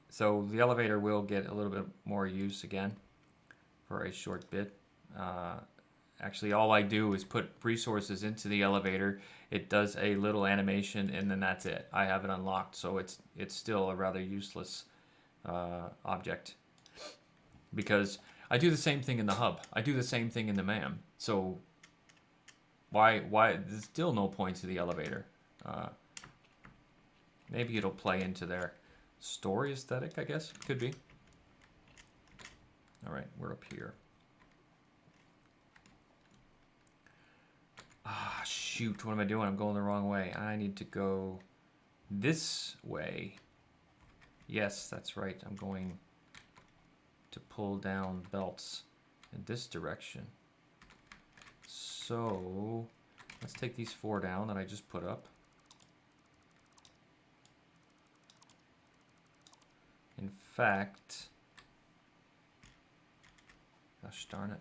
Speaker 1: So the elevator will get a little bit more use again for a short bit. Actually, all I do is put resources into the elevator. It does a little animation, and then that's it. I have it unlocked, so it's still a rather useless object. Because I do the same thing in the hub. I do the same thing in the MAM. So why there's still no point to the elevator. Maybe it'll play into their story aesthetic, I guess. Could be. All right, we're up here. Ah, shoot, what am I doing? I'm going the wrong way. I need to go this way. Yes, that's right. I'm going to pull down belts in this direction. So, let's take these 4 down that I just put up. In fact, gosh darn it.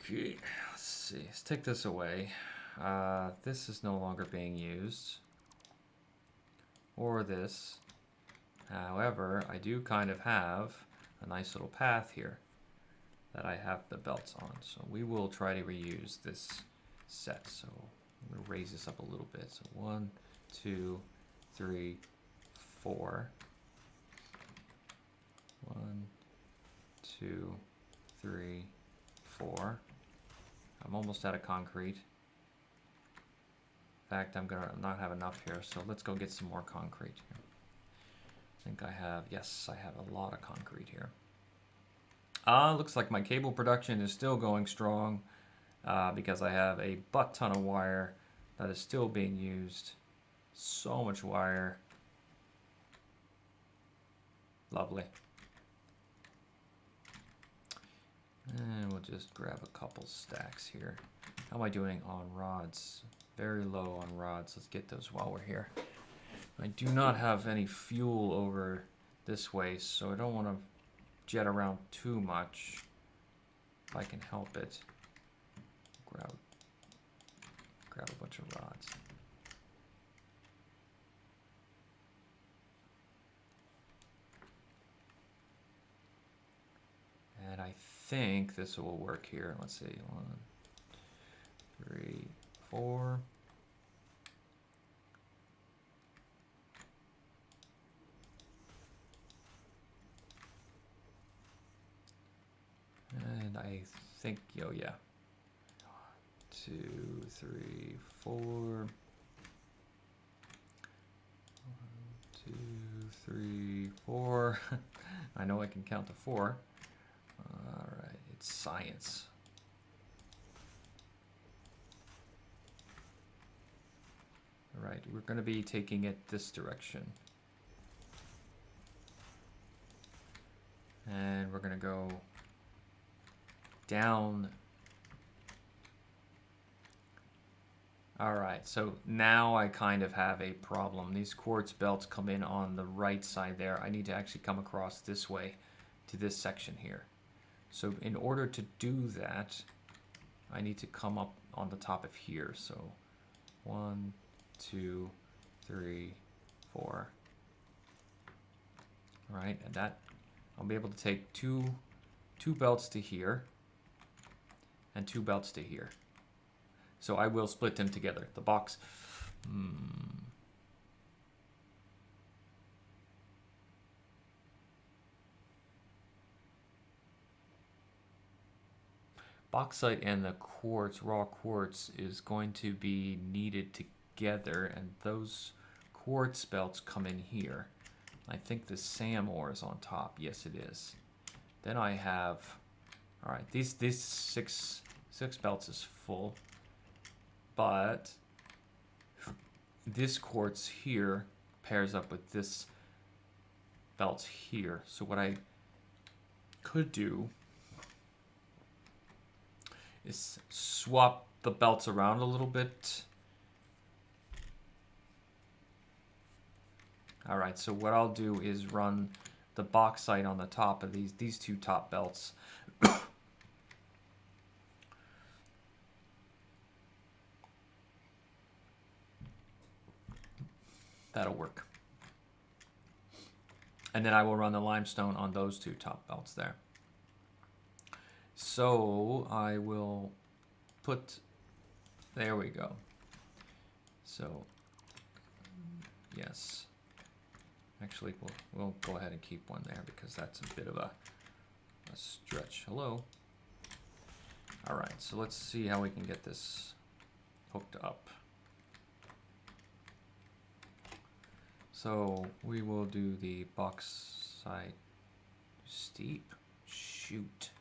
Speaker 1: Okay, let's see. Let's take this away. This is no longer being used. Or this. However, I do kind of have a nice little path here that I have the belts on. So we will try to reuse this set. So I'm going to raise this up a little bit. So 1, 2, 3, 4. 1, 2, 3, 4. I'm almost out of concrete. In fact, I'm gonna not have enough here, so let's go get some more concrete here. I think I have, yes, I have a lot of concrete here. Looks like my cable production is still going strong because I have a butt ton of wire that is still being used. So much wire. Lovely. And we'll just grab a couple stacks here. How am I doing on rods? Very low on rods. Let's get those while we're here. I do not have any fuel over this way, so I don't want to jet around too much if I can help it. Grab a bunch of rods. And I think this will work here. Let's see, 1, 3, 4. And I think, oh yeah. 2, 3, 4. 1, 2, 3, 4. I know I can count to 4. All right, it's science. All right, we're going to be taking it this direction. And we're going to go down. All right, so now I kind of have a problem. These quartz belts come in on the right side there. I need to actually come across this way to this section here. So in order to do that, I need to come up on the top of here. So 1, 2, 3, 4. All right, and that I'll be able to take two belts to here and 2 belts to here. So I will split them together. The box. Bauxite and the quartz, raw quartz, is going to be needed together, and those quartz belts come in here. I think the SAM ore is on top. Yes, it is. Then I have, all right, these six belts is full, but this quartz here pairs up with this belt here. So what I could do is swap the belts around a little bit. All right, so what I'll do is run the bauxite on the top of these 2 top belts. That'll work.
Speaker 4: And then I will run the limestone on those 2 top belts there. So I will put, there we go. So, yes. Actually, we'll go ahead and keep one there because that's a bit of a stretch. Hello. All right, so let's see how we can get this hooked up. So we will do the bauxite steep. Shoot.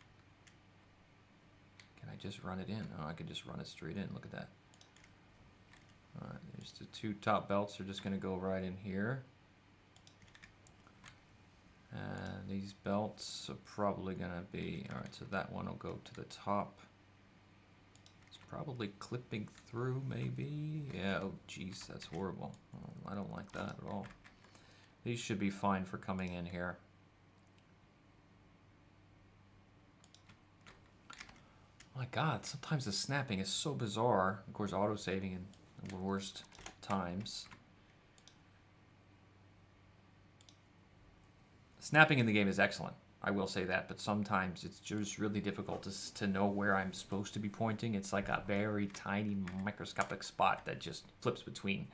Speaker 4: Can I just run it in? Oh, I can just run it straight in. Look at that. All right, there's the 2 top belts are just going to go right in here. And these belts are probably going to be, all right, so that one will go to the top. It's probably clipping through, maybe. Yeah, oh, geez, that's horrible. Oh, I don't like that at all. These should be fine for coming in here. My God, sometimes the snapping is so bizarre. Of course, auto-saving in the worst times. Snapping in the game is excellent, I will say that, but sometimes it's just really difficult to know where I'm supposed to be pointing. It's like a very tiny microscopic spot that just flips between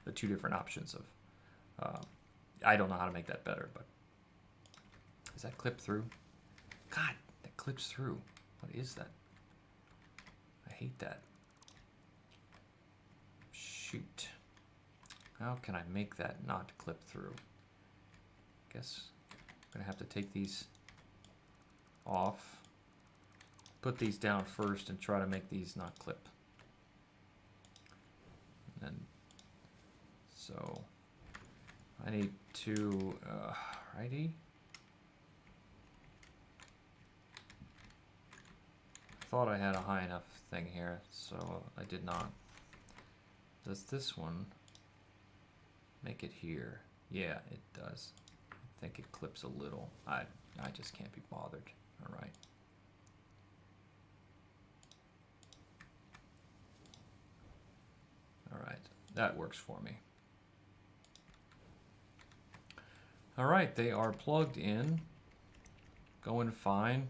Speaker 4: the 2 different options of... I don't know how to make that better, but... Does that clip through? God, that clips through. What is that? I hate that. Shoot. How can I make that not clip through? Guess I'm gonna have to take these off. Put these down first and try to make these not clip. And then, so I need to, righty. Thought I had a high enough thing here, so I did not. Does this one make it here? Yeah, it does. I think it clips a little. I just can't be bothered. All right. All right, that works for me. All right, they are plugged in, going fine.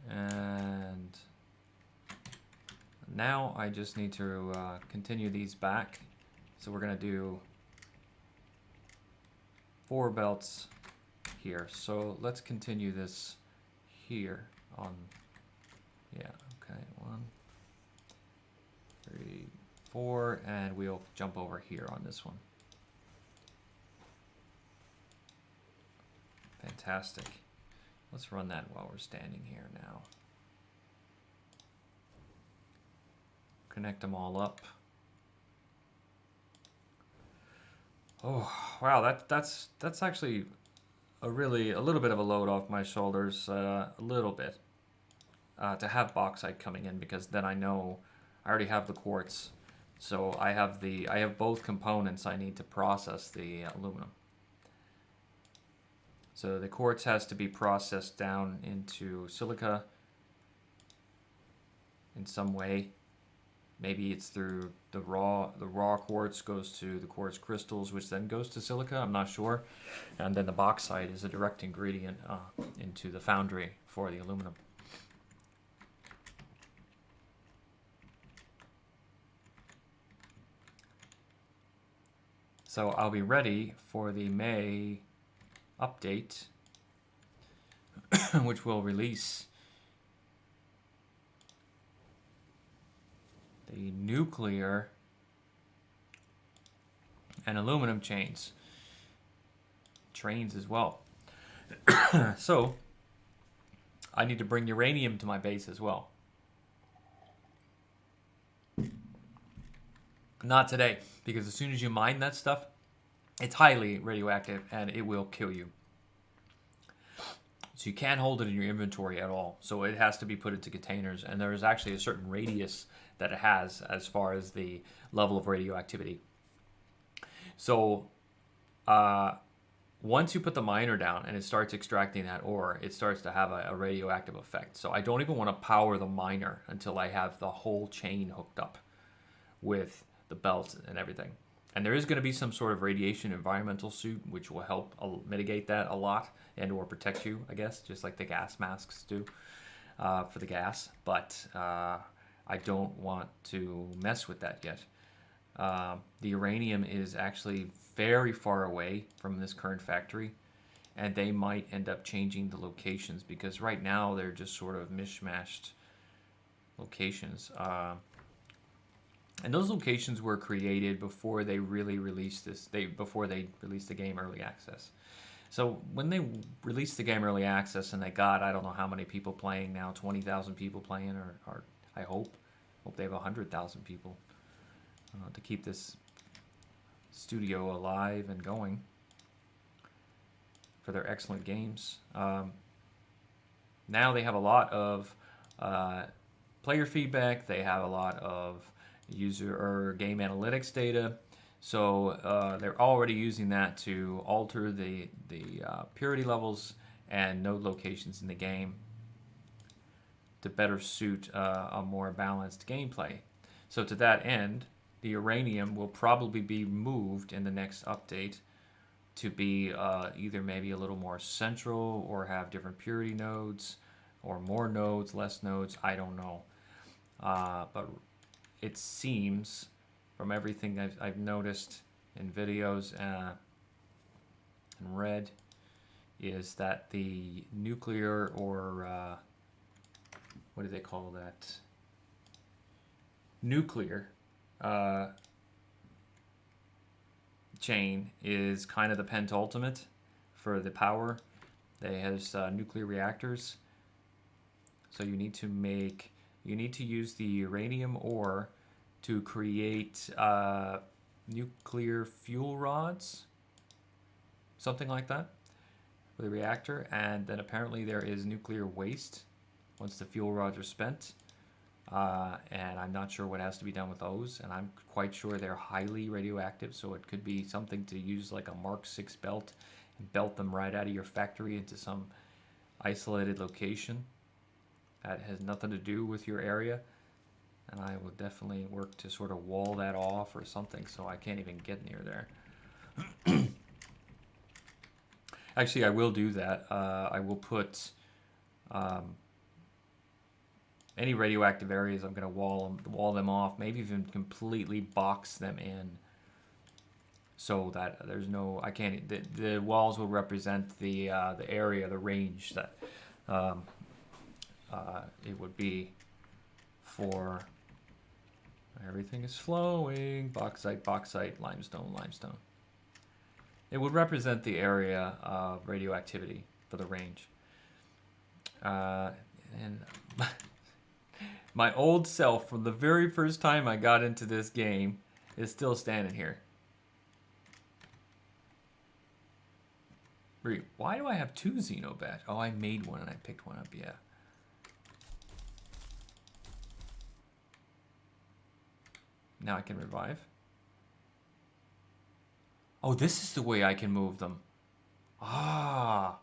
Speaker 4: And now I just need to continue these back. So we're gonna do 4 belts here. So let's continue this here on, yeah, okay, 1, 3, 4, and we'll jump over here on this one. Fantastic. Let's run that while we're standing here now. Connect them all up. Oh, wow, that's actually a little bit of a load off my shoulders, a little bit, to have bauxite coming in, because then I know I already have the quartz, so I have both components I need to process the aluminum. So the quartz has to be processed down into silica in some way. Maybe it's through the raw quartz goes to the quartz crystals, which then goes to silica. I'm not sure. And then the bauxite is a direct ingredient into the foundry for the aluminum. So I'll be ready for the May update, which will release the nuclear and aluminum trains as well. So I need to bring uranium to my base as well. Not today, because as soon as you mine that stuff, it's highly radioactive and it will kill you. So you can't hold it in your inventory at all. So it has to be put into containers, and there is actually a certain radius that it has as far as the level of radioactivity. So once you put the miner down and it starts extracting that ore, it starts to have a radioactive effect. So I don't even want to power the miner until I have the whole chain hooked up with the belt and everything. And there is going to be some sort of radiation environmental suit, which will help mitigate that a lot and or protect you, I guess, just like the gas masks do for the gas. But I don't want to mess with that yet. The uranium is actually very far away from this current factory, and they might end up changing the locations because right now they're just sort of mishmashed locations. And those locations were created before they really released this. Before they released the game early access. So when they released the game early access and they got, I don't know how many people playing now, 20,000 people playing, or I hope they have 100,000 people to keep this studio alive and going for their excellent games. Now they have a lot of player feedback. They have a lot of user or game analytics data. So they're already using that to alter the purity levels and node locations in the game to better suit a more balanced gameplay. So to that end, the uranium will probably be moved in the next update to be either maybe a little more central or have different purity nodes or more nodes, less nodes, I don't know. But it seems, from everything I've noticed in videos and read, is that the nuclear or what do they call that? Nuclear chain is kind of the pentultimate for the power. They have nuclear reactors, so you need to use the uranium ore to create nuclear fuel rods, something like that, for the reactor. And then apparently there is nuclear waste once the fuel rods are spent. And I'm not sure what has to be done with those, and I'm quite sure they're highly radioactive, so it could be something to use like a Mark 6 belt and belt them right out of your factory into some isolated location that has nothing to do with your area. And I will definitely work to sort of wall that off or something so I can't even get near there. Actually, I will do that. I will put any radioactive areas, I'm going to wall them off, maybe even completely box them in so that there's no, I can't, the walls will represent the area, the range that it would be for. Everything is flowing, bauxite, bauxite, limestone, limestone. It would represent the area of radioactivity for the range. And my old self from the very first time I got into this game is still standing here. Why do I have 2 Xenobat? Oh, I made one and I picked one up, yeah. Now I can revive. Oh, this is the way I can move them. Ah.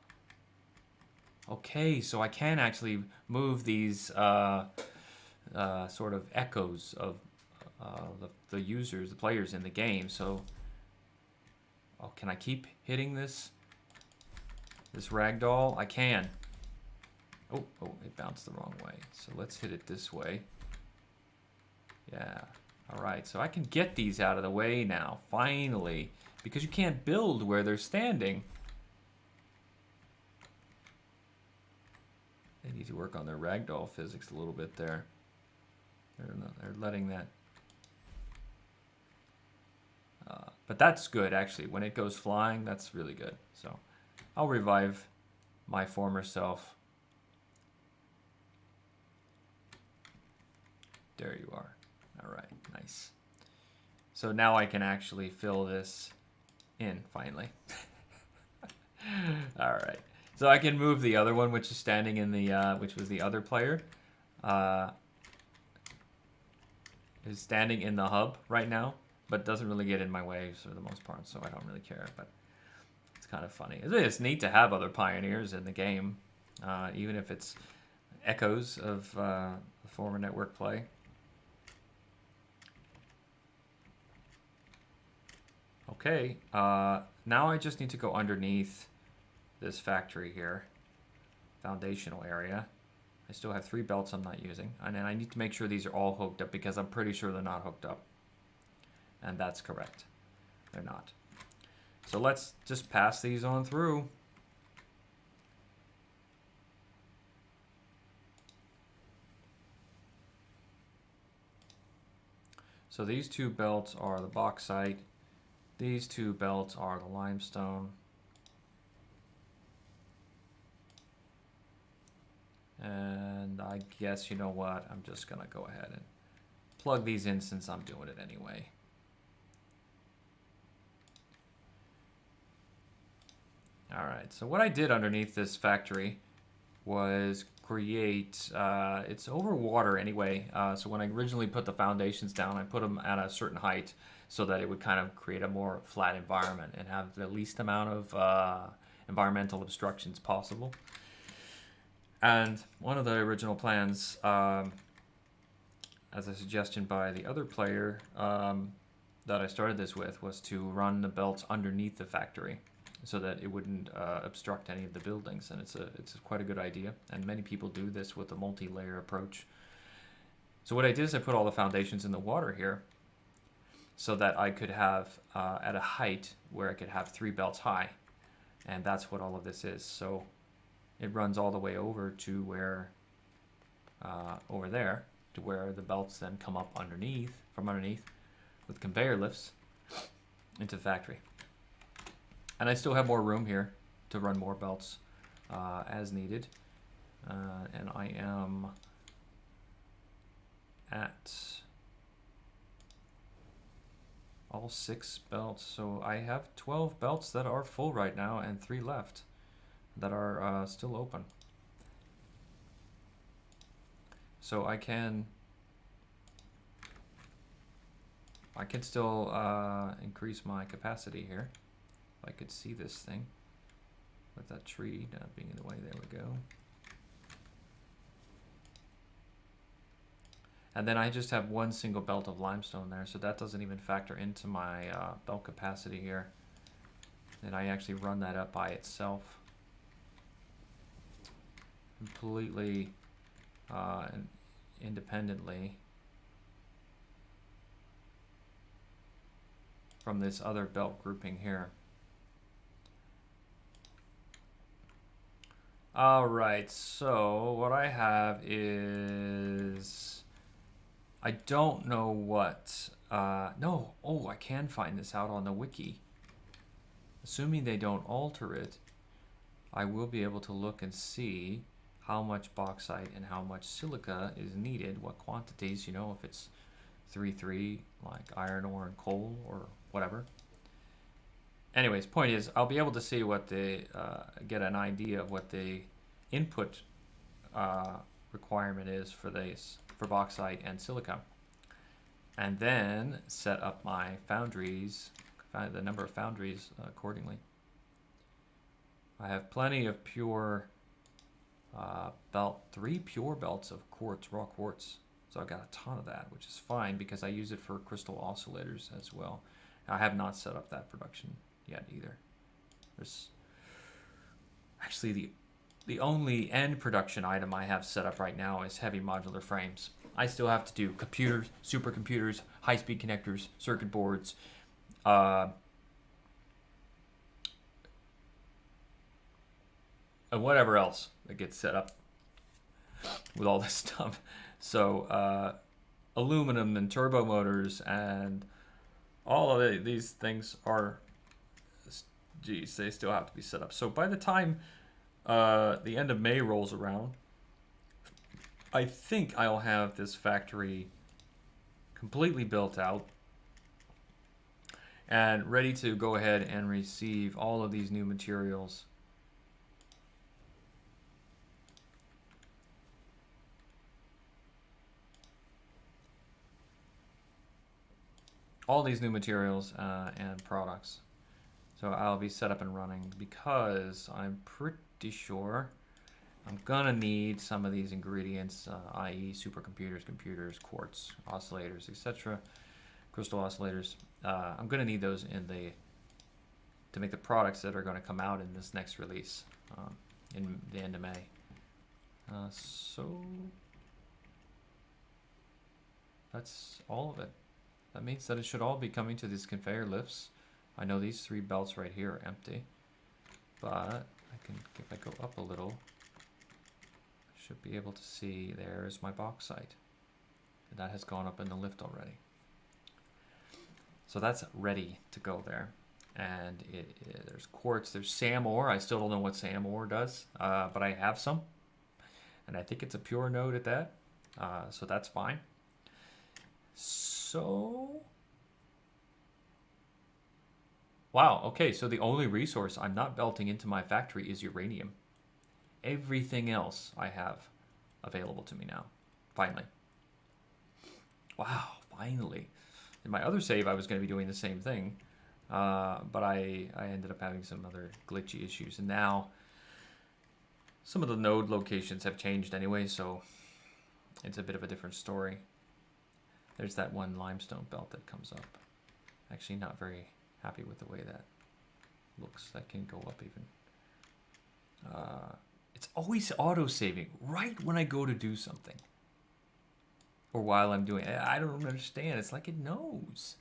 Speaker 4: Okay, so I can actually move these sort of echoes of the users, the players in the game. So, oh, can I keep hitting this ragdoll? I can. Oh, it bounced the wrong way. So let's hit it this way. Yeah. All right, so I can get these out of the way now, finally, because you can't build where they're standing. They need to work on their ragdoll physics a little bit there. They're letting that. But that's good, actually. When it goes flying, that's really good. So I'll revive my former self. There you are. All right, nice. So now I can actually fill this in, finally. All right. So I can move the other one, which is standing in the, which was the other player. Is standing in the hub right now, but doesn't really get in my way for the most part, so I don't really care, but it's kind of funny. It's neat to have other pioneers in the game, even if it's echoes of former network play. Okay, now I just need to go underneath this factory here, foundational area. I still have 3 belts I'm not using, and then I need to make sure these are all hooked up because I'm pretty sure they're not hooked up. And that's correct. They're not. So let's just pass these on through. So these 2 belts are the bauxite. These 2 belts are the limestone. And I guess, you know what, I'm just gonna go ahead and plug these in since I'm doing it anyway. Alright, so what I did underneath this factory was create, it's over water anyway, so when I originally put the foundations down, I put them at a certain height so that it would kind of create a more flat environment and have the least amount of environmental obstructions possible. And one of the original plans, as a suggestion by the other player that I started this with, was to run the belts underneath the factory so that it wouldn't obstruct any of the buildings. And it's quite a good idea. And many people do this with a multi-layer approach. So what I did is I put all the foundations in the water here so that I could have at a height where I could have 3 belts high. And that's what all of this is. So it runs all the way over to where, over there, to where the belts then come up underneath, from underneath, with conveyor lifts into the factory. And I still have more room here to run more belts as needed. And I am at all 6 belts. So I have 12 belts that are full right now and 3 left that are still open. So I can still increase my capacity here. If I could see this thing with that tree not being in the way. There we go. And then I just have 1 single belt of limestone there, so that doesn't even factor into my belt capacity here. And I actually run that up by itself completely and independently from this other belt grouping here. Alright, so what I have is, I don't know what, no, oh, I can find this out on the wiki. Assuming they don't alter it, I will be able to look and see how much bauxite and how much silica is needed, what quantities, you know, if it's 3-3, like iron ore and coal or whatever. Anyways, point is, I'll be able to see what the, get an idea of what the input requirement is for this, for bauxite and silica. And then set up my foundries, the number of foundries accordingly. I have plenty of pure 3 pure belts of quartz, raw quartz. So I've got a ton of that, which is fine because I use it for crystal oscillators as well. I have not set up that production yet either. There's actually the only end production item I have set up right now is heavy modular frames. I still have to do computers, supercomputers, high-speed connectors, circuit boards, and whatever else that gets set up with all this stuff. So aluminum and turbo motors and all of these things are, geez, they still have to be set up. So by the time the end of May rolls around, I think I'll have this factory completely built out and ready to go ahead and receive all of these new materials. All these new materials and products. So I'll be set up and running because I'm pretty sure I'm gonna need some of these ingredients, i.e. supercomputers, computers, quartz, oscillators, etc. Crystal oscillators. I'm gonna need those in the to make the products that are going to come out in this next release in the end of May. So that's all of it. That means that it should all be coming to these conveyor lifts. I know these 3 belts right here are empty, but I can, if I go up a little, I should be able to see there's my bauxite. And that has gone up in the lift already. So that's ready to go there. And there's quartz, there's SAM ore. I still don't know what SAM ore does, but I have some. And I think it's a pure node at that. So that's fine. So, wow, okay, so the only resource I'm not belting into my factory is uranium. Everything else I have available to me now, finally. Wow, finally. In my other save, I was going to be doing the same thing, but I ended up having some other glitchy issues, and now some of the node locations have changed anyway, so it's a bit of a different story. There's that one limestone belt that comes up. Actually, not very happy with the way that looks. That can go up even. It's always auto-saving right when I go to do something. Or while I'm doing it. I don't understand. It's like it knows.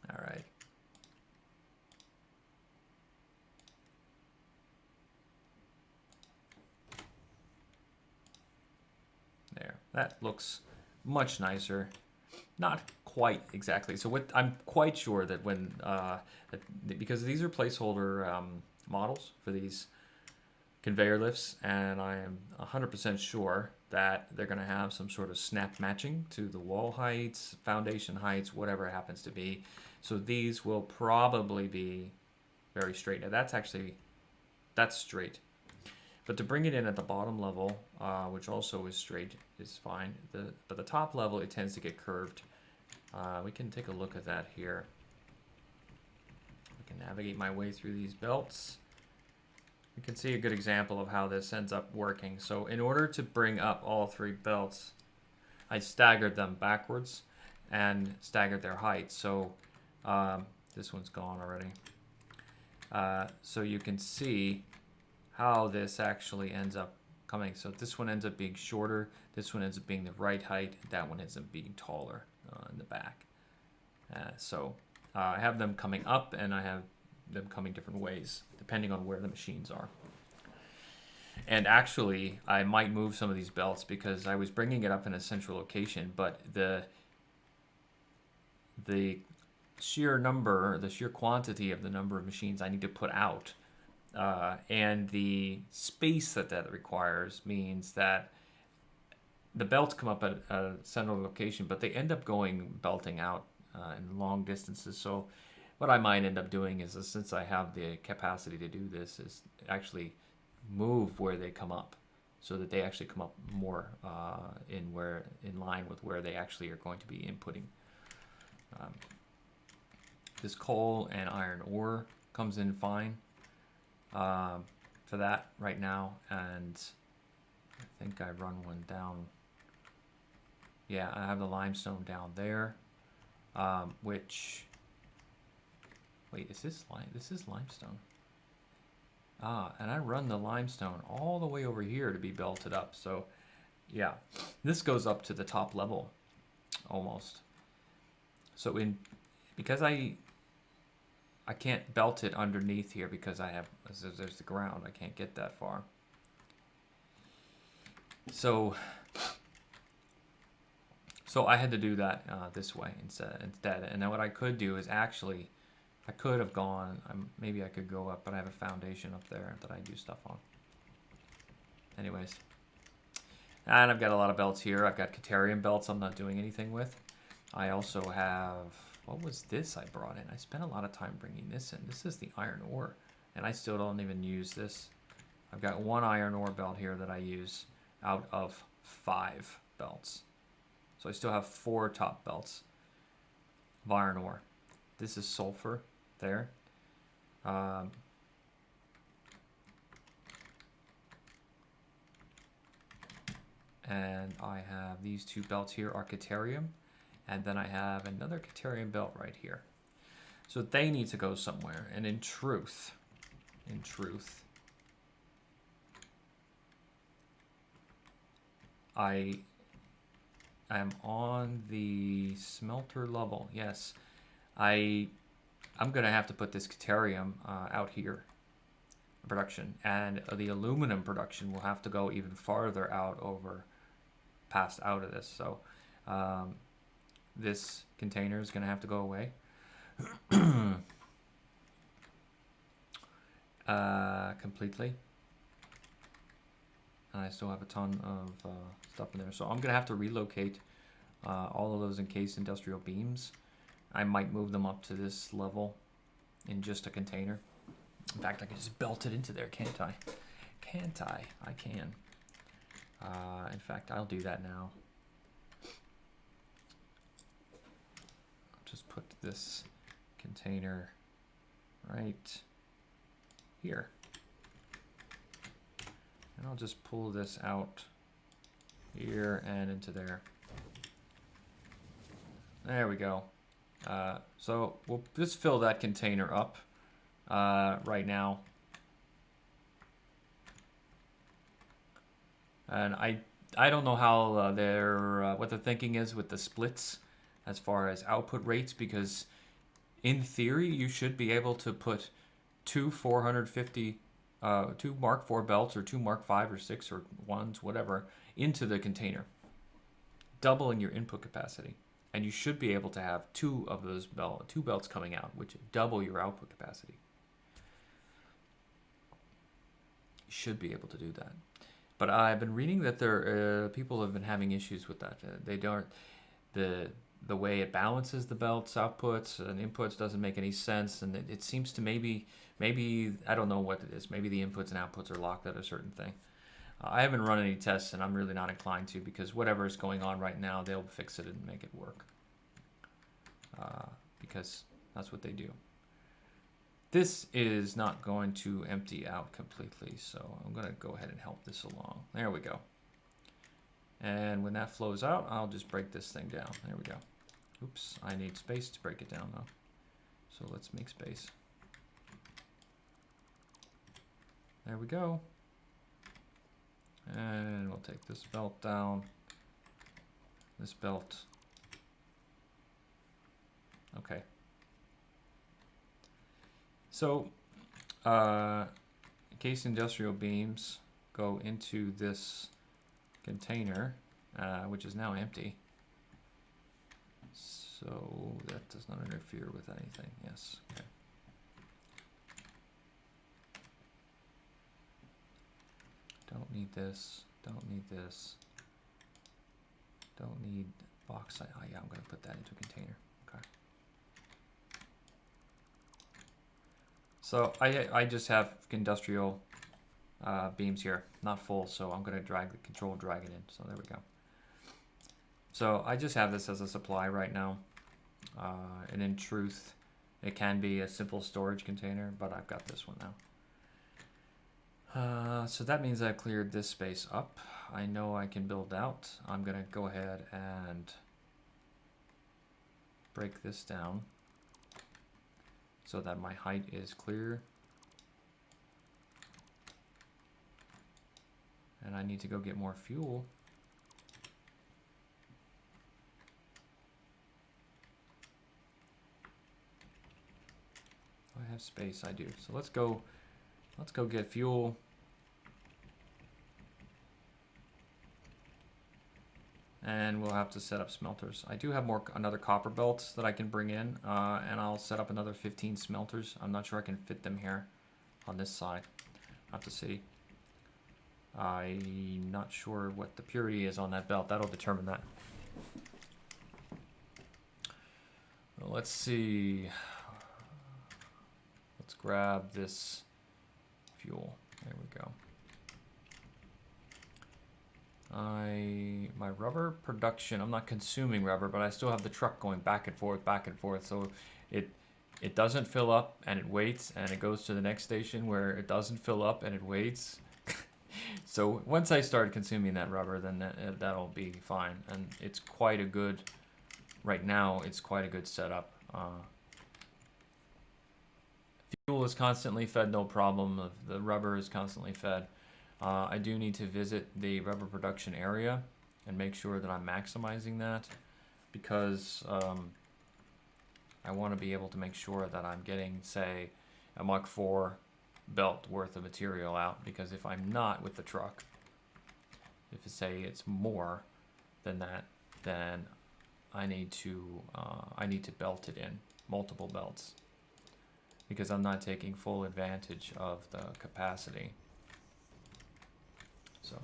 Speaker 4: All right. There. That looks much nicer. Not quite exactly. So what I'm quite sure that when because these are placeholder models for these conveyor lifts, and I am 100% sure that they're going to have some sort of snap matching to the wall heights, foundation heights, whatever it happens to be. So these will probably be very straight. Now that's straight. But to bring it in at the bottom level, which also is straight, is fine. But the top level, it tends to get curved. We can take a look at that here. I can navigate my way through these belts. You can see a good example of how this ends up working. So in order to bring up all 3 belts, I staggered them backwards and staggered their height. So this one's gone already. So you can see how this actually ends up coming. So this one ends up being shorter, this one ends up being the right height, that one ends up being taller in the back. So I have them coming up and I have them coming different ways depending on where the machines are. And actually I might move some of these belts because I was bringing it up in a central location, but the sheer number, the sheer quantity of the number of machines I need to put out and the space that requires means that the belts come up at a central location, but they end up belting out in long distances. So what I might end up doing is, since I have the capacity to do this, is actually move where they come up so that they actually come up more in line with where they actually are going to be inputting. This coal and iron ore comes in fine for that right now, and I think I run one down. Yeah, I have the limestone down there, which, wait, is this this is limestone. And I run the limestone all the way over here to be belted up. So yeah, this goes up to the top level almost. So because I can't belt it underneath here because there's the ground. I can't get that far. So I had to do that this way instead. And then what I could do is actually, I could have gone, maybe I could go up, but I have a foundation up there that I do stuff on. Anyways. And I've got a lot of belts here. I've got Caterium belts I'm not doing anything with. I also have, what was this I brought in? I spent a lot of time bringing this in. This is the iron ore, and I still don't even use this. I've got one iron ore belt here that I use out of 5 belts. So I still have 4 top belts of iron ore. This is sulfur there. And I have these 2 belts here are Caterium, and then I have another Caterium belt right here. So they need to go somewhere. And in truth, I am on the smelter level. Yes, I'm gonna have to put this Caterium out here, production, and the aluminum production will have to go even farther out past out of this. So this container is gonna have to go away. Completely. And I still have a ton of stuff in there. So I'm going to have to relocate all of those encased industrial beams. I might move them up to this level in just a container. In fact, I can just belt it into there, can't I? Can't I? I can. In fact, I'll do that now. I'll just put this container right here. And I'll just pull this out here and into there. There we go. So we'll just fill that container up right now. And I don't know how what their thinking is with the splits as far as output rates, because in theory you should be able to put two 450 two Mark IV belts or two Mark V or 6 or 1s, whatever, into the container, doubling your input capacity. And you should be able to have two of those two belts coming out, which double your output capacity. You should be able to do that. But I've been reading that people have been having issues with that. They don't, the way it balances the belts outputs and inputs doesn't make any sense, and it seems to maybe I don't know what it is. Maybe the inputs and outputs are locked at a certain thing. I haven't run any tests, and I'm really not inclined to, because whatever is going on right now, they'll fix it and make it work. Because that's what they do. This is not going to empty out completely, so I'm going to go ahead and help this along. There we go. And when that flows out, I'll just break this thing down. There we go. Oops, I need space to break it down though. So let's make space. There we go. And we'll take this belt down. This belt. Okay. So, encased industrial beams go into this container, which is now empty. So that does not interfere with anything. Yes. Okay. Don't need this. Don't need this. Don't need bauxite. Oh yeah, I'm going to put that into a container. Okay. So I just have industrial beams here, not full, so I'm going to drag it in. So there we go. So I just have this as a supply right now, and in truth, it can be a simple storage container, but I've got this one now. So that means I've cleared this space up. I know I can build out. I'm going to go ahead and break this down so that my height is clear. And I need to go get more fuel. I have space, I do. So let's go get fuel. And we'll have to set up smelters. I do have another copper belt that I can bring in, and I'll set up another 15 smelters. I'm not sure I can fit them here on this side. I'll have to see. I'm not sure what the purity is on that belt. That'll determine that. Well, let's see. Let's grab this fuel. There we go. My rubber production, I'm not consuming rubber, but I still have the truck going back and forth, so it doesn't fill up and it waits, and it goes to the next station where it doesn't fill up and it waits. So once I start consuming that rubber, then that'll be fine, and it's quite a good, right now it's quite a good setup. Fuel is constantly fed, no problem. The rubber is constantly fed. I do need to visit the rubber production area and make sure that I'm maximizing that, because I want to be able to make sure that I'm getting, say, a Mach 4 belt worth of material out, because if I'm not with the truck, if say it's more than that, then I need to belt it in multiple belts, because I'm not taking full advantage of the capacity. So,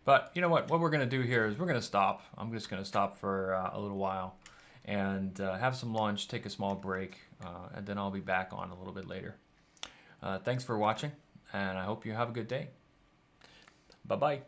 Speaker 4: but you know what we're gonna do here is we're gonna stop. I'm just gonna stop for a little while and have some lunch, take a small break, and then I'll be back on a little bit later. Thanks for watching, and I hope you have a good day. Bye bye.